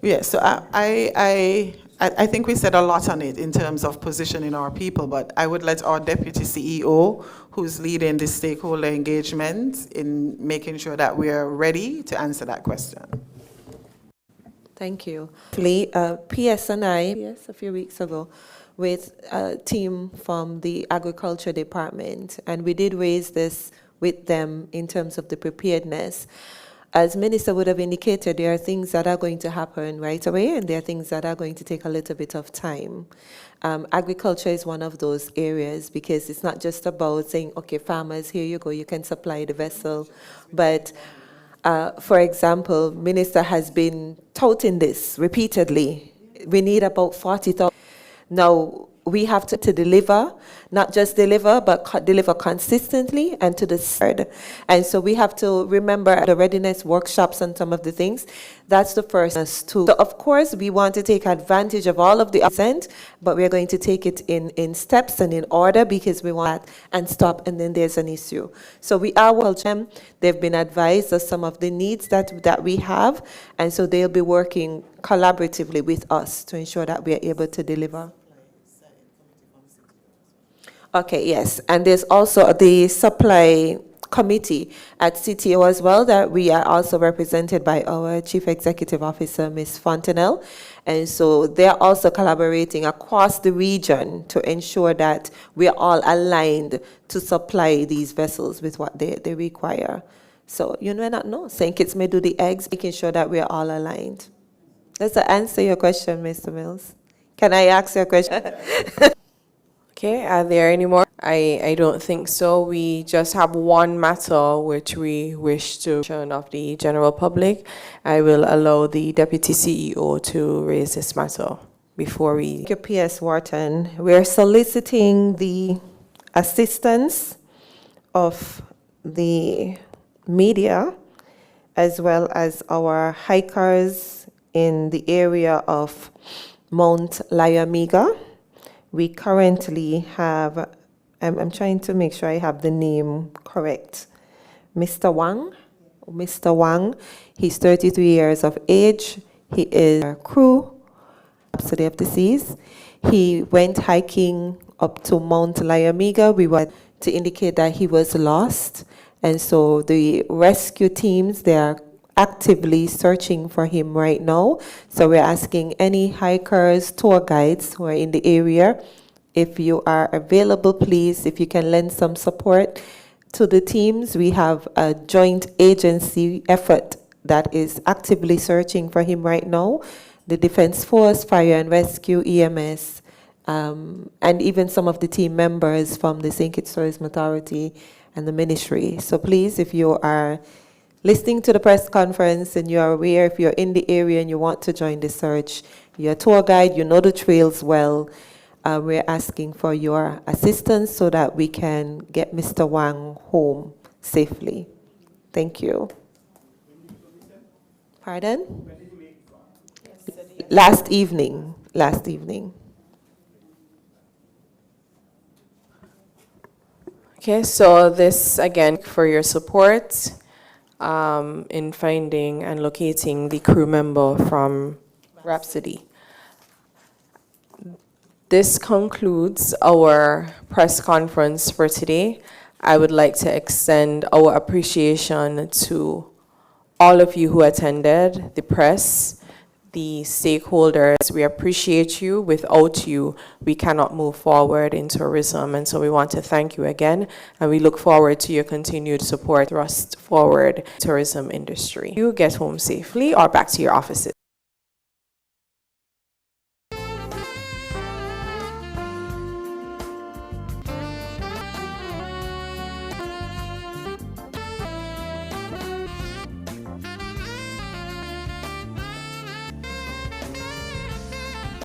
Yeah, so I think we said a lot on it in terms of positioning our people, but I would let our Deputy CEO, who's leading the stakeholder engagement in making sure that we are ready to answer that question. Thank you. PSNI, a few weeks ago, with a team from the Agriculture Department, and we did raise this with them in terms of the preparedness. As Minister would have indicated, there are things that are going to happen right away, and there are things that are going to take a little bit of time. Agriculture is one of those areas because it's not just about saying, okay, farmers, here you go, you can supply the vessel. But, for example, Minister has been touting this repeatedly. We need about 40,000. Now, we have to deliver, not just deliver, but deliver consistently and to the third. And so we have to remember the readiness workshops and some of the things. That's the first. So of course, we want to take advantage of all of the consent, but we're going to take it in steps and in order because we want that and stop, and then there's an issue. So we are welcome. They've been advised of some of the needs that we have, and so they'll be working collaboratively with us to ensure that we are able to deliver. Okay, yes, and there's also the supply committee at CTO as well that we are also represented by our Chief Executive Officer, Ms. Fontenelle, and so they're also collaborating across the region to ensure that we're all aligned to supply these vessels with what they require. So, you may not know, St. Kitts may do the eggs, making sure that we're all aligned. Does that answer your question, Mr. Mills? Can I ask you a question? Okay, are there any more? I don't think so. We just have one matter which we wish to turn off the general public. I will allow the Deputy CEO to raise this matter before we... Thank you, P.S. Wharton. We're soliciting the assistance of the media as well as our hikers in the area of Mount Lyamiga. We currently have, I'm trying to make sure I have the name correct, Mr. Wang, he's 33 years of age. He is a crew, Rhapsody of the Seas. He went hiking up to Mount Lyamiga. We wanted to indicate that he was lost. And so the rescue teams, they are actively searching for him right now. So we're asking any hikers, tour guides who are in the area, if you are available, please, if you can lend some support to the teams. We have a joint agency effort that is actively searching for him right now. The Defense Force, Fire and Rescue, EMS, and even some of the team members from the St. Kitts Tourism Authority and the ministry. So please, if you are listening to the press conference and you are aware, if you're in the area and you want to join the search, you're a tour guide, you know the trails well, we're asking for your assistance so that we can get Mr. Wang home safely. Thank you. Pardon? Last evening. Okay, so this again for your support in finding and locating the crew member from Rhapsody. This concludes our press conference for today. I would like to extend our appreciation to all of you who attended, the press, the stakeholders. We appreciate you. Without you, we cannot move forward in tourism. And so we want to thank you again, and we look forward to your continued support, thrust forward tourism industry. You get home safely or back to your offices.